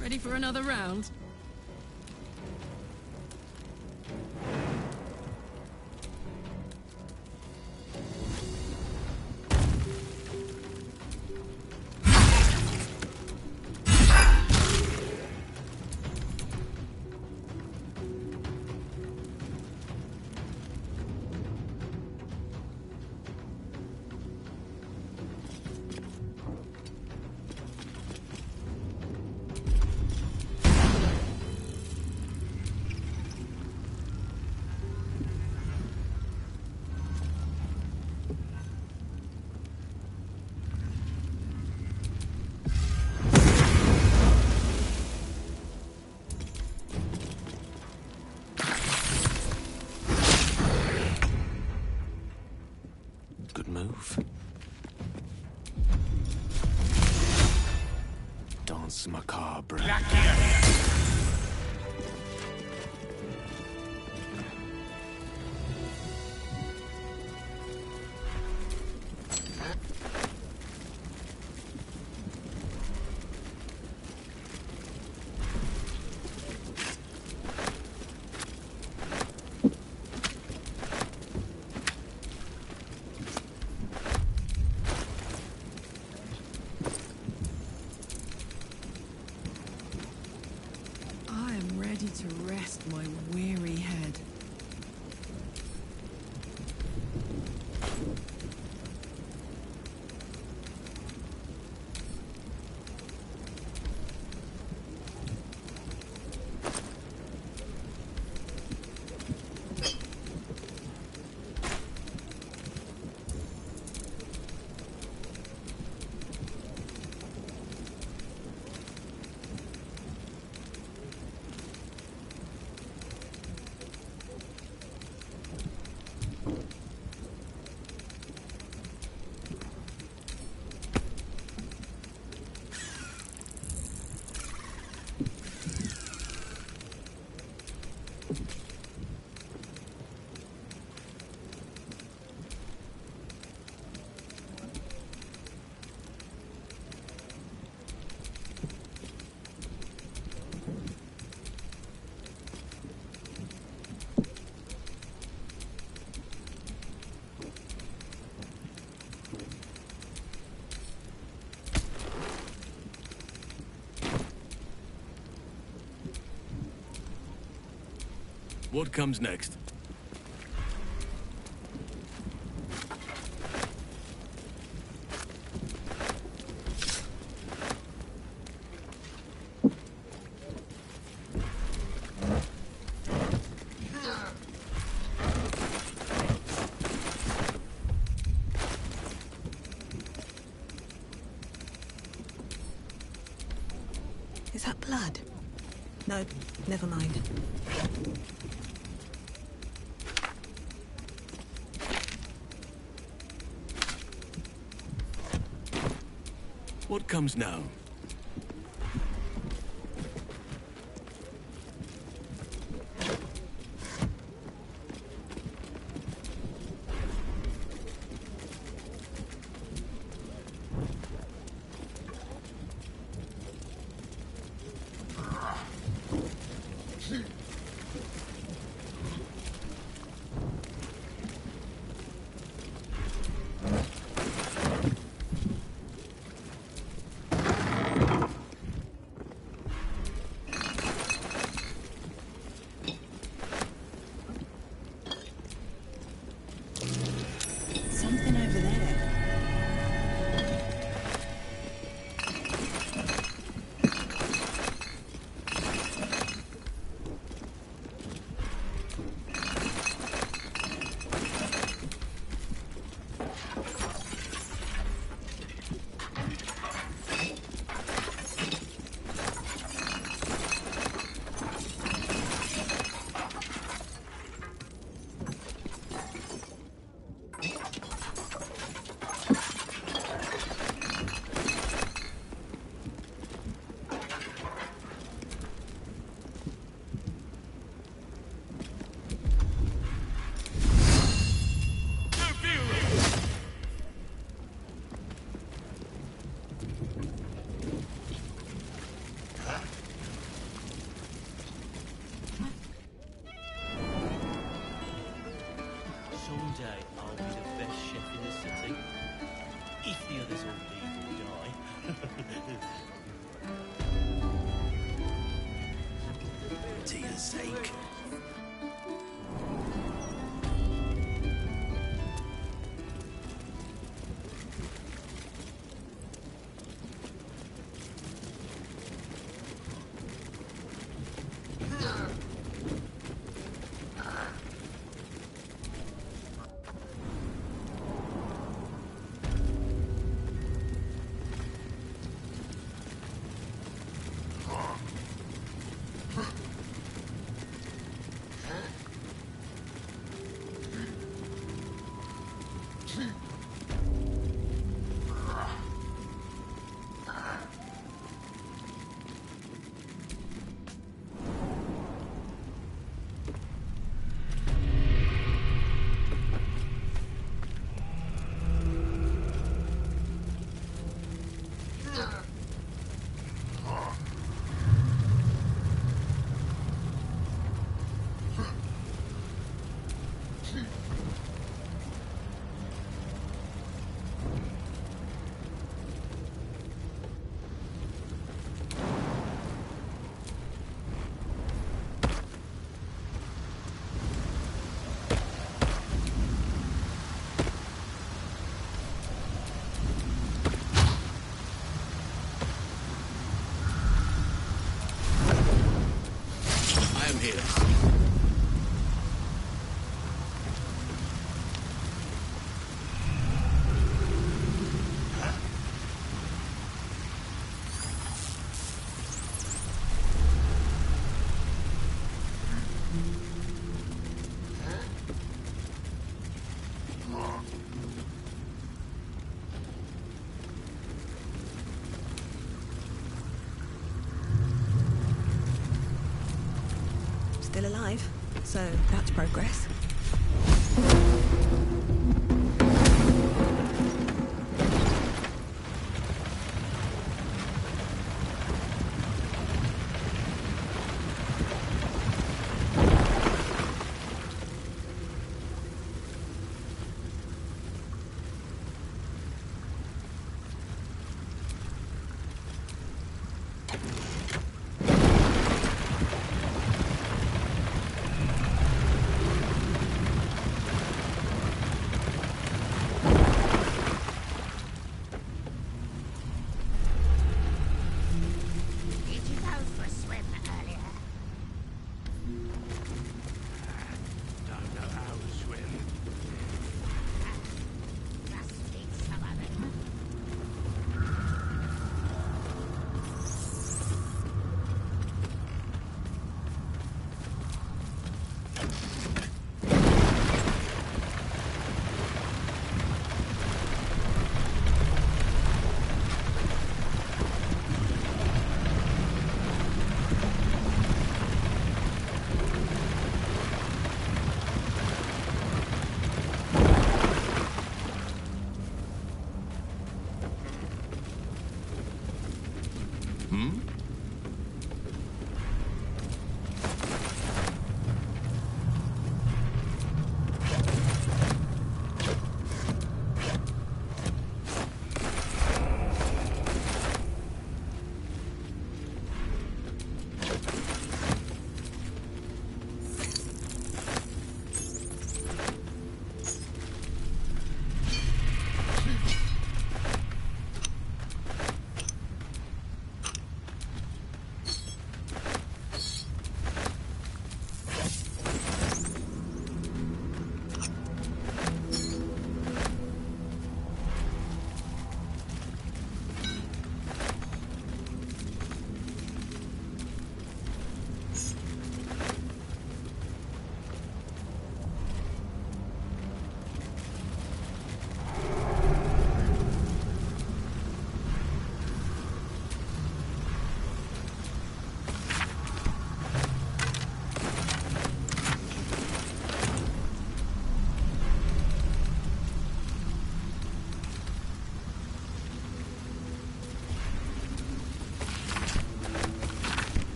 Ready for another round? Rites macabre. I am ready to rest my weary head. What comes next? Is that blood? No, never mind. What comes now? Something over there. Someday I'll be the best chef in the city. If the others all leave or die. Dear's sake. So that's progress.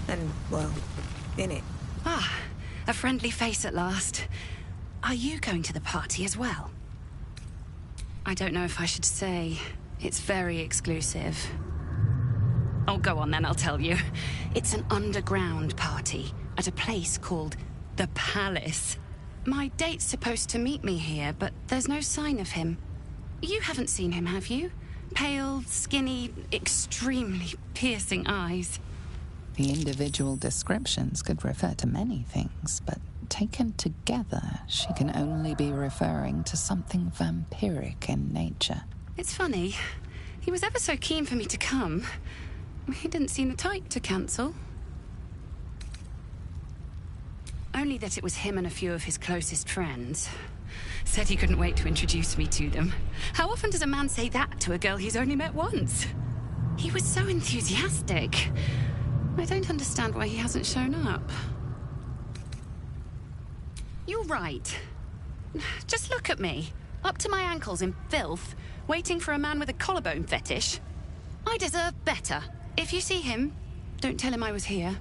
And, well, in it. Ah, a friendly face at last. Are you going to the party as well? I don't know if I should say. It's very exclusive. Oh, go on then, I'll tell you. It's an underground party at a place called the Palace. My date's supposed to meet me here, but there's no sign of him. You haven't seen him, have you? Pale, skinny, extremely piercing eyes. The individual descriptions could refer to many things, but taken together, she can only be referring to something vampiric in nature. It's funny. He was ever so keen for me to come. He didn't seem the type to cancel. Only that it was him and a few of his closest friends. Said he couldn't wait to introduce me to them. How often does a man say that to a girl he's only met once? He was so enthusiastic. I don't understand why he hasn't shown up. You're right. Just look at me. Up to my ankles in filth, waiting for a man with a collarbone fetish. I deserve better. If you see him, don't tell him I was here.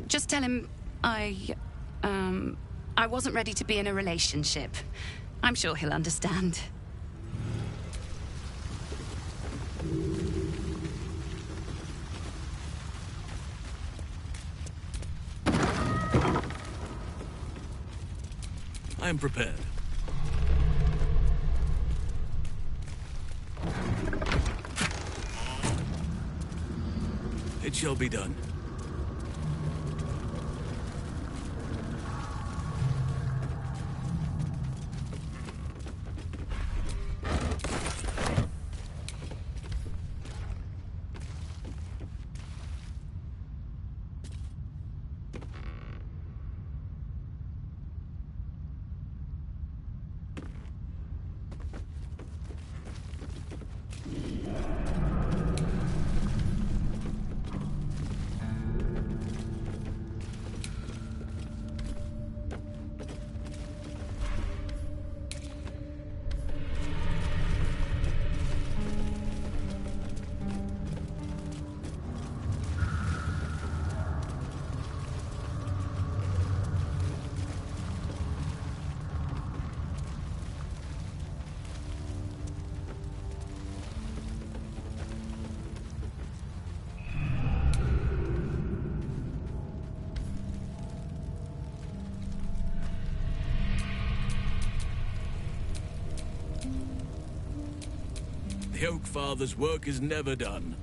Just tell him I wasn't ready to be in a relationship. I'm sure he'll understand. I am prepared. It shall be done. The Oak Father's work is never done.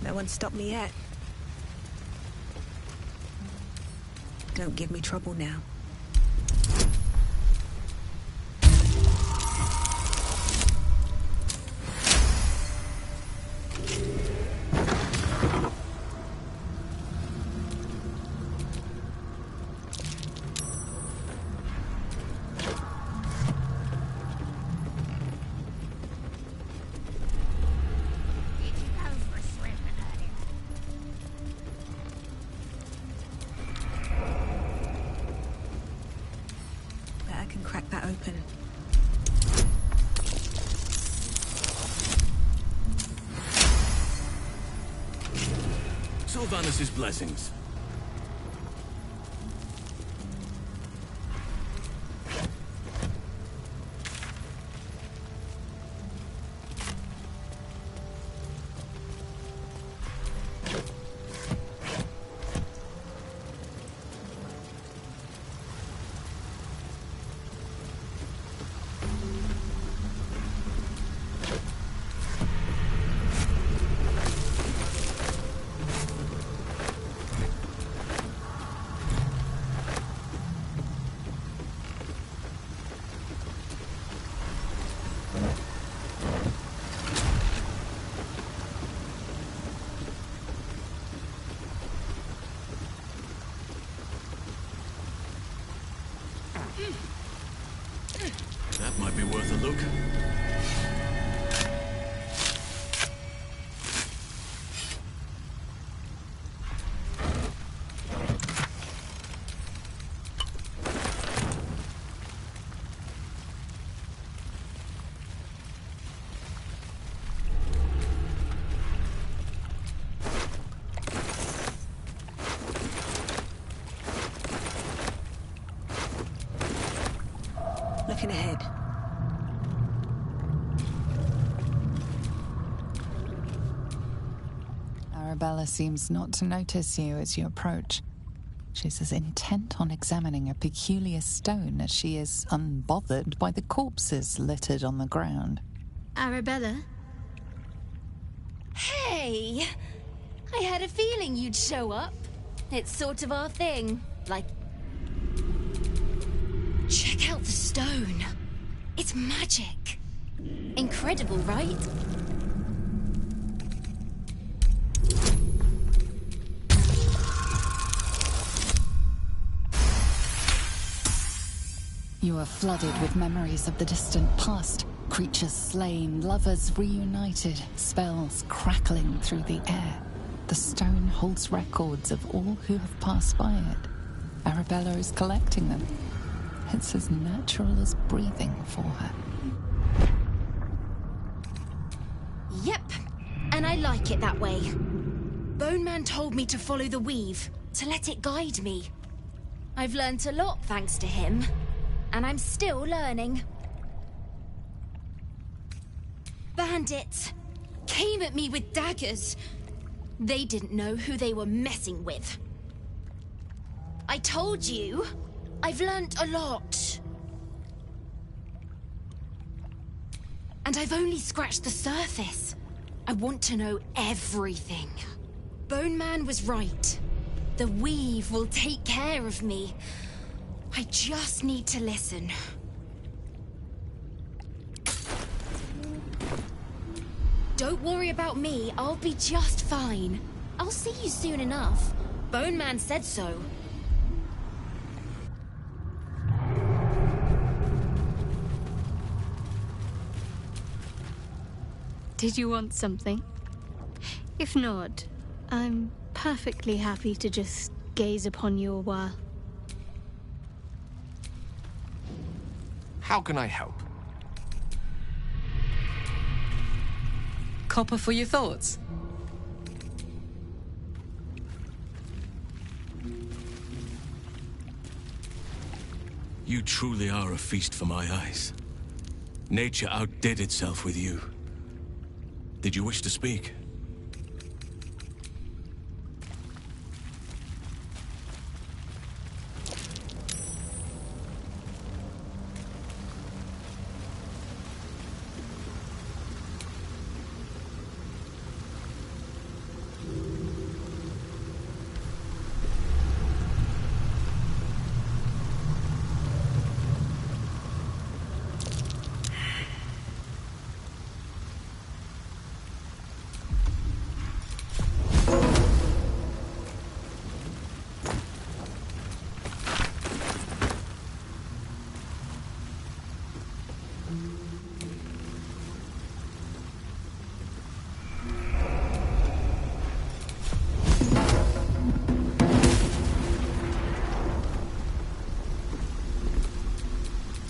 No one stopped me yet. Don't give me trouble now. Crack that open. Sylvanus' blessings. That might be worth a look. Looking ahead. Arabella seems not to notice you as you approach. She's as intent on examining a peculiar stone as she is unbothered by the corpses littered on the ground. Arabella? Hey! I had a feeling you'd show up. It's sort of our thing. Like... Check out the stone. It's magic. Incredible, right? You are flooded with memories of the distant past. Creatures slain, lovers reunited, spells crackling through the air. The stone holds records of all who have passed by it. Arabella is collecting them. It's as natural as breathing for her. Yep, and I like it that way. Bone Man told me to follow the weave, to let it guide me. I've learnt a lot thanks to him, and I'm still learning. Bandits came at me with daggers. They didn't know who they were messing with. I told you. I've learnt a lot. And I've only scratched the surface. I want to know everything. Bone Man was right. The weave will take care of me. I just need to listen. Don't worry about me. I'll be just fine. I'll see you soon enough. Bone Man said so. Did you want something? If not, I'm perfectly happy to just gaze upon you a while. How can I help? Copper for your thoughts? You truly are a feast for my eyes. Nature outdid itself with you. Did you wish to speak?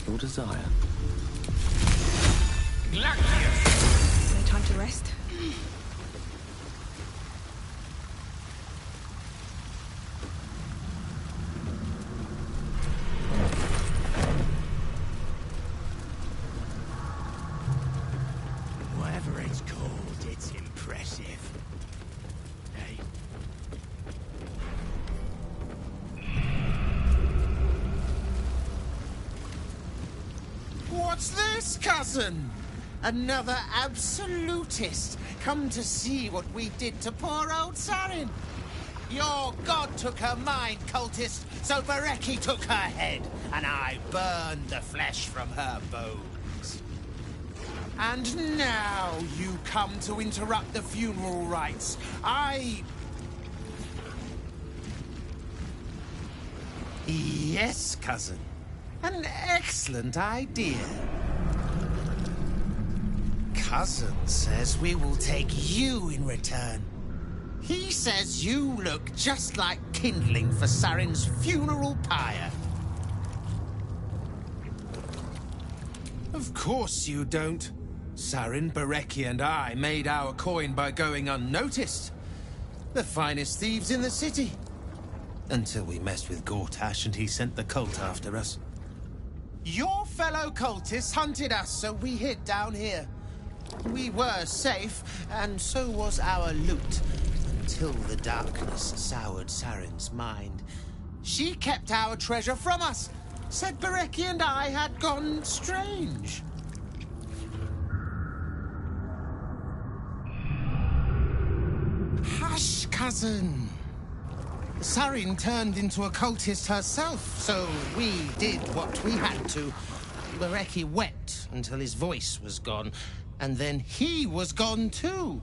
Your desire. No time to rest. Whatever it's called, it's impressive. Hey? What's this, cousin? Another absolutist come to see what we did to poor old Sarin. Your god took her mind, cultist, so Bereki took her head, and I burned the flesh from her bones. And now you come to interrupt the funeral rites. Yes, cousin. An excellent idea. Cousin says we will take you in return. He says you look just like kindling for Sarin's funeral pyre. Of course you don't. Sarin, Bereki, and I made our coin by going unnoticed. The finest thieves in the city. Until we messed with Gortash and he sent the cult after us. Your fellow cultists hunted us, so we hid down here. We were safe, and so was our loot, until the darkness soured Sarin's mind. She kept our treasure from us, said Bereki and I had gone strange. Hush, cousin. Sarin turned into a cultist herself, so we did what we had to. Bereki wept until his voice was gone, and then he was gone too,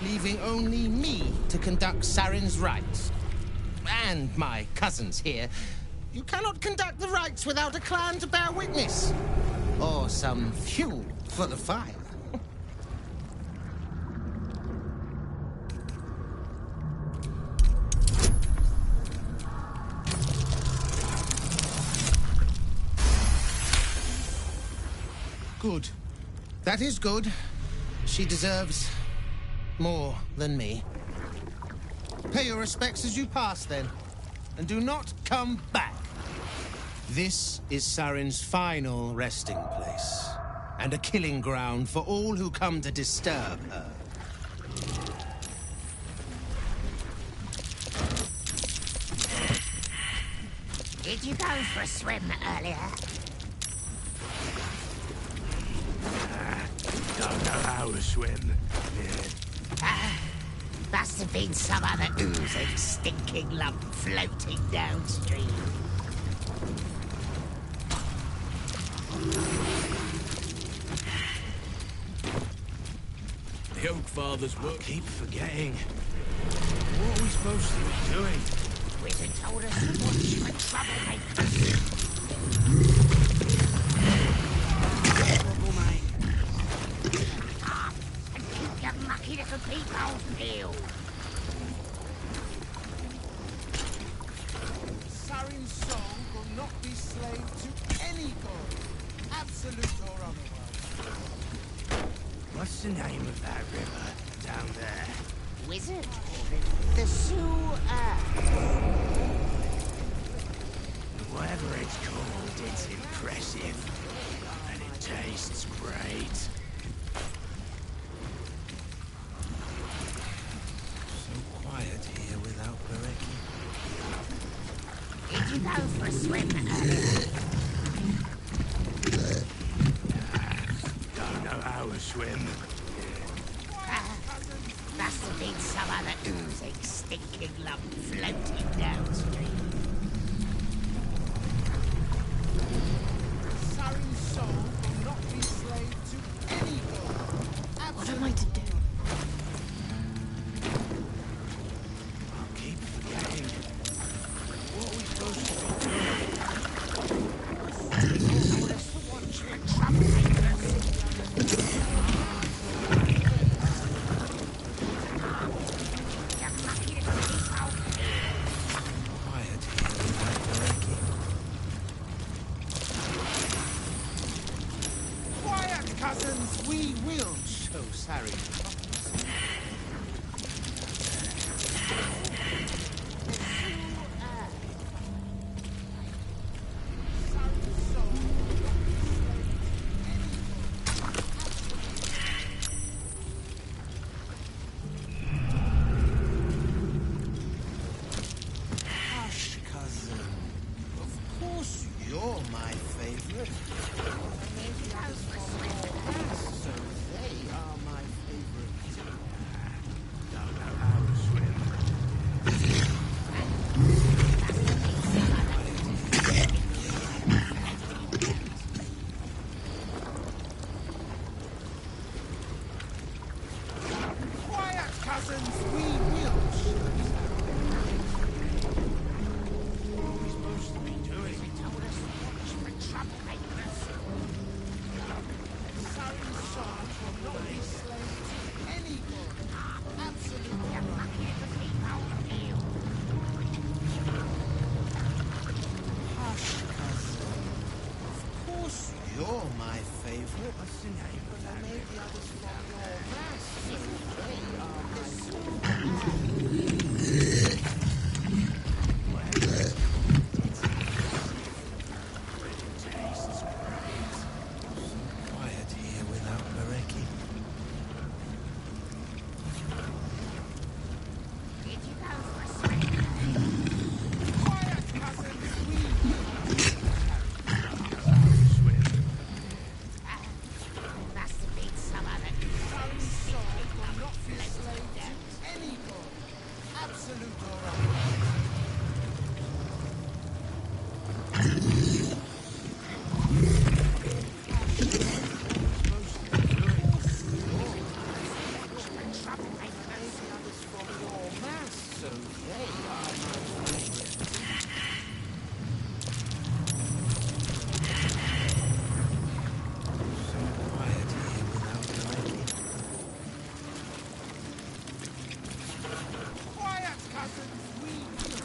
leaving only me to conduct Sarin's rites. And my cousins here. You cannot conduct the rites without a clan to bear witness, or some fuel for the fire. Good. That is good. She deserves more than me. Pay your respects as you pass, then. And do not come back. This is Sarin's final resting place. And a killing ground for all who come to disturb her. Did you go for a swim earlier? Don't know how to swim. Must have been some other oozing, stinking lump floating downstream. The Oak Father's work. I keep forgetting. What are we supposed to be doing? Wizard told us to watch for troublemakers. And keep your mucky little peepholes peeled. Sarin's soul will not be slave to any god, absolute or otherwise. What's the name of that river down there? Wizard called it the Sewer. Whatever it's called, it's impressive. And it tastes great. So quiet here without Bereki. Did you go for a swim earlier? Don't know how to swim. Must have been some other oozing, stinking lump floating downstream. Sarin's soul will not be slave to any god. What am I to do? I'll keep forgetting. What are we supposed to be doing? Told us to watch for troublemakers. Quiet, cousins! We will show Sarin. Hush, cousin. Of course you're my favorite. So they are my favorite too. Don't know how to swim. Quiet, cousins! We will show What are we supposed to be doing? Told us to watch for troublemakers. Sarin's soul will not be slave to any god. Absolutely. Your mucky little peepholes peeled. Hush, cousin. Of course you're my favorite. What's the name of that Maybe river? others from your mass, so they are my Whatever it's called, it's impressive. And it tastes great. quiet here without Bereki. Did you go for a swim? Quiet, cousins! We Swim. Must have been some other Sarin's soul will not be slave to any god. Absolute or otherwise. So they are my favorite. So quiet here without Bereki. Quiet, cousins! We will.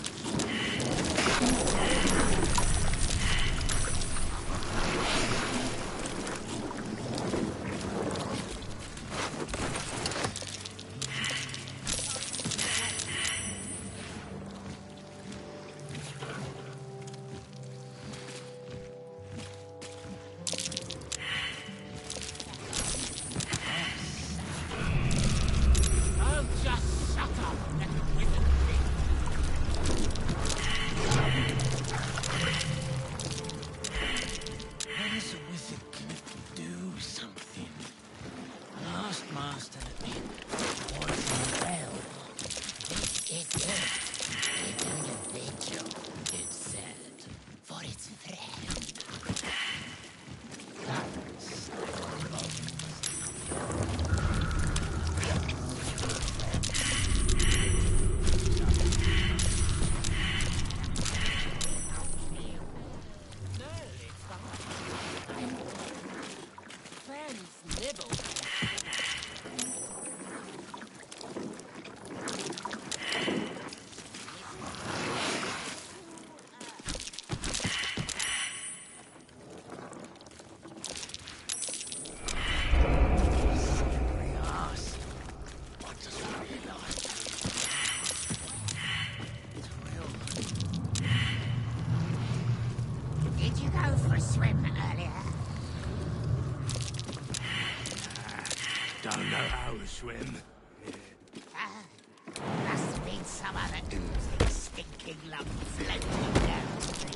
a swim earlier? Don't know how to swim. Must have been some other oozing, stinking lump floating downstream.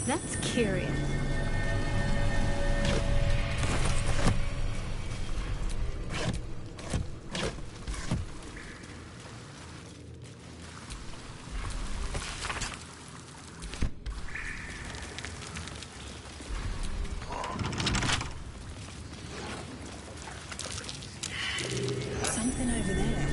That's curious. Something over there.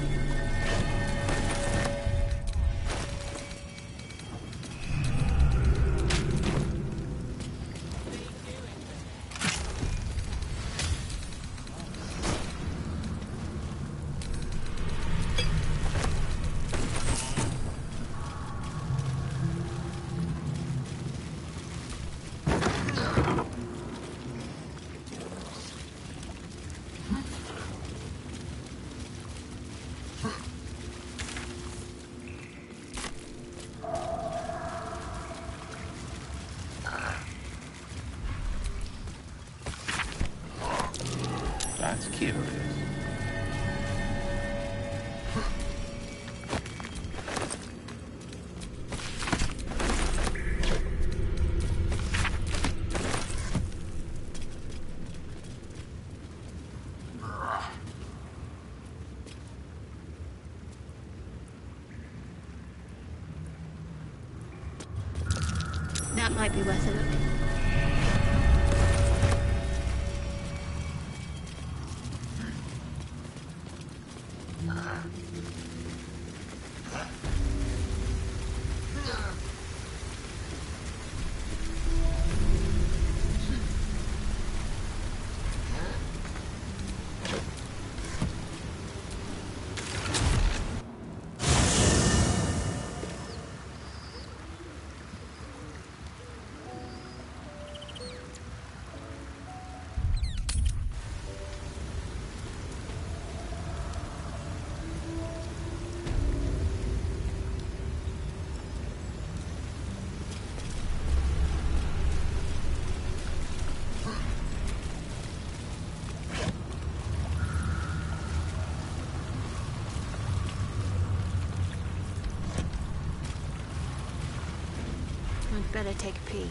That's curious. That might be worth a look. I'd better take a peek.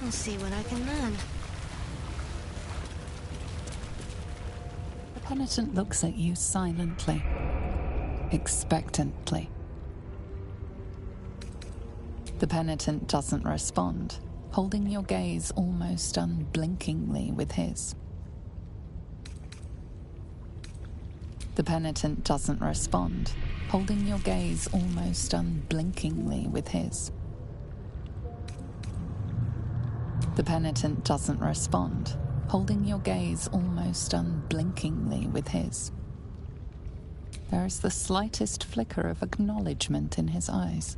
I'll see what I can learn. The penitent looks at you silently, expectantly. The penitent doesn't respond, holding your gaze almost unblinkingly with his. The penitent doesn't respond, holding your gaze almost unblinkingly with his. The penitent doesn't respond, holding your gaze almost unblinkingly with his. There is the slightest flicker of acknowledgement in his eyes.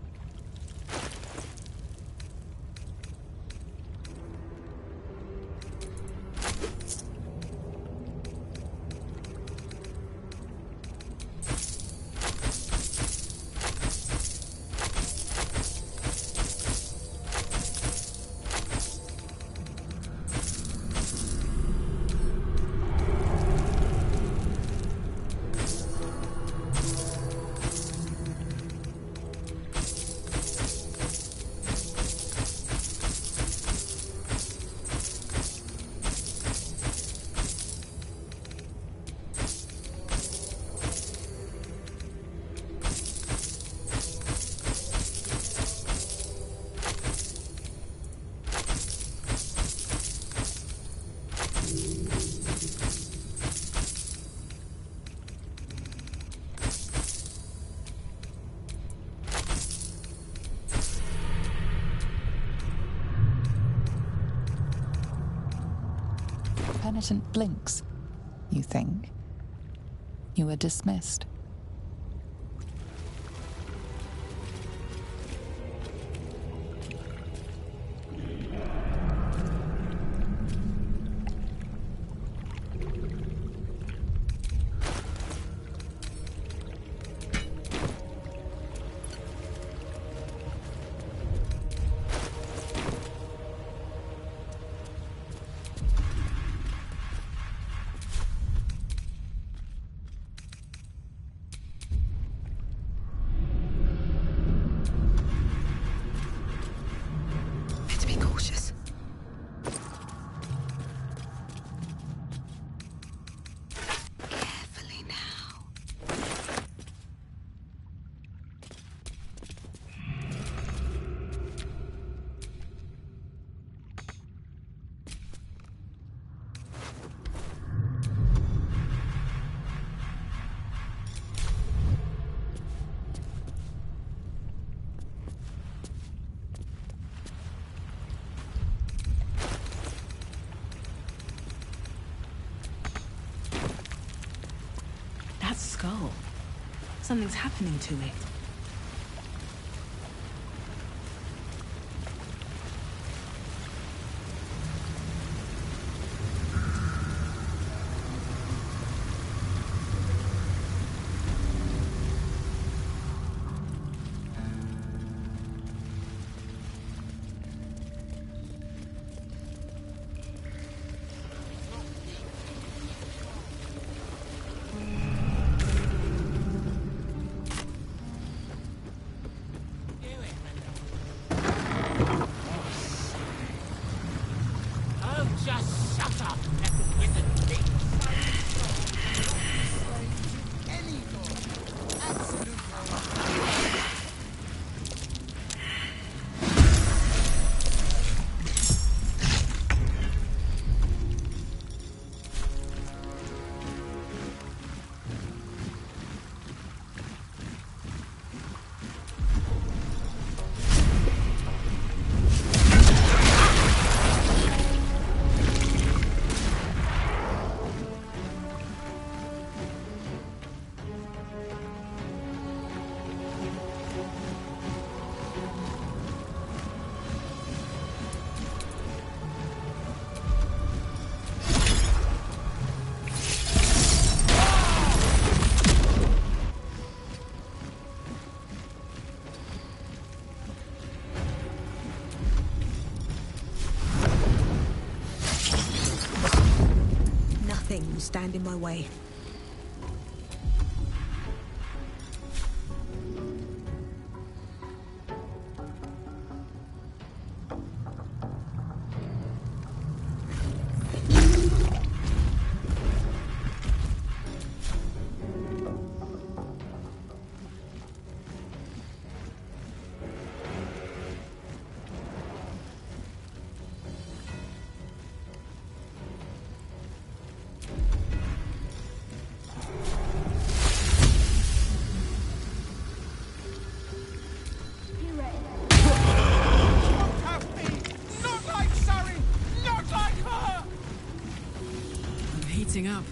Sergeant blinks. You think. You are dismissed. That skull. Something's happening to it. Just shut up, that wizard thing. Nothing will stand in my way. Heating up.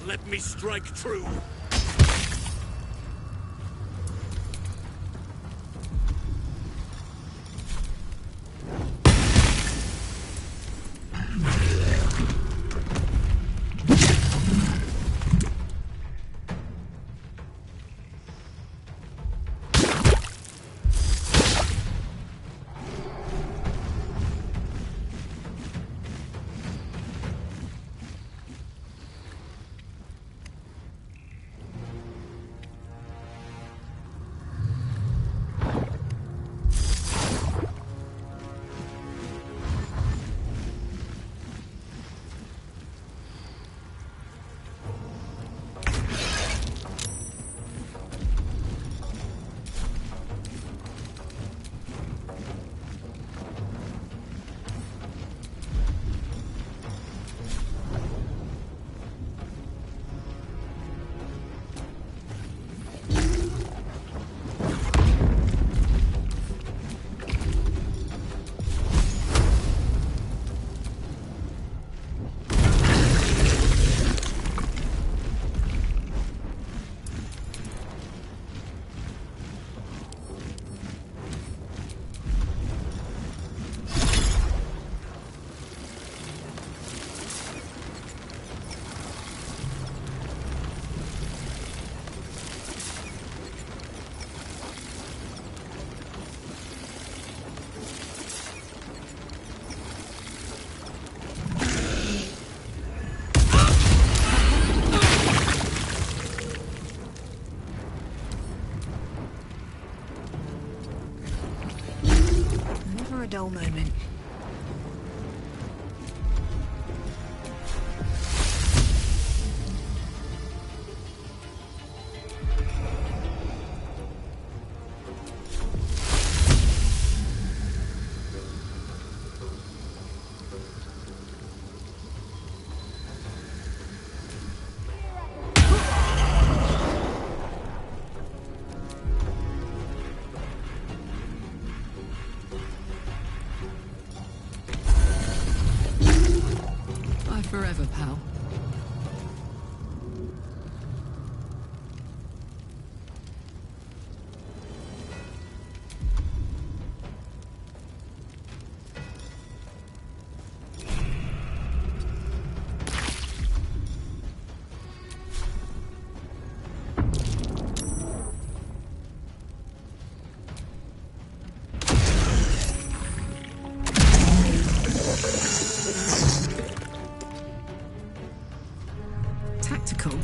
Let me strike true. A dull moment. Forever, pal. Tactical.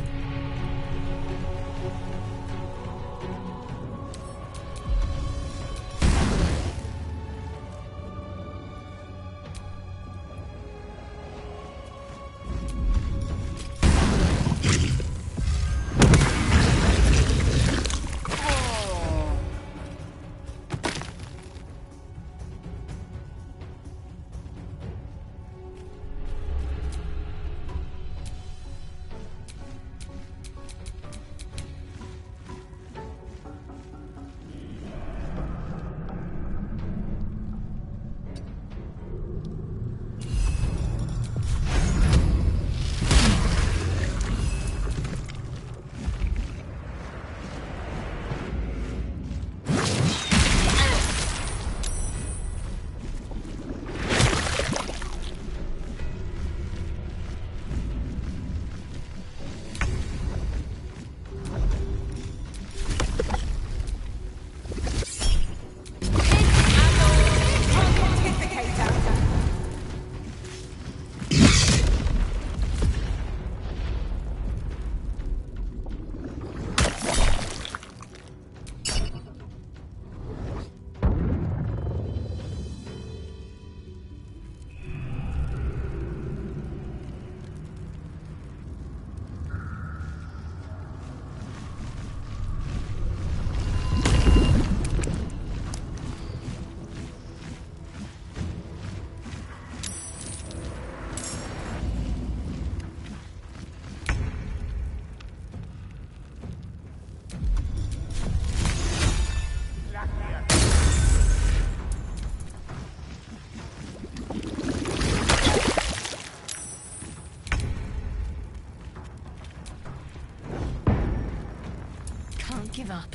give up.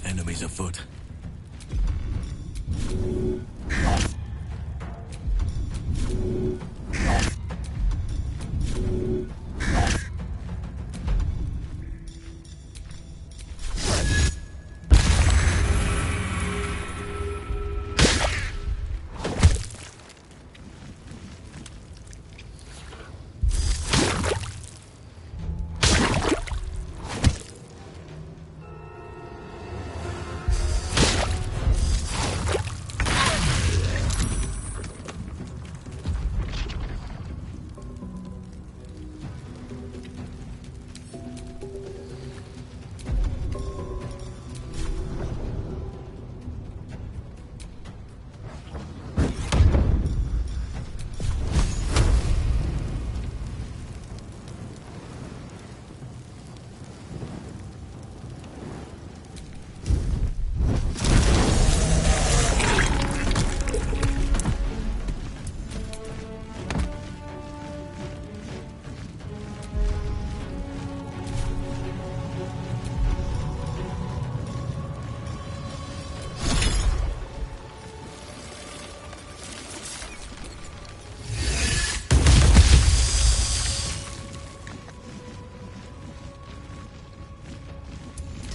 Enemies afoot.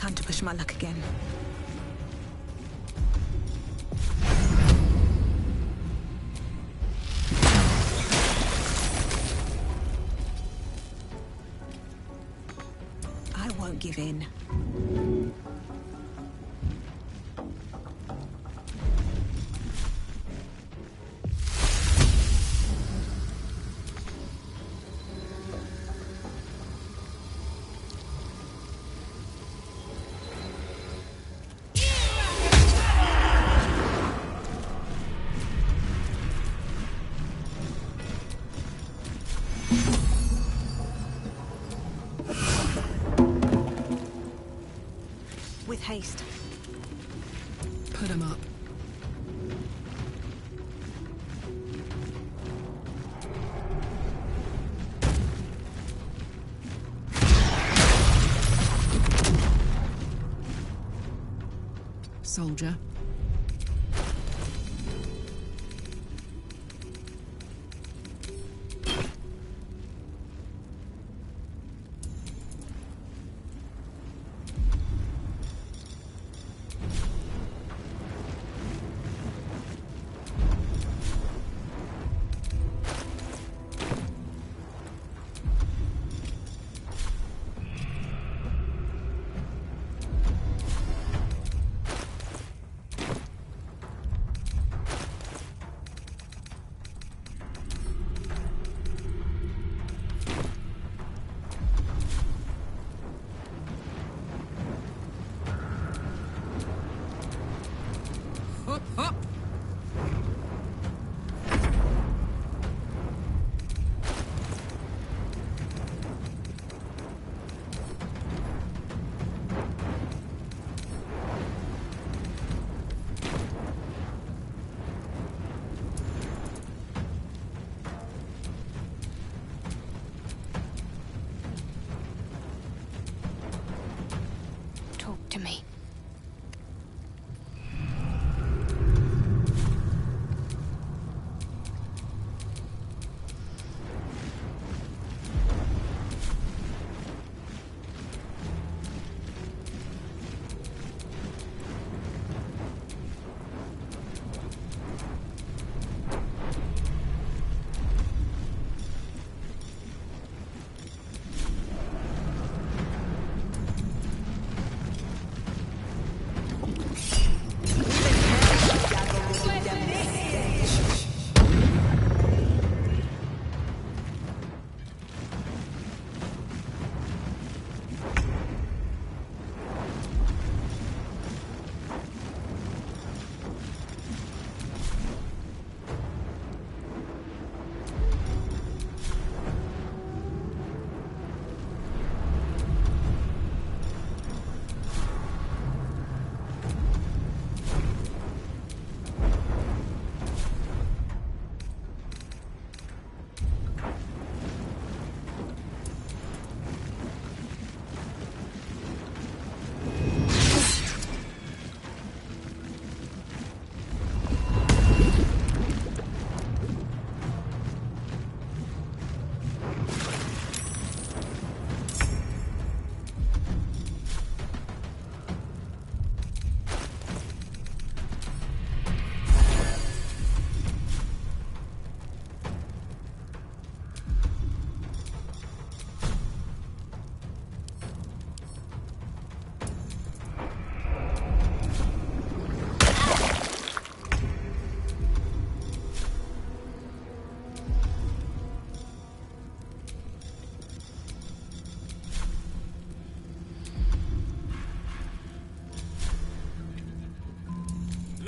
Time to push my luck again. I won't give in. With haste. Put him up. Soldier.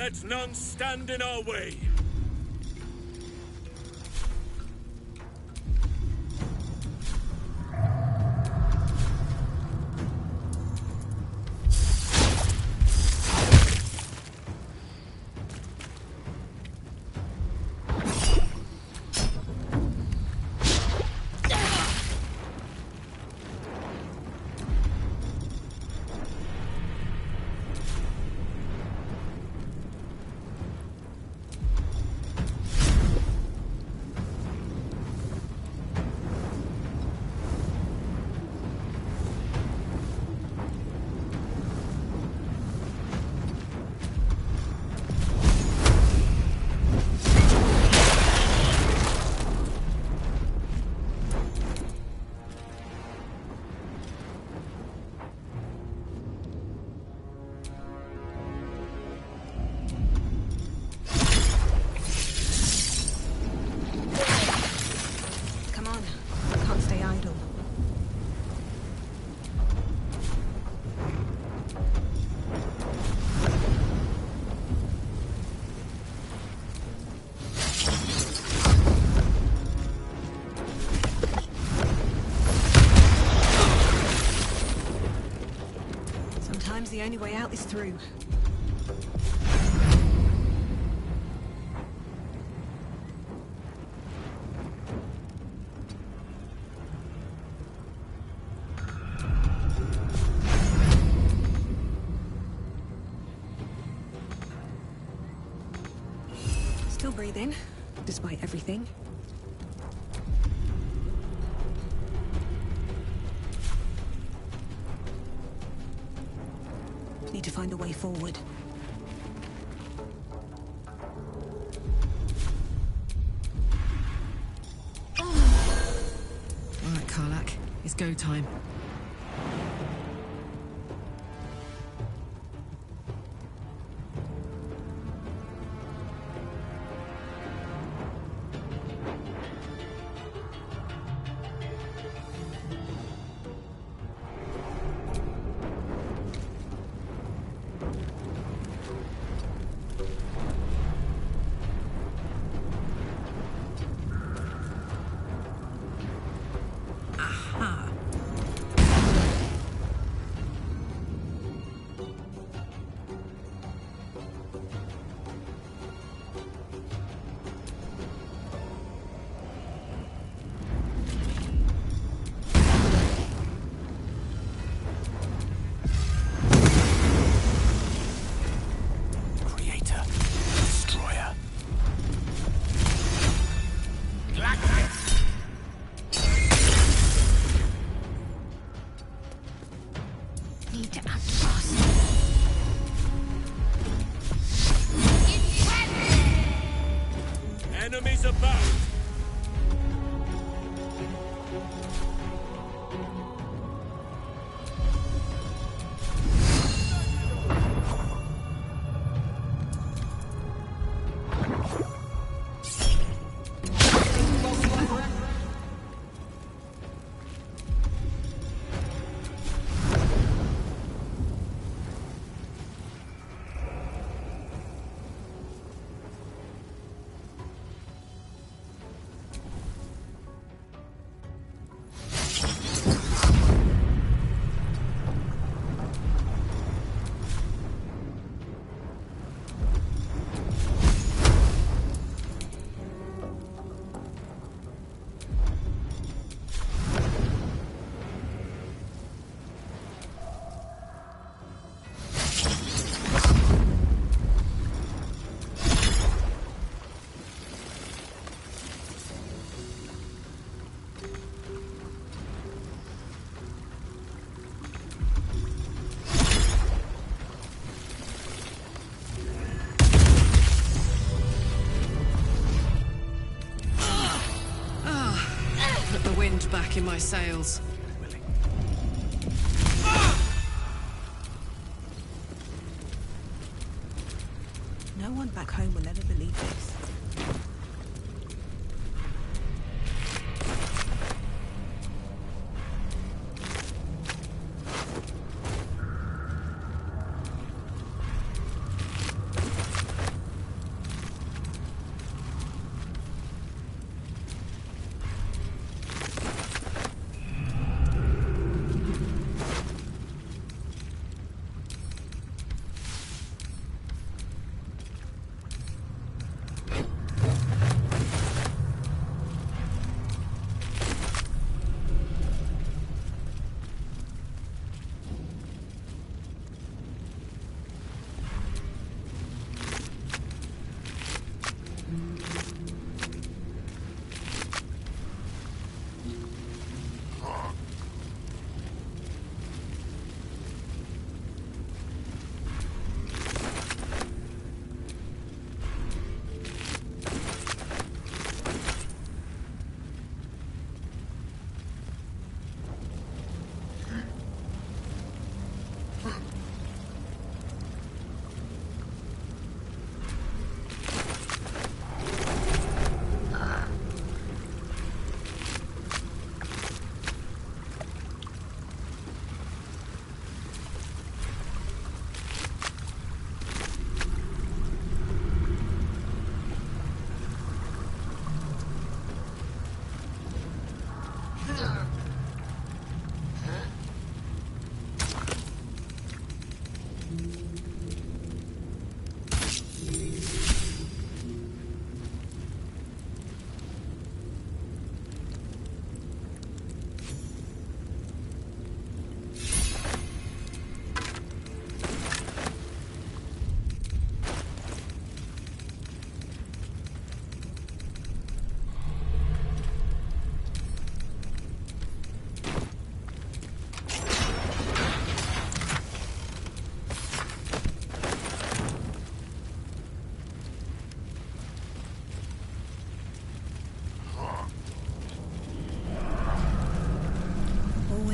Let none stand in our way. The only way out is through. Still breathing, despite everything. Need to find a way forward. All right, Karlak. It's go time. Enemies abound! Back in my sails. No one back home will ever believe this.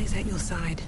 always at your side.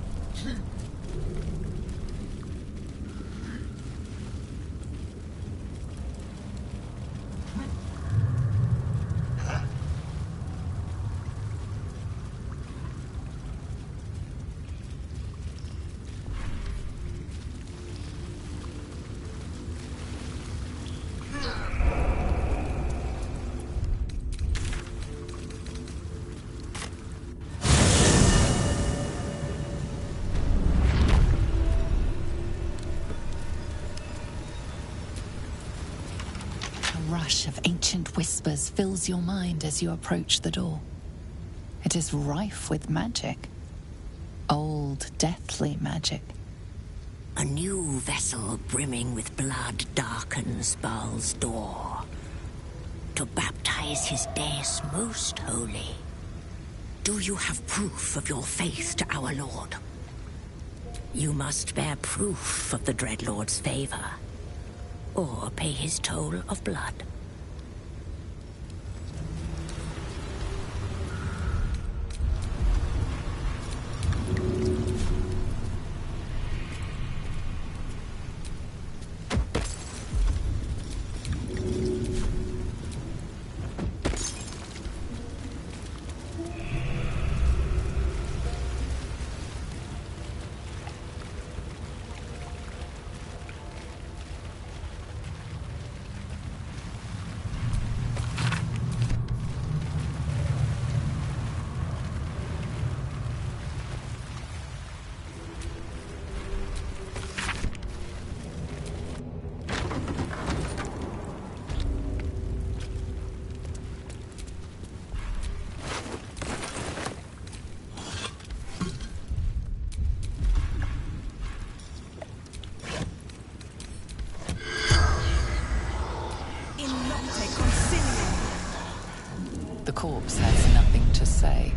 Rush of ancient whispers fills your mind as you approach the door. It is rife with magic. Old, deathly magic. A new vessel brimming with blood darkens Baal's door to baptize his deus most holy. Do you have proof of your faith to our Lord? You must bear proof of the Dreadlord's favor, or pay his toll of blood. The corpse has nothing to say.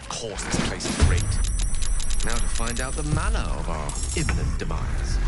Of course, this place is rigged. Now to find out the manner of our imminent demise.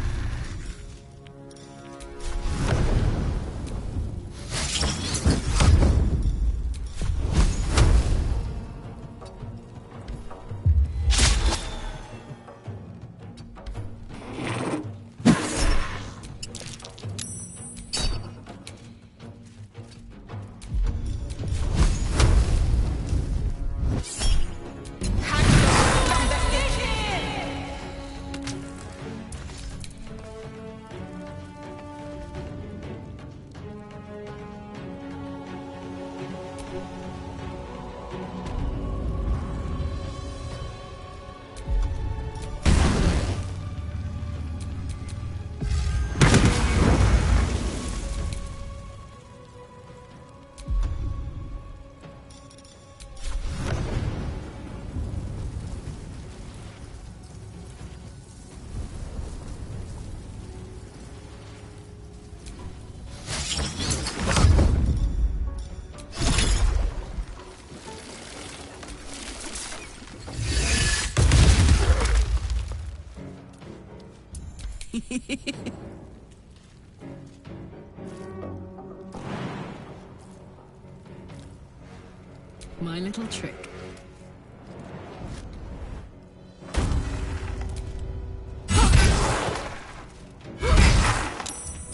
My little trick.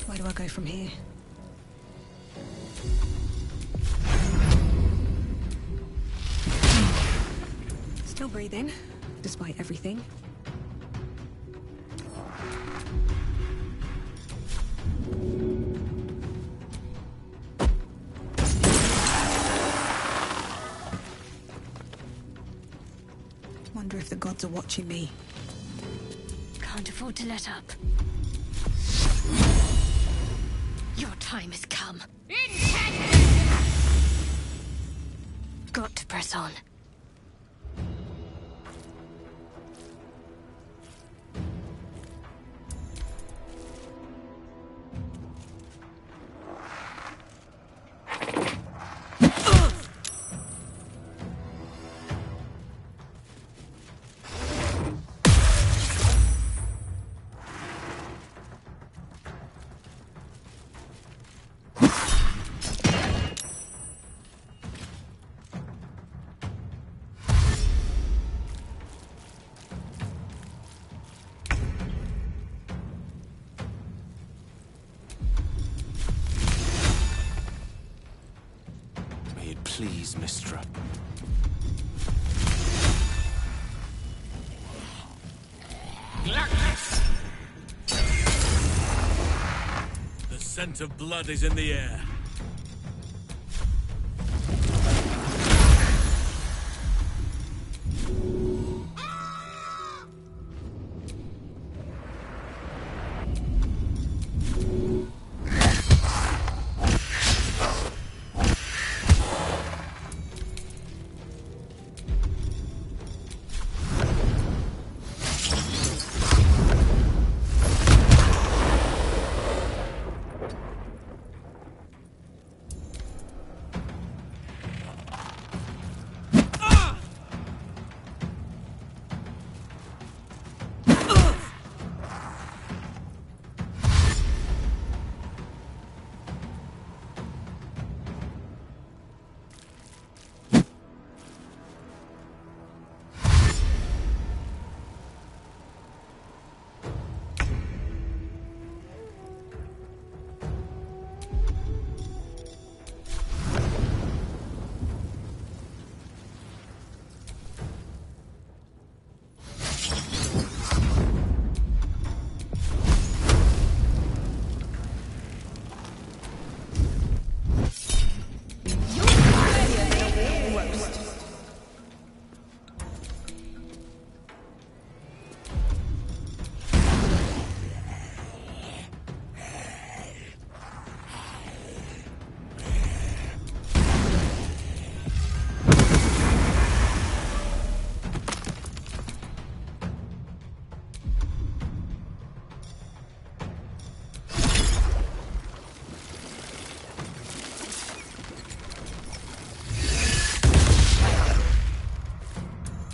Where do I go from here? Still breathing, despite everything. Wonder if the gods are watching me. Can't afford to let up. Your time has come. got to press on. Please, Mistra. The scent of blood is in the air.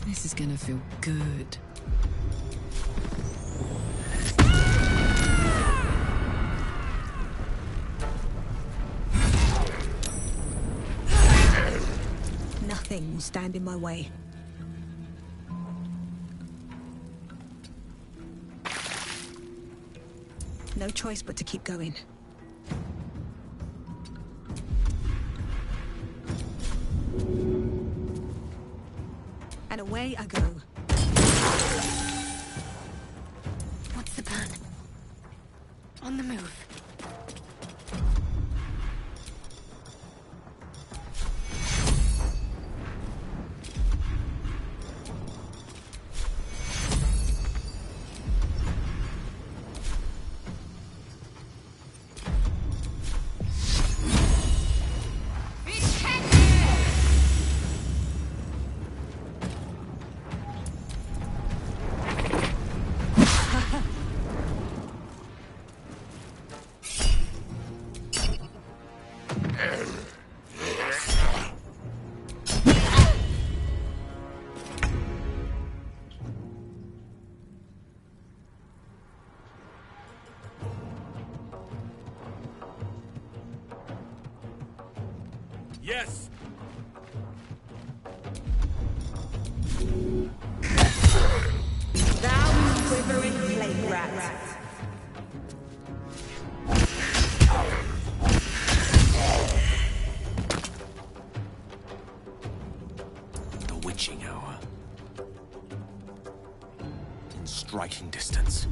This is gonna feel good. Nothing will stand in my way. No choice but to keep going. And away I go. What's the plan? On the move. Yes! Thou quivering plague rat. The witching hour. In striking distance.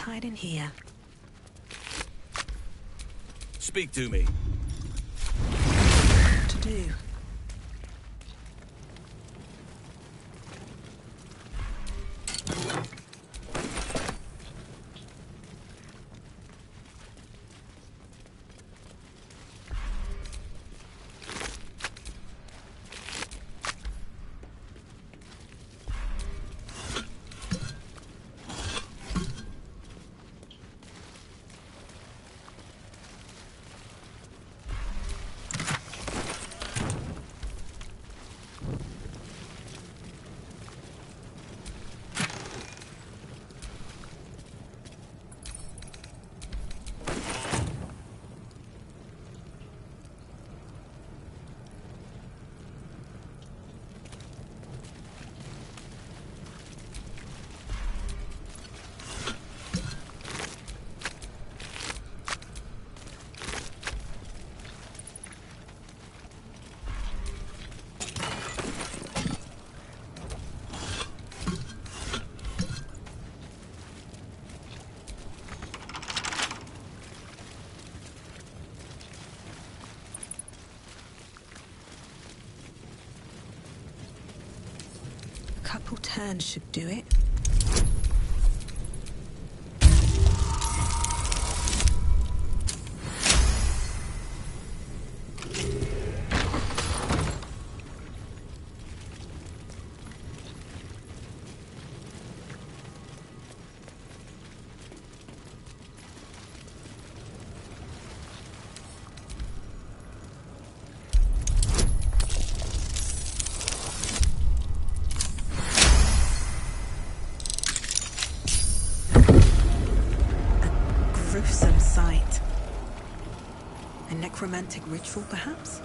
hide in here. Speak to me. What to do? Couple turns should do it. Gruesome sight. A necromantic ritual, perhaps?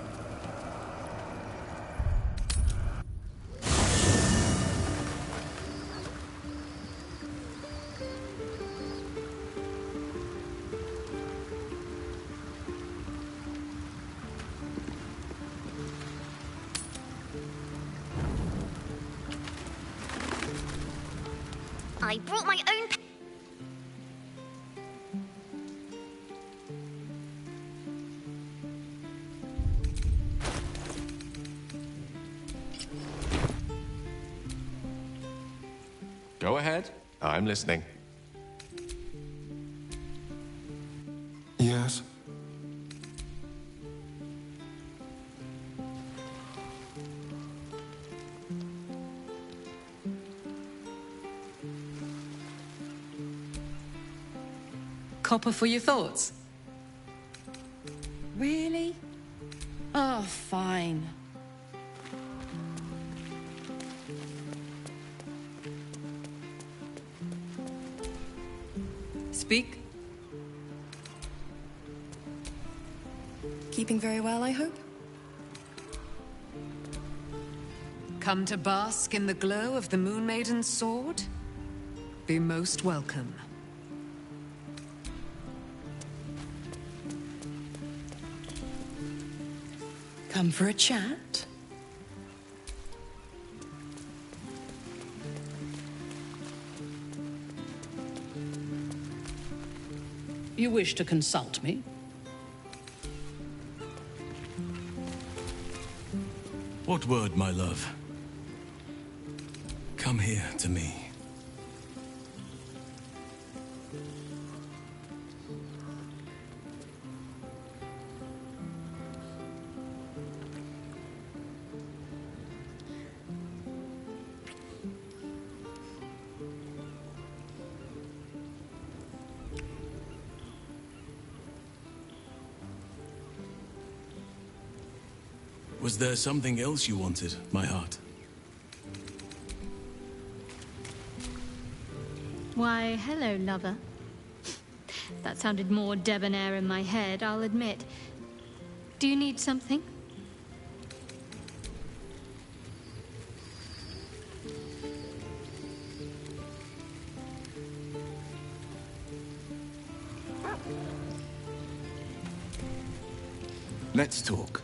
I brought my own. Go ahead. I'm listening. Yes. Copper for your thoughts? Really? Oh, fine. Speak. Keeping very well, I hope? Come to bask in the glow of the Moon Maiden's sword? Be most welcome. Come for a chat? You wish to consult me? What word, my love? Come here to me. Was there something else you wanted, my heart? Why, hello, lover. That sounded more debonair in my head, I'll admit. Do you need something? Let's talk.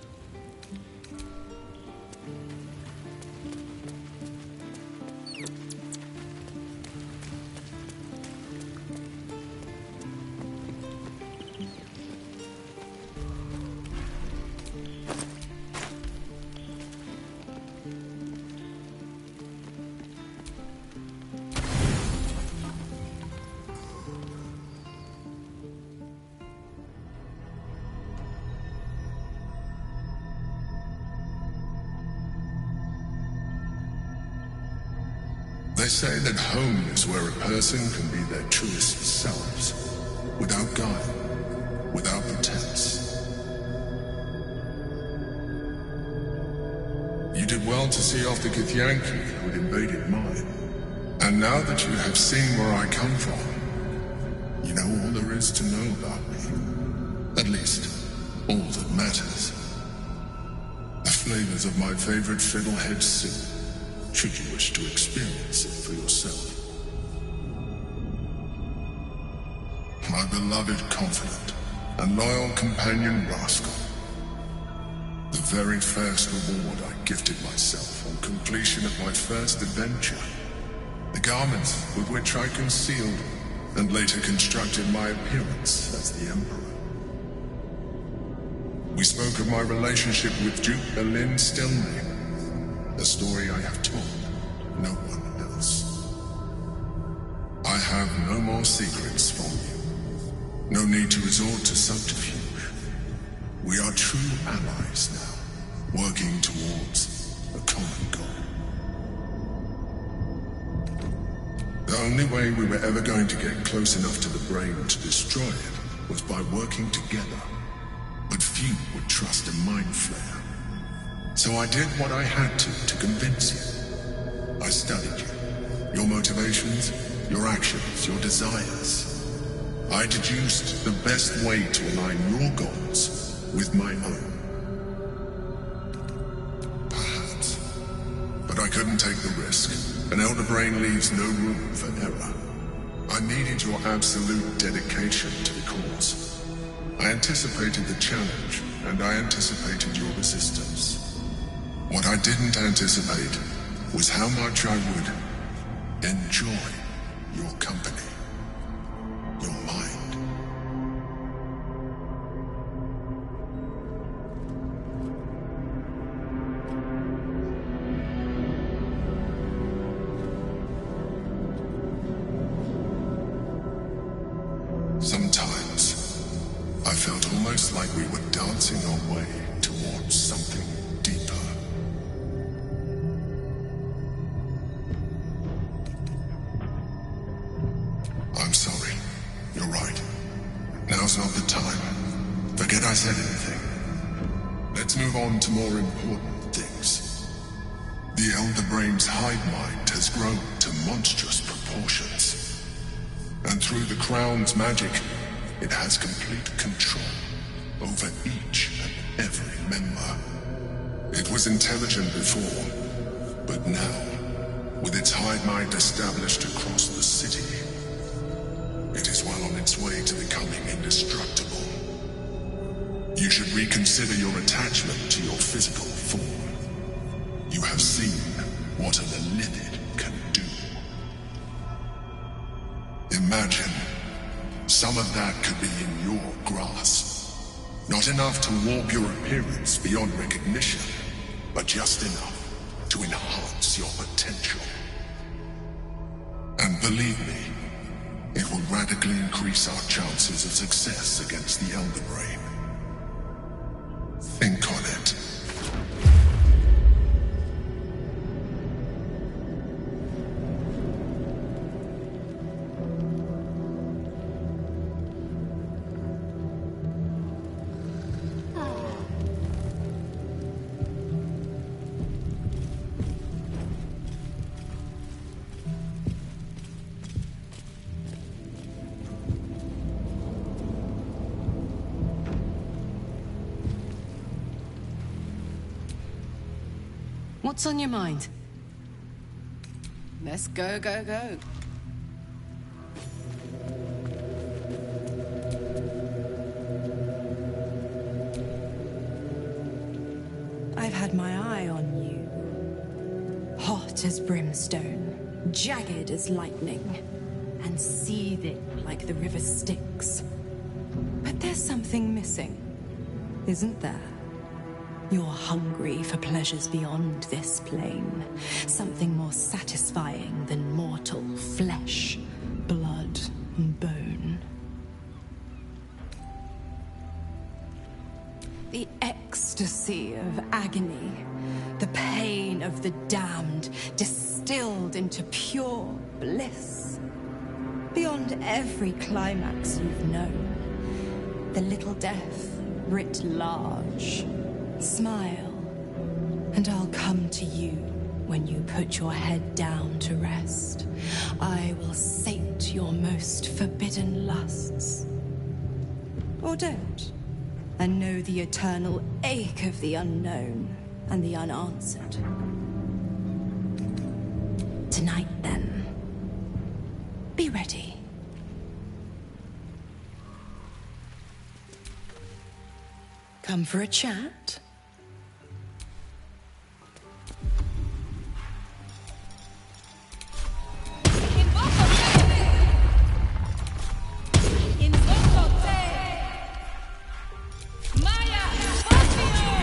say that home is where a person can be their truest selves, without guile, without pretense. You did well to see off the Githyanki who had invaded mine. And now that you have seen where I come from, you know all there is to know about me. At least, all that matters. The flavors of my favorite fiddlehead soup, should you wish to experience it for yourself. My beloved confidant and loyal companion Rascal. The very first reward I gifted myself on completion of my first adventure. The garments with which I concealed and later constructed my appearance as the Emperor. We spoke of my relationship with Duke Berlin Stelmane, a story I have told no one else. I have no more secrets from you. No need to resort to subterfuge. We are true allies now, working towards a common goal. The only way we were ever going to get close enough to the brain to destroy it was by working together. But few would trust a mind flayer. So I did what I had to convince you. I studied you, your motivations, your actions, your desires. I deduced the best way to align your goals with my own. Perhaps. But I couldn't take the risk. An elder brain leaves no room for error. I needed your absolute dedication to the cause. I anticipated the challenge, and I anticipated your resistance. What I didn't anticipate was how much I would enjoy your company, your mind. Sometimes, I felt almost like we were dancing our way towards something deeper. I'm sorry. You're right. Now's not the time. Forget I said anything. Let's move on to more important things. The Elder Brain's hive mind has grown to monstrous proportions. And through the Crown's magic, it has complete control over each and every member. It was intelligent before, but now, with its hive mind established across the city, it is well on its way to becoming indestructible. You should reconsider your attachment to your physical form. You have seen what an Elithid can do. Imagine some of that could be in your grasp. Not enough to warp your appearance beyond recognition, but just enough to enhance your potential. And believe me, it will radically increase our chances of success against the Elder Brain. Think on it. What's on your mind? Let's go, go, go. I've had my eye on you. Hot as brimstone, jagged as lightning, and seething like the river Styx. But there's something missing, isn't there? You're hungry for pleasures beyond this plane. Something more satisfying than mortal flesh, blood, and bone. The ecstasy of agony, The pain of the damned distilled into pure bliss. Beyond every climax you've known. The little death writ large. Smile, and I'll come to you when you put your head down to rest. I will sate your most forbidden lusts. Or don't, and know the eternal ache of the unknown and the unanswered. Tonight, then, be ready. Come for a chat?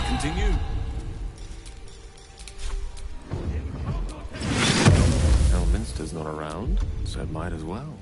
Continue. Elminster's not around, so it might as well.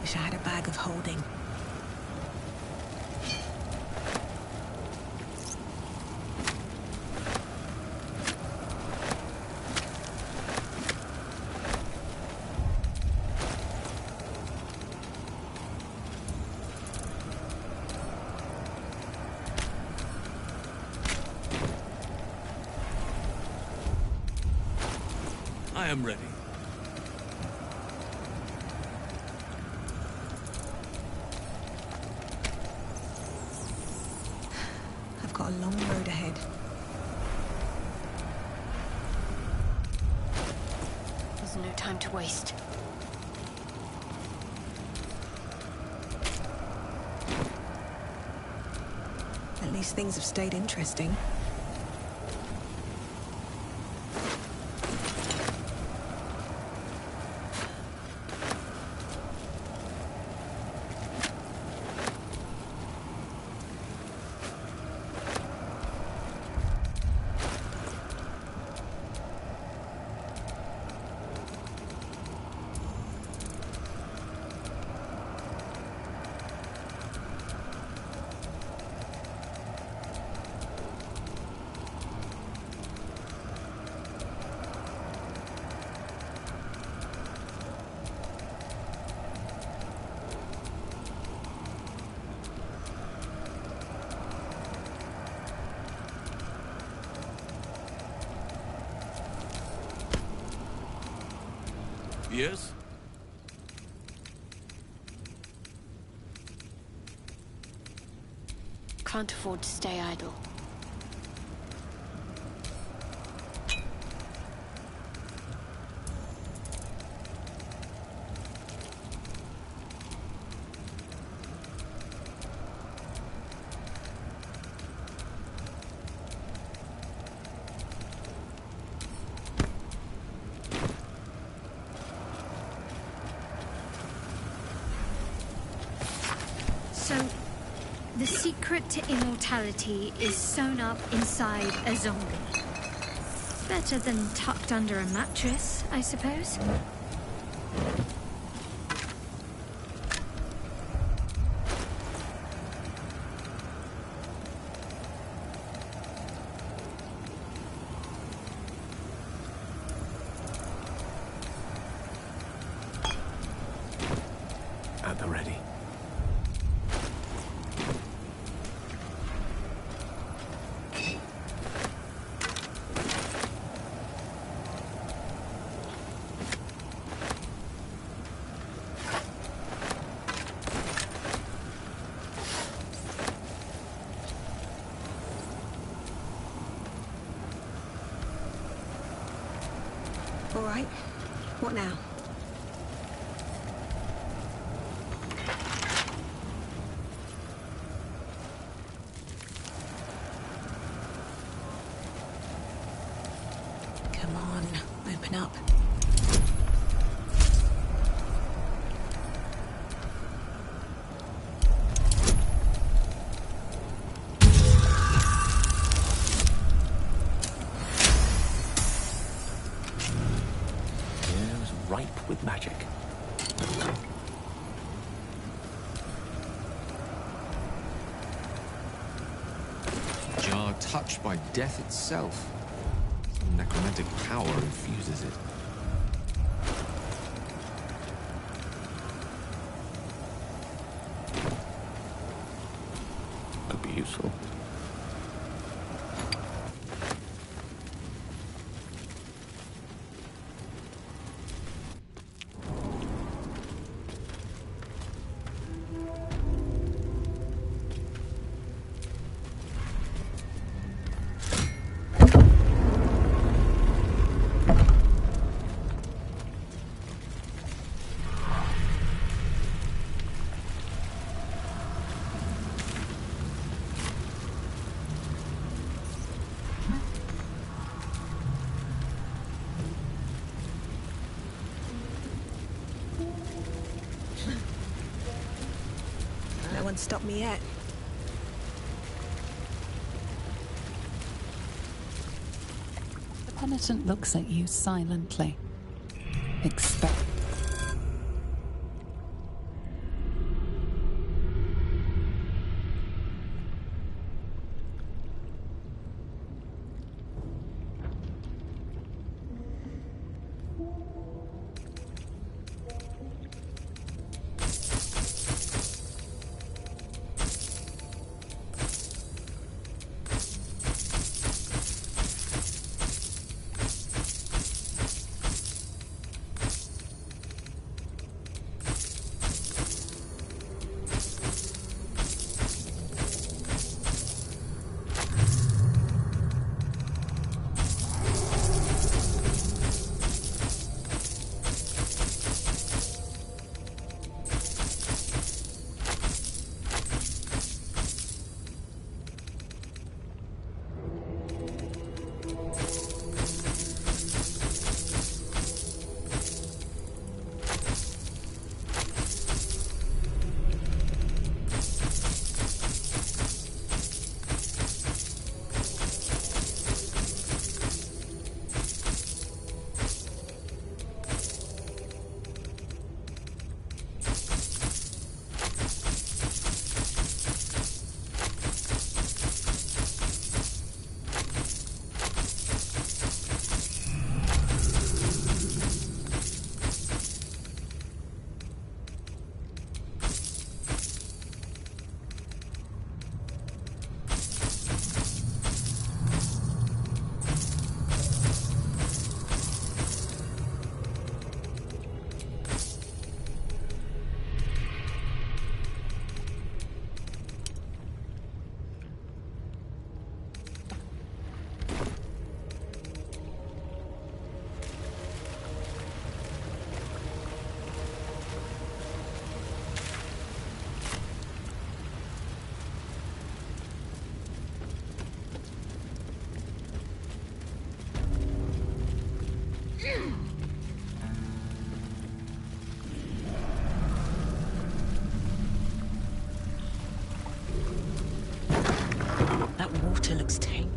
Wish I had a bag of holding. I am ready. I've got a long road ahead. There's no time to waste. At least things have stayed interesting. Yes? Can't afford to stay idle. So, the secret to immortality is sewn up inside a zombie. Better than tucked under a mattress, I suppose. At the ready. All right. What now? Come on, open up. Ripe with magic. Jar touched by death itself. Some necromantic power infuses it. Could be useful. No one's stopped me yet. The penitent looks at you silently. Expect. water looks tame.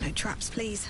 No traps, please.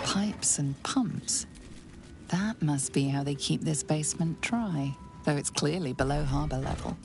Pipes and pumps. That must be how they keep this basement dry, though it's clearly below harbour level.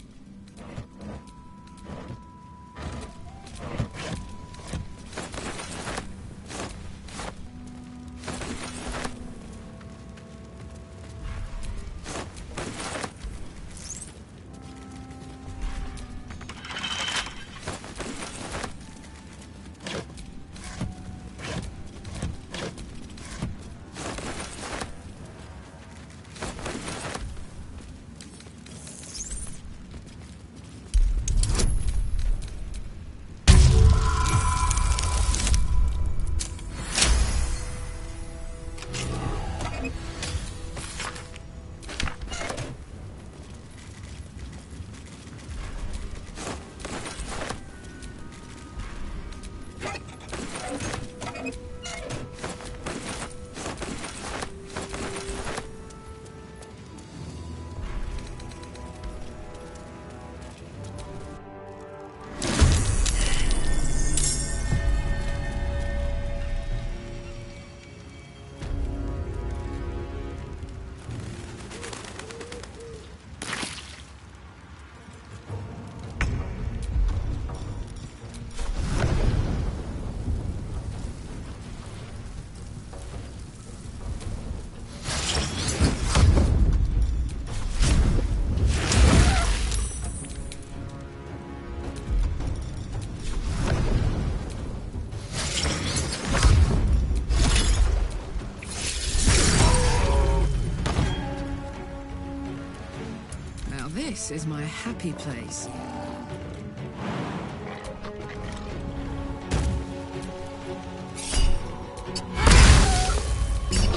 This is my happy place.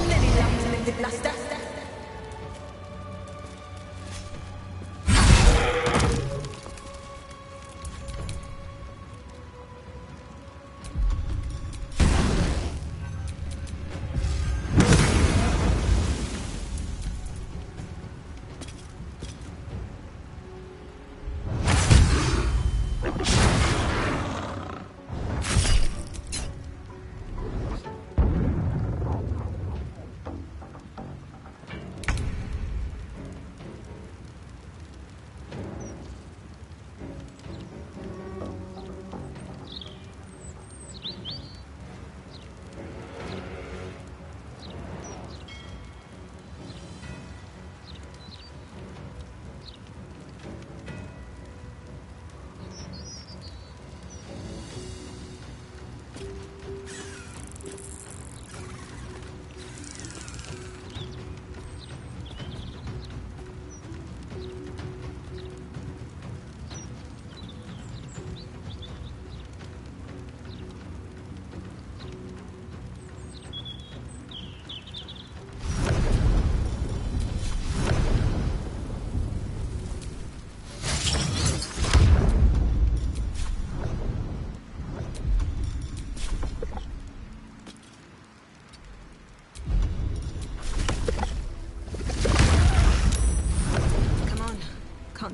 Many lives lived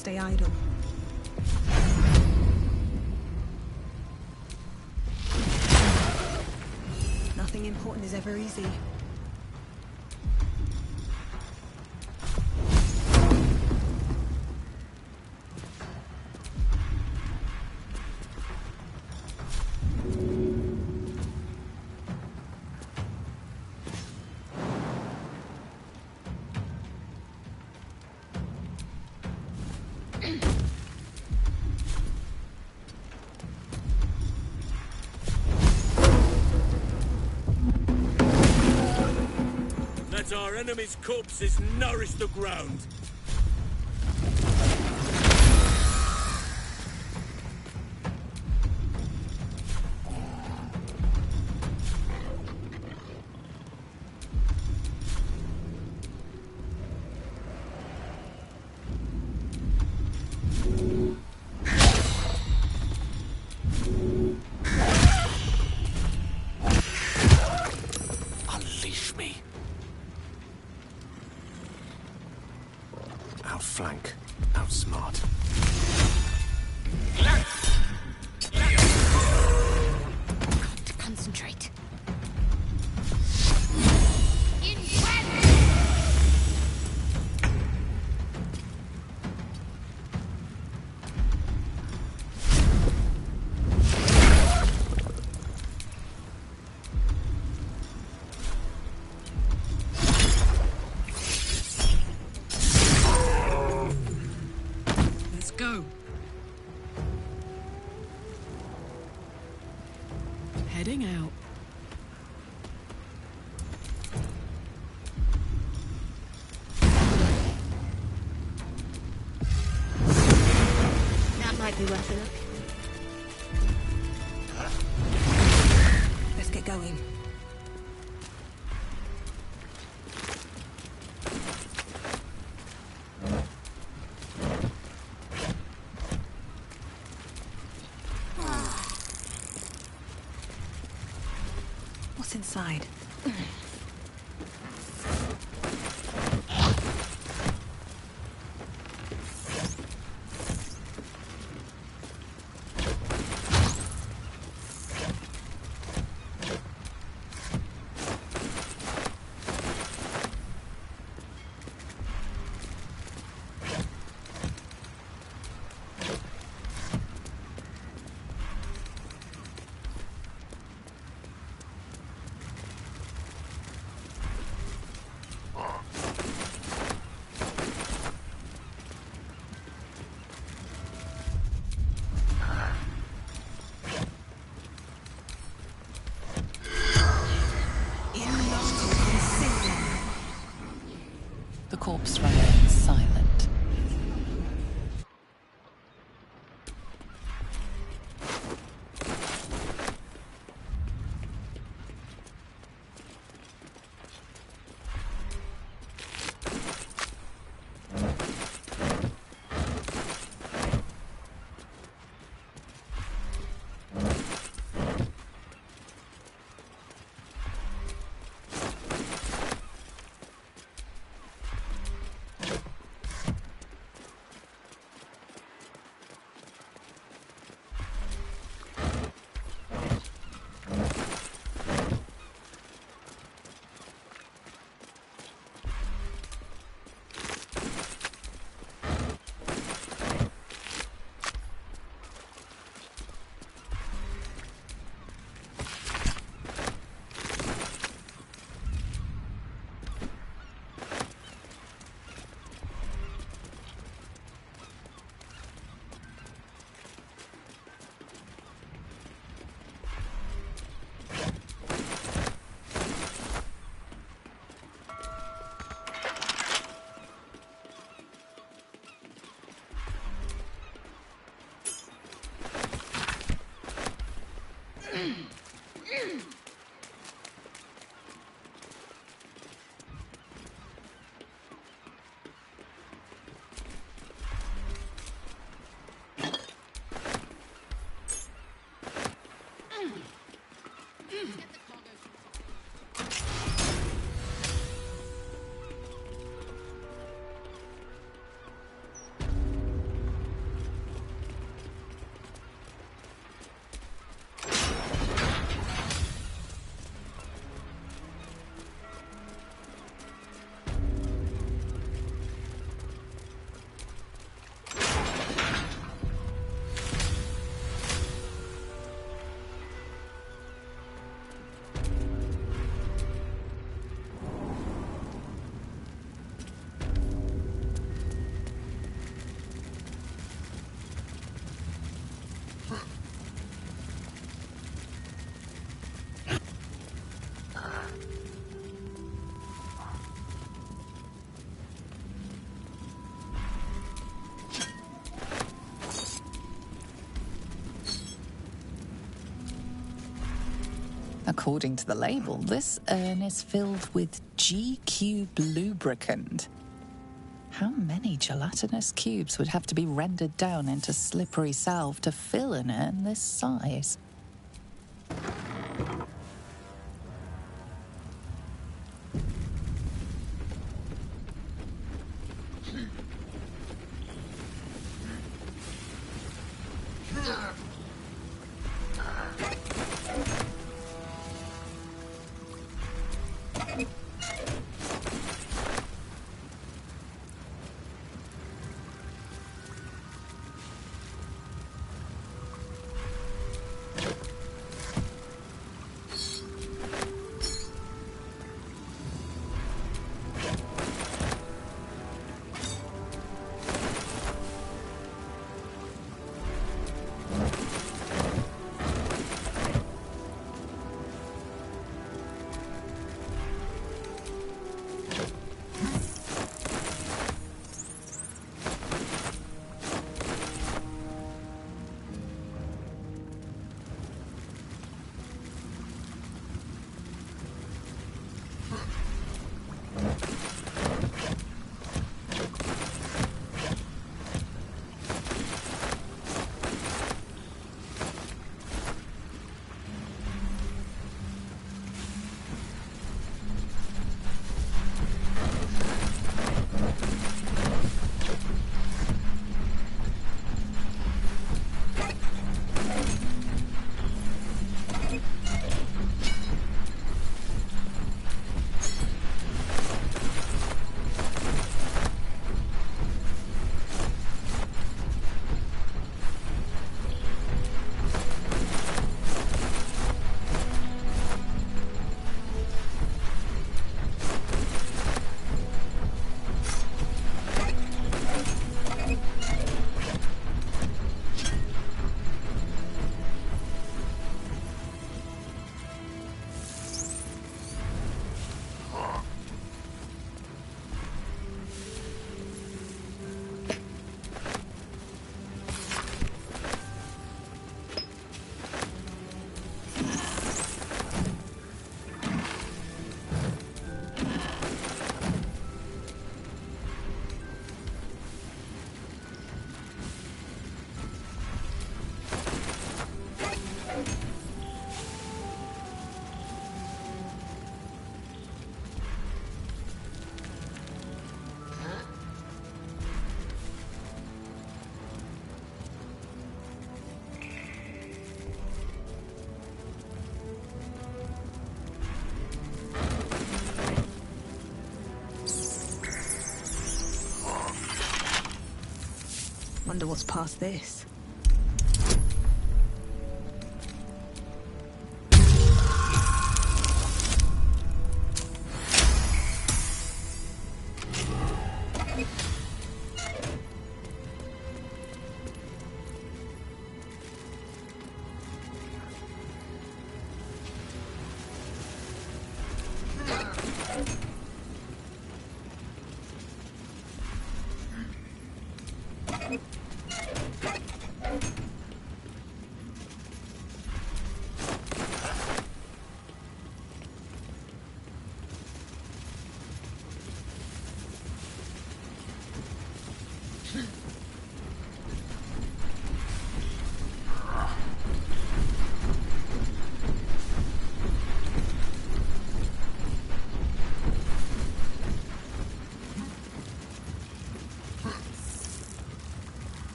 stay idle. Nothing important is ever easy. Let our enemies' corpses nourish the ground. Unleash me. Outflank. Outsmart. Got to concentrate. Let's go. Heading out. That might be worth a look. Let's get going. What's inside? The corpse remains silent. According to the label, this urn is filled with G-cube lubricant. How many gelatinous cubes would have to be rendered down into slippery salve to fill an urn this size? Wonder what's past this.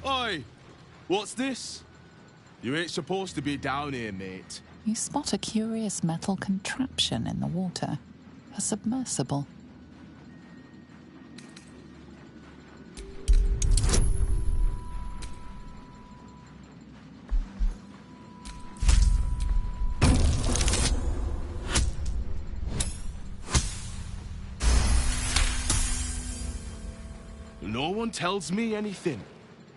Oi! What's this? You ain't supposed to be down here, mate. You spot a curious metal contraption in the water. A submersible. No one tells me anything.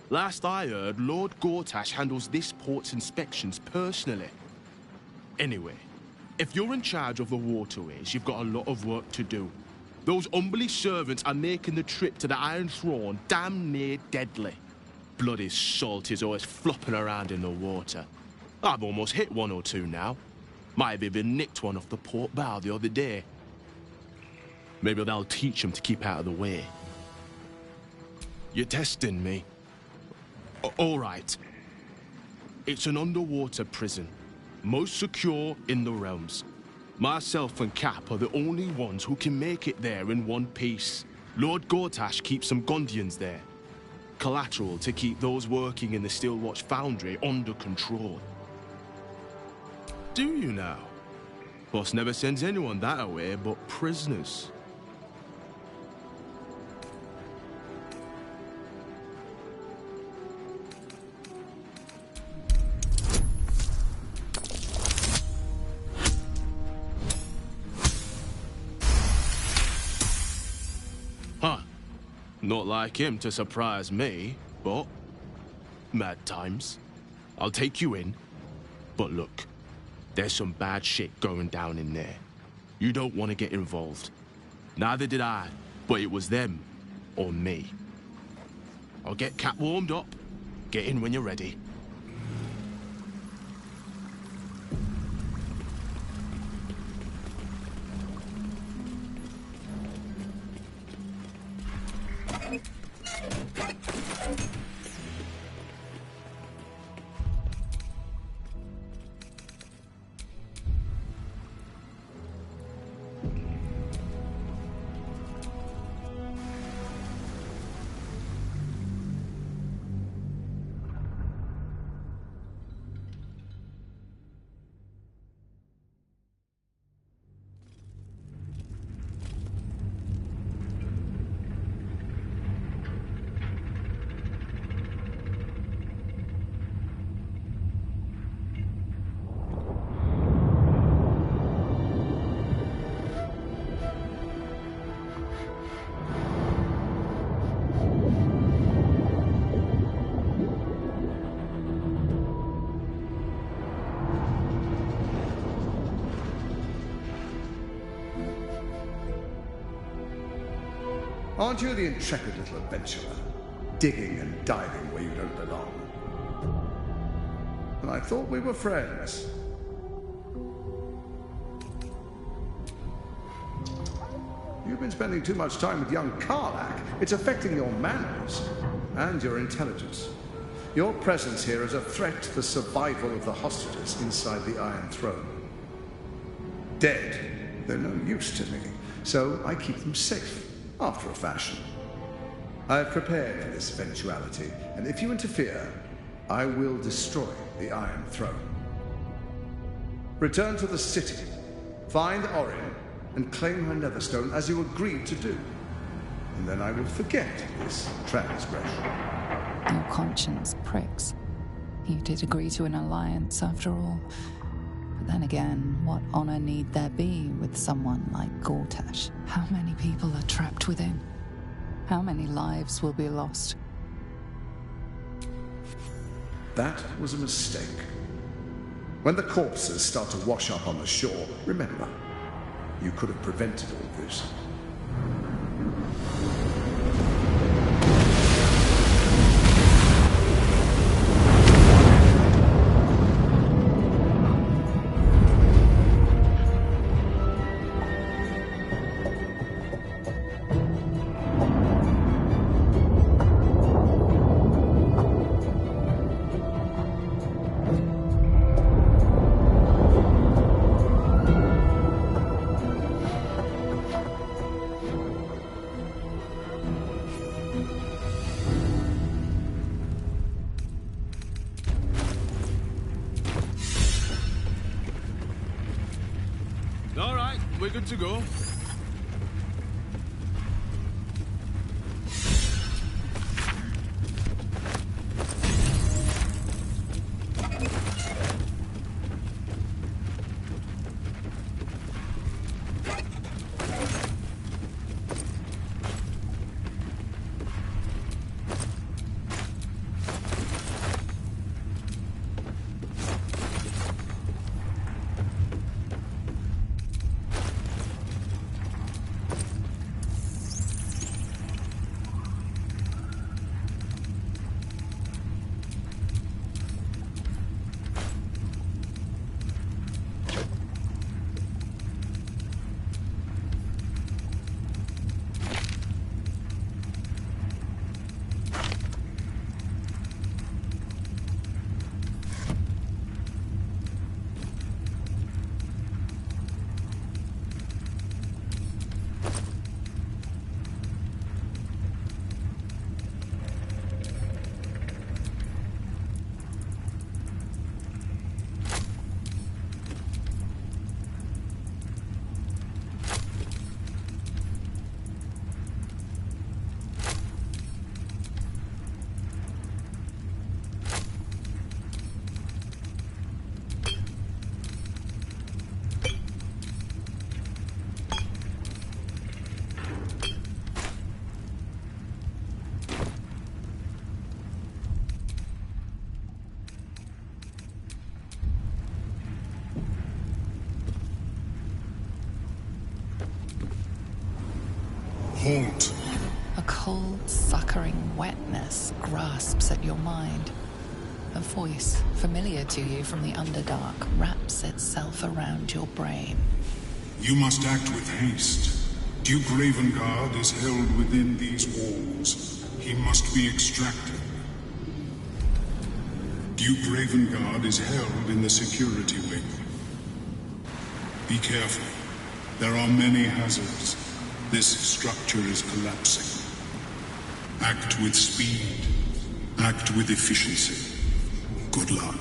Last I heard, Lord Gortash handles this port's inspections personally. Anyway, if you're in charge of the waterways, you've got a lot of work to do. Those Umberly servants are making the trip to the Iron Throne damn near deadly. bloody salt is always flopping around in the water. I've almost hit one or two now. Might have even nicked one off the port bow the other day. Maybe that'll teach them to keep out of the way. You're testing me. All right. It's an underwater prison. Most secure in the realms. Myself and Cap are the only ones who can make it there in one piece. Lord Gortash keeps some Gondians there. Collateral to keep those working in the Stillwatch Foundry under control. Do you now? Boss never sends anyone that away but prisoners. Huh. Not like him to surprise me, but mad times. I'll take you in, but look. There's some bad shit going down in there. You don't want to get involved. Neither did I, but it was them or me. I'll get Cap warmed up. Get in when you're ready. Aren't you the intrepid little adventurer, digging and diving where you don't belong? And I thought we were friends. You've been spending too much time with young Karlak. It's affecting your manners and your intelligence. Your presence here is a threat to the survival of the hostages inside the Iron Throne. Dead, they're no use to me, so I keep them safe. After a fashion. I've prepared for this eventuality, and if you interfere, I will destroy the Iron Throne. Return to the city, find Orin, and claim her Netherstone as you agreed to do. And then I will forget this transgression. Your conscience pricks. You did agree to an alliance after all. But then again, what honor need there be with someone like Gortash? How many people are trapped within? How many lives will be lost? That was a mistake. When the corpses start to wash up on the shore, remember, you could have prevented all this. All right, we're good to go. vault. A cold, suckering wetness grasps at your mind. A voice, familiar to you from the Underdark, wraps itself around your brain. You must act with haste. Duke Ravengard is held within these walls. He must be extracted. Duke Ravengard is held in the security wing. Be careful. There are many hazards. This structure is collapsing. Act with speed. Act with efficiency. Good luck.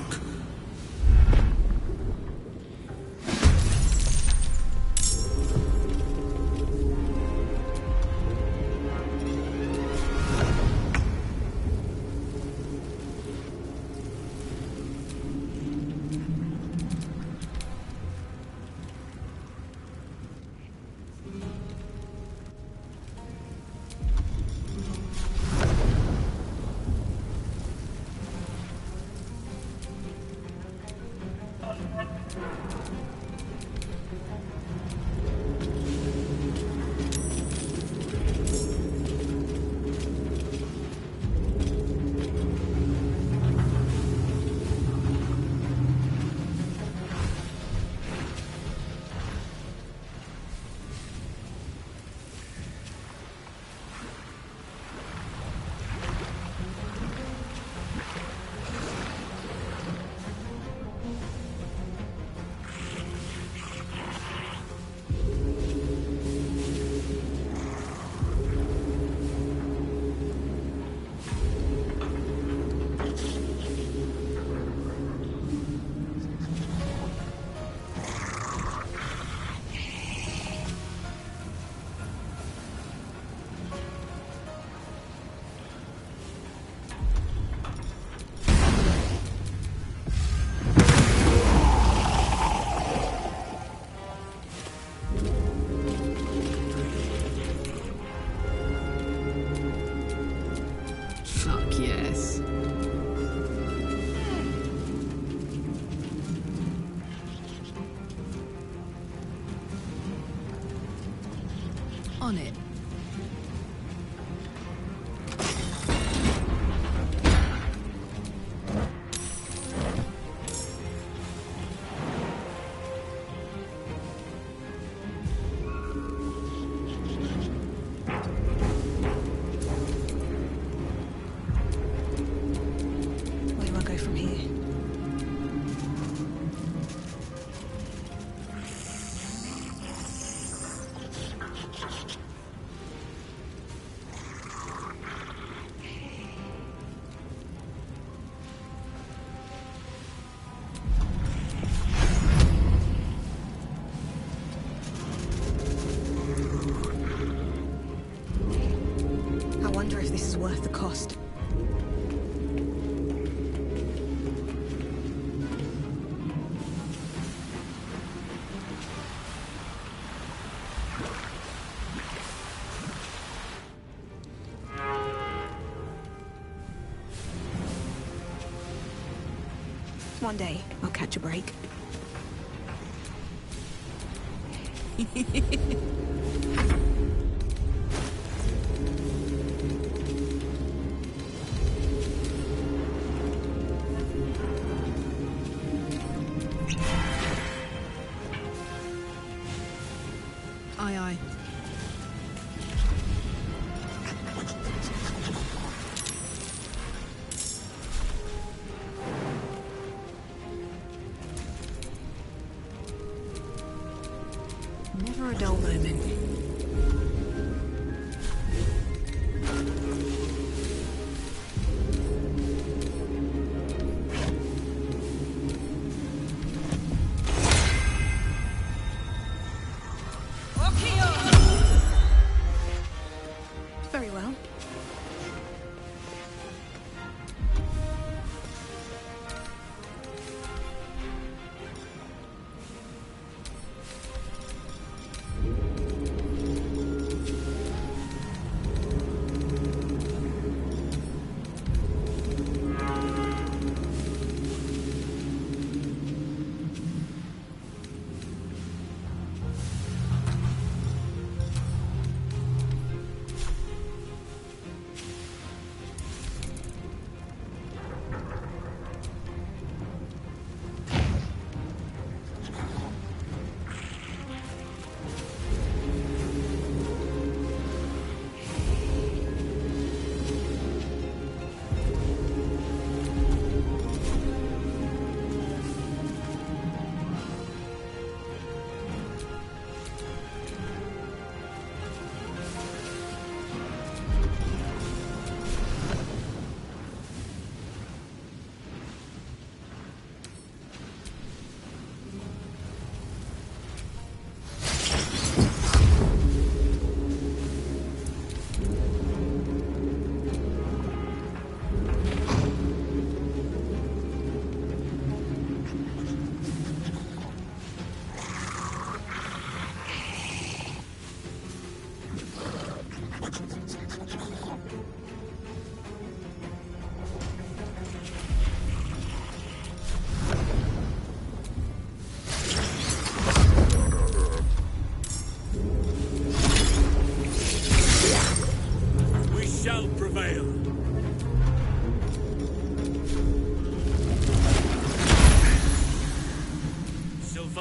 On it. Where do I go from here? I wonder if this is worth the cost. One day, I'll catch a break. Aye, aye. Never a dull moment. Very well.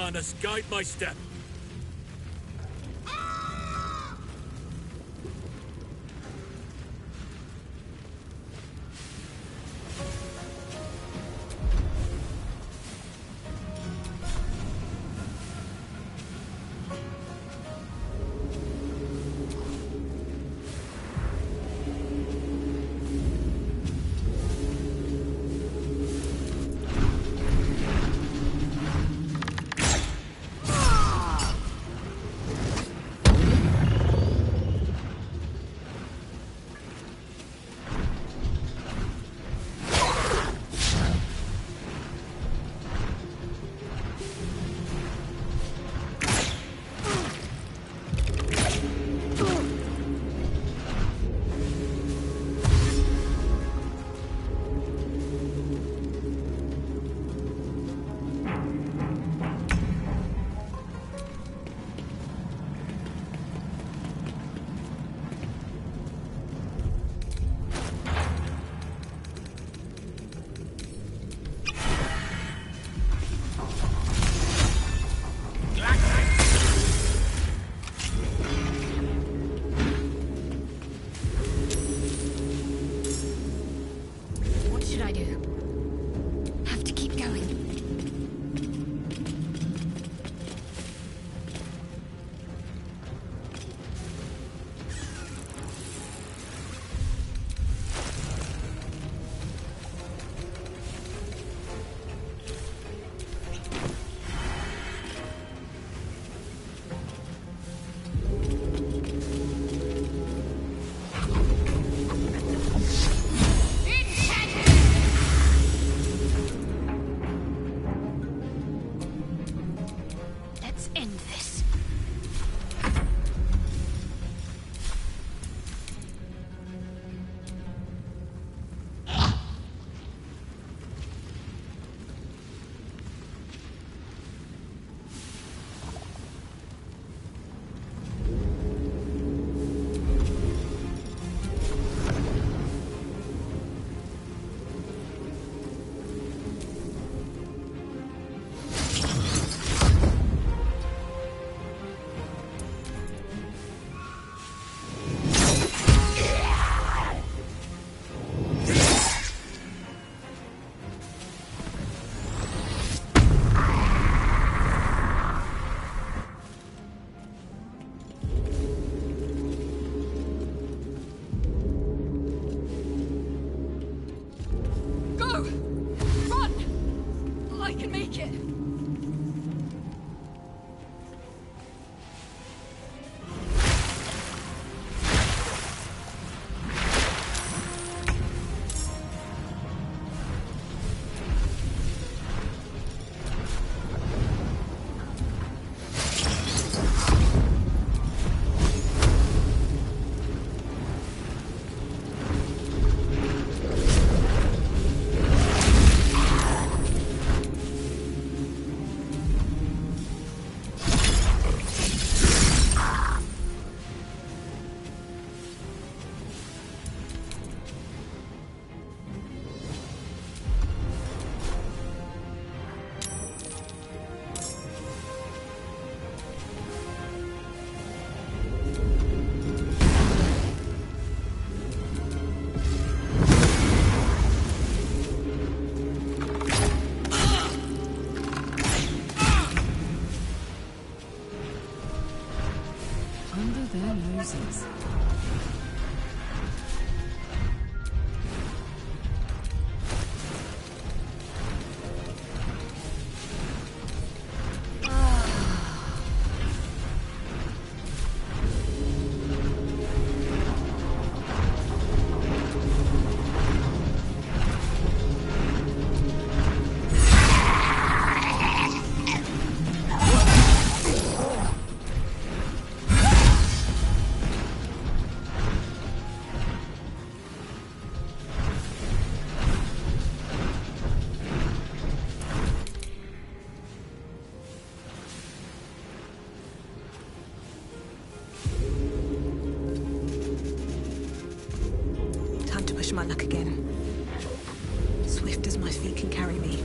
harness guide my step. noses. My luck again. Swift as my feet can carry me.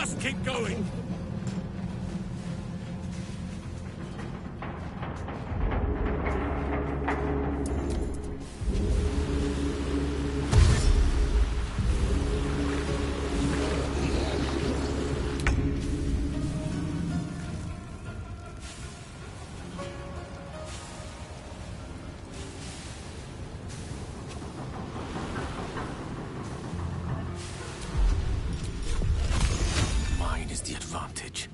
must keep going! Mine is the advantage.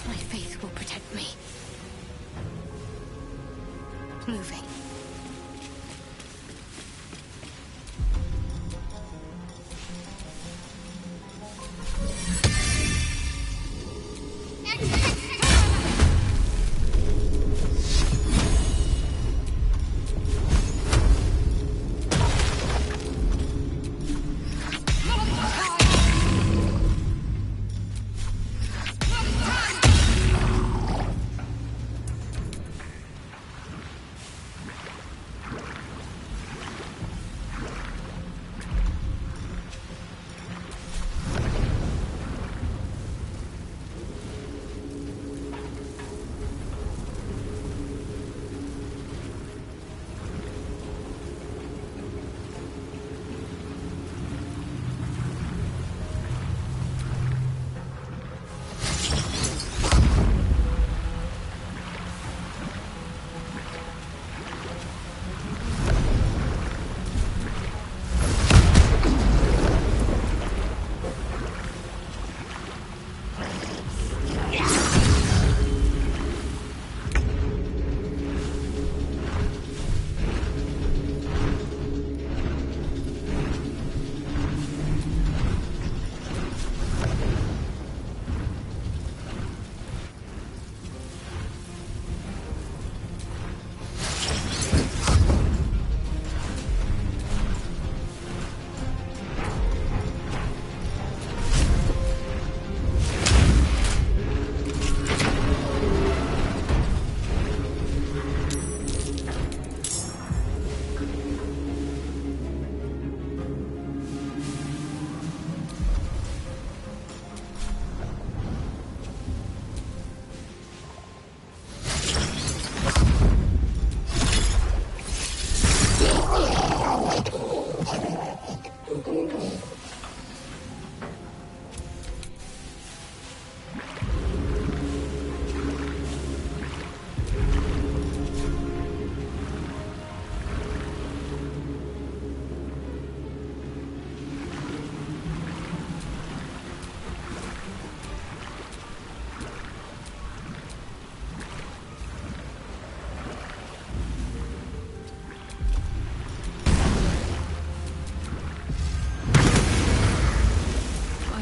My faith will protect me. Moving.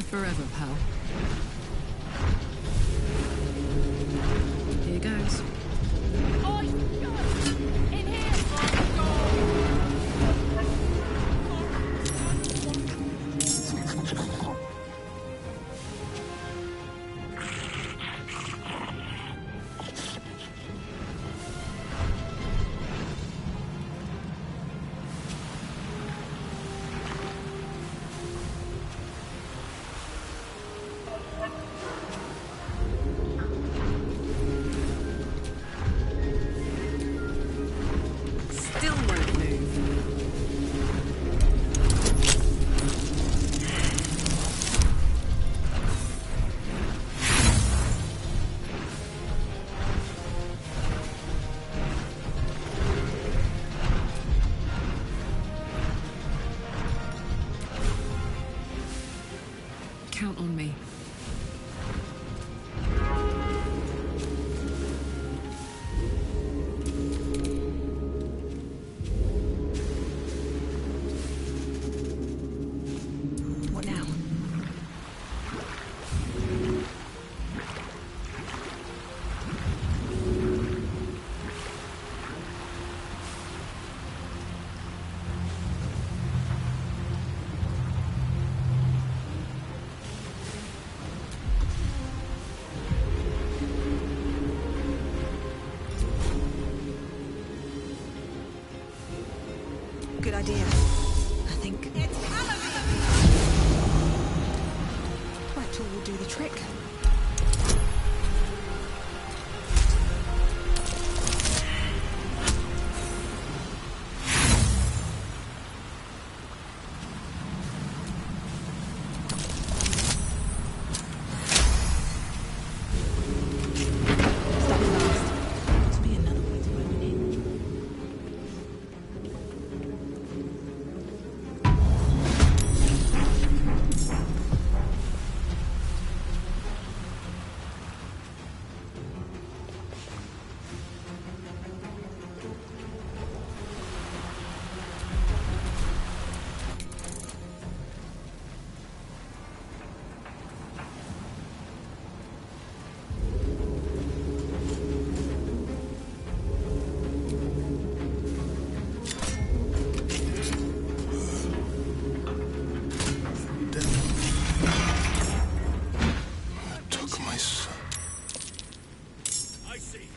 Forever, pal. Here goes. Count on me. What now? trick.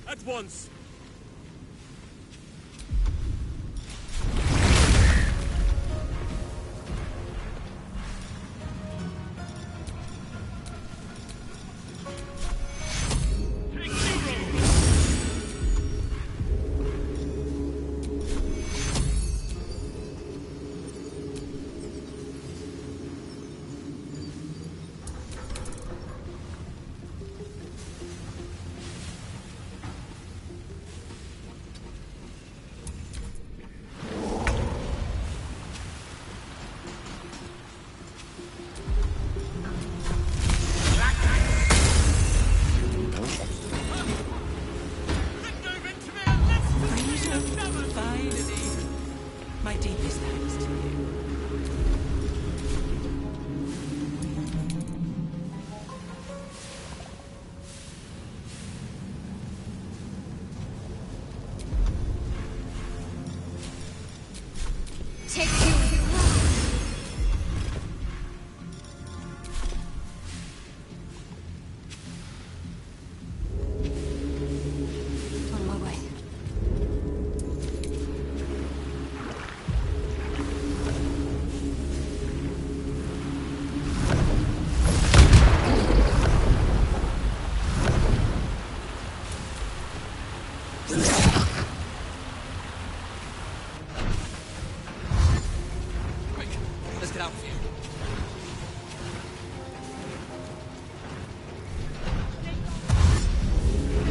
At once! My deepest thanks to you. Take you. On my way. Let's get out of here.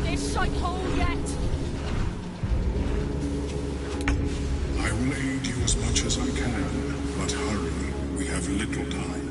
This shithole yet? I will aid you as much as I can, but hurry. We have little time.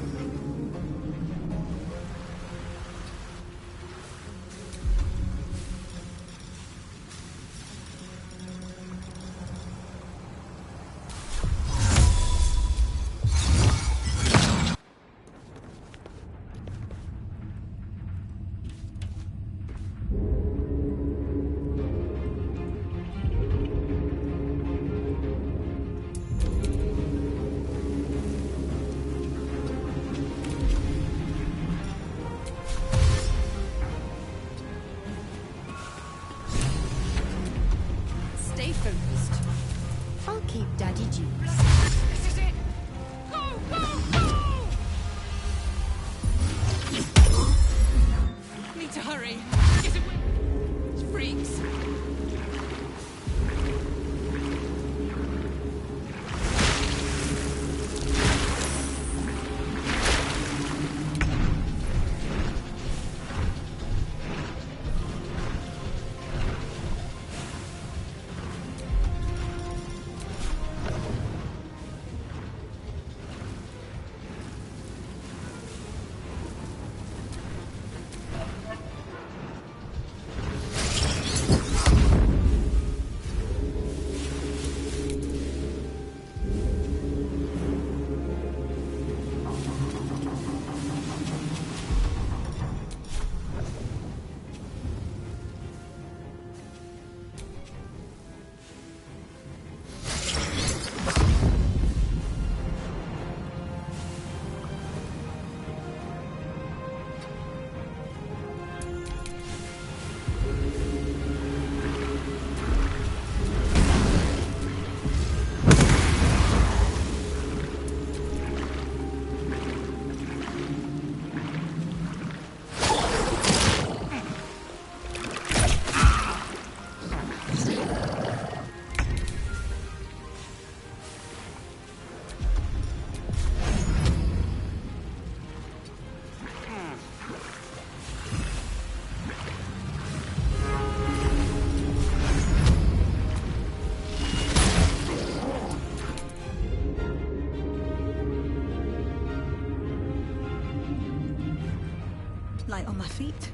Light on my feet.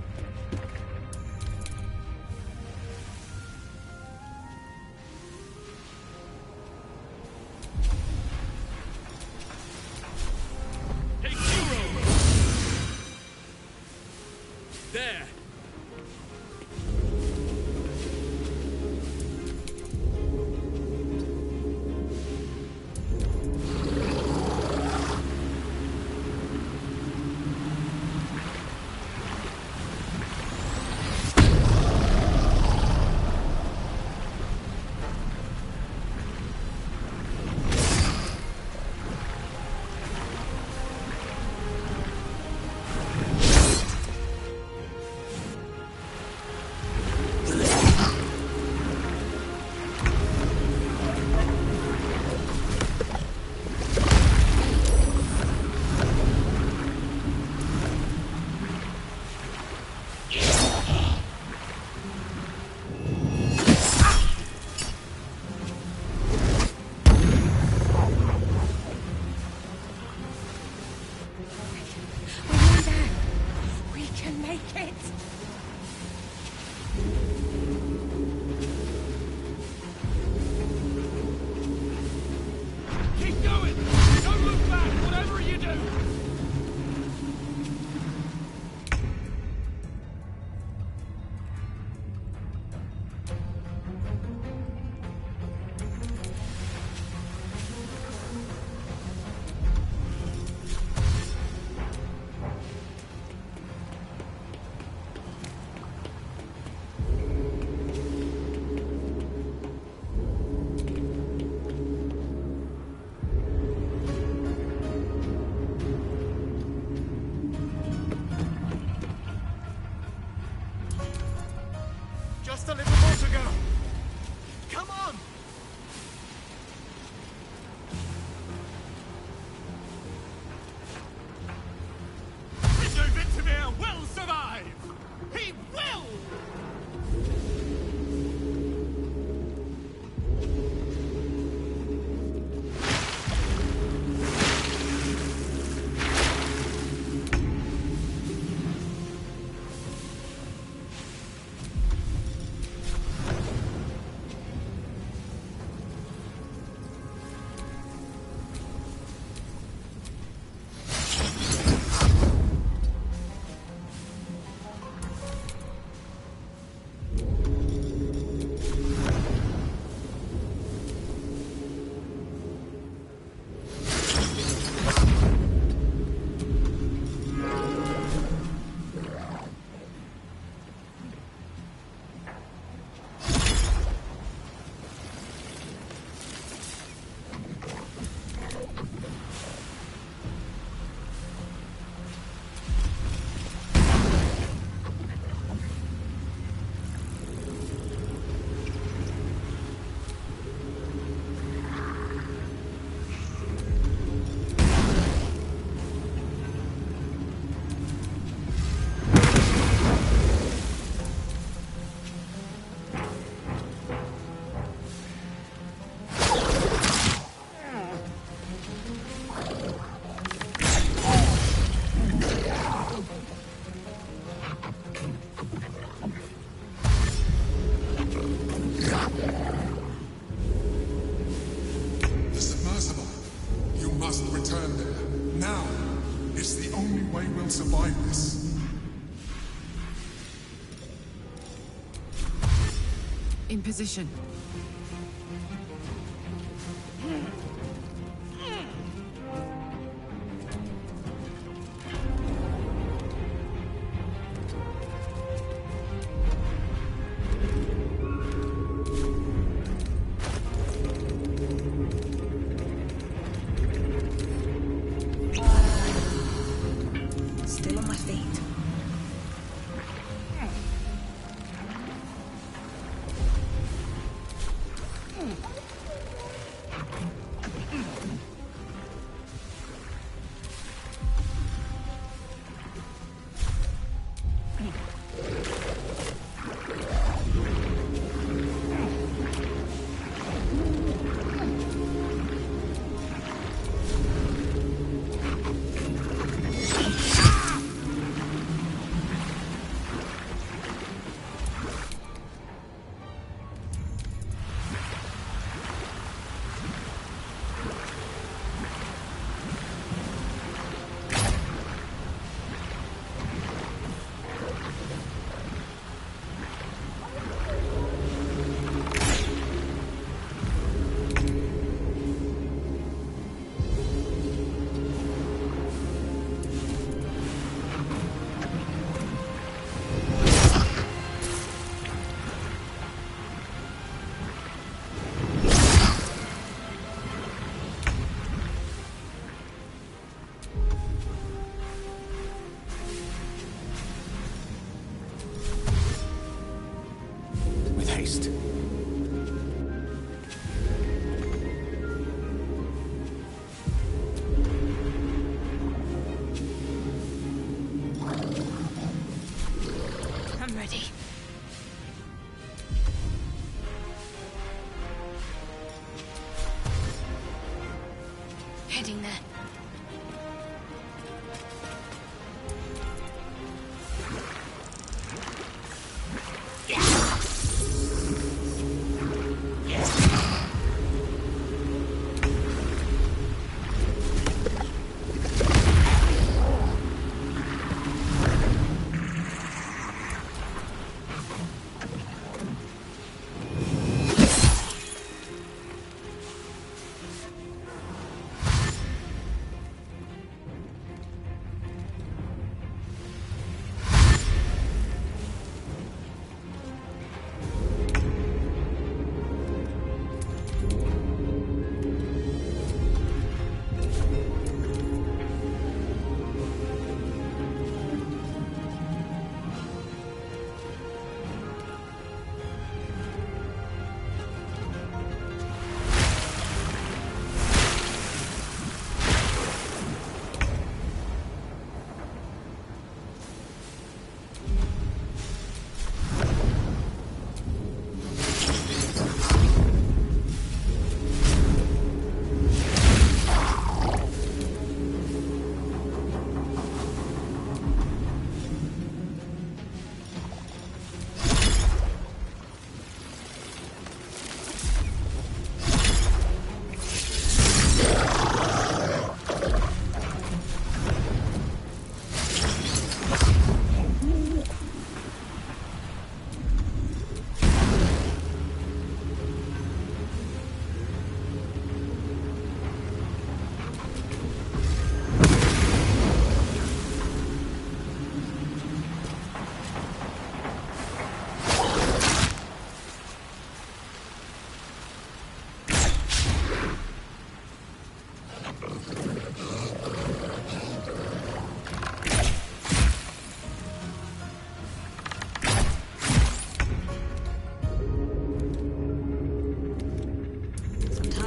Take zero! There! Just a little more to go. Come on! Mr. Vintimir will survive! He will! The submersible. You must return there. Now. It's the only way we'll survive this. In position. Still on my feet. haste. I'm ready. Heading there.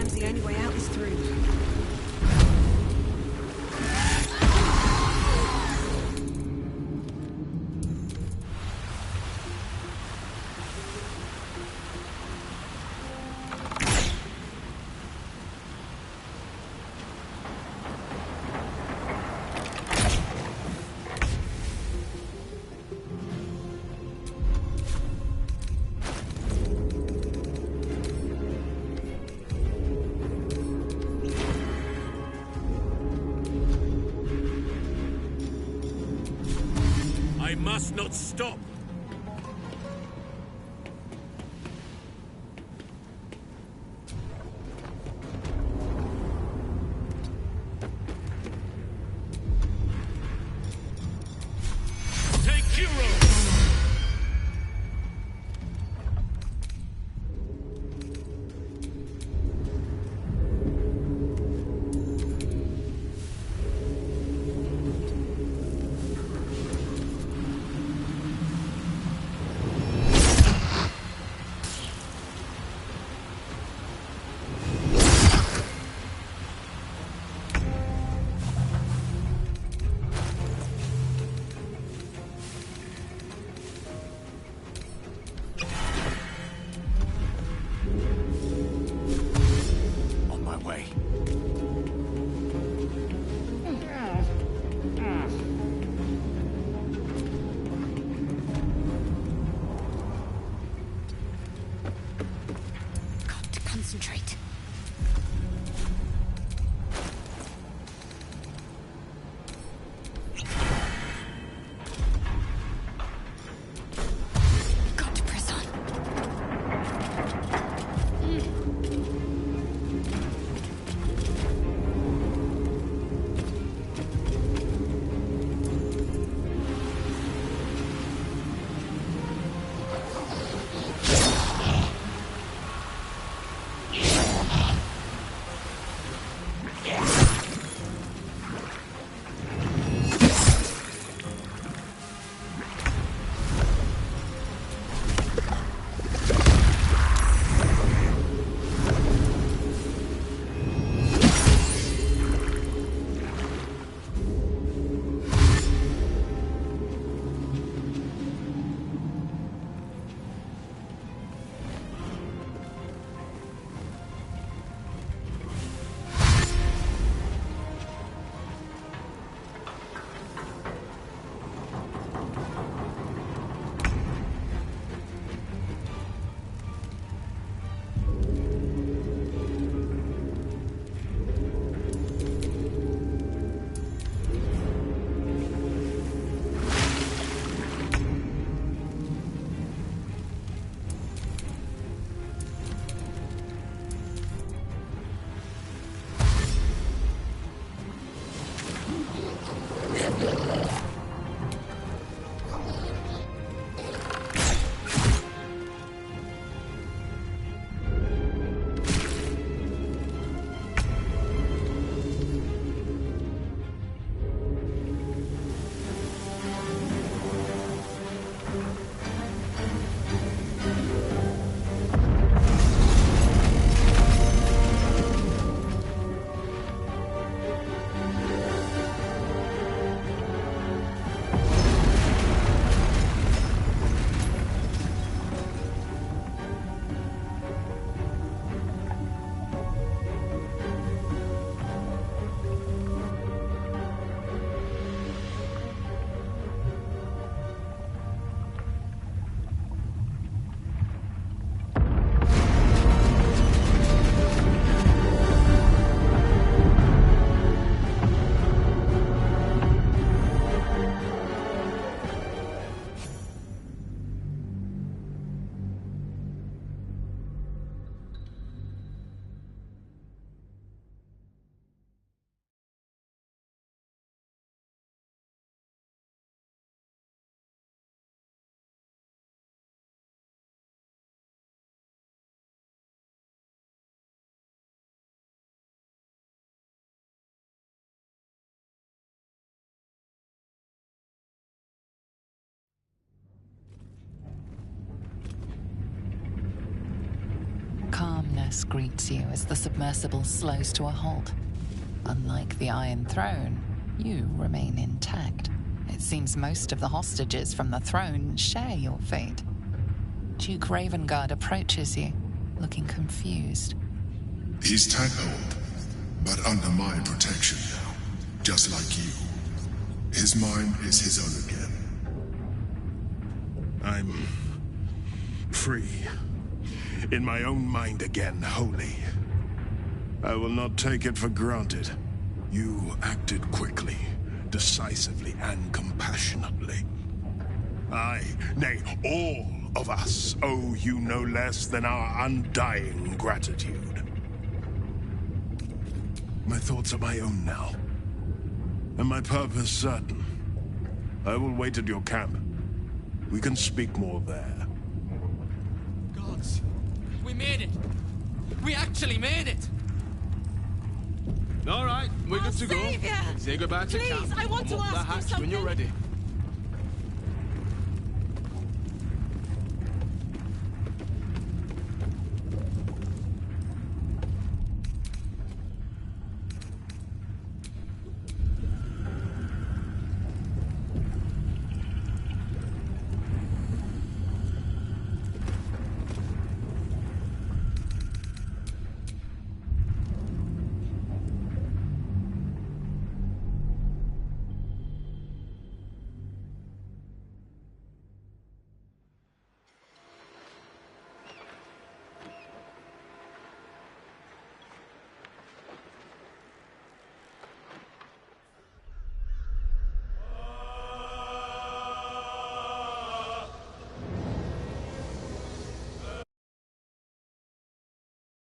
The only way out is through. I must not stop. Take Kuro! Concentrate. Got to press on. distress greets you as the submersible slows to a halt. Unlike the Iron Throne, you remain intact. It seems most of the hostages from the throne share your fate. Duke Ravengard approaches you, looking confused. He's tag-hold, but under my protection now, just like you. His mind is his own again. I'm free. In my own mind again, wholly. I will not take it for granted. You acted quickly, decisively, and compassionately. I, nay, all of us owe you no less than our undying gratitude. My thoughts are my own now, and my purpose certain. I will wait at your camp. We can speak more there. Gods, we made it! We actually made it! All right, we're good to go. Savior! Say goodbye to Please, camp. I want to Come up the ask you hatch when you're something. ready.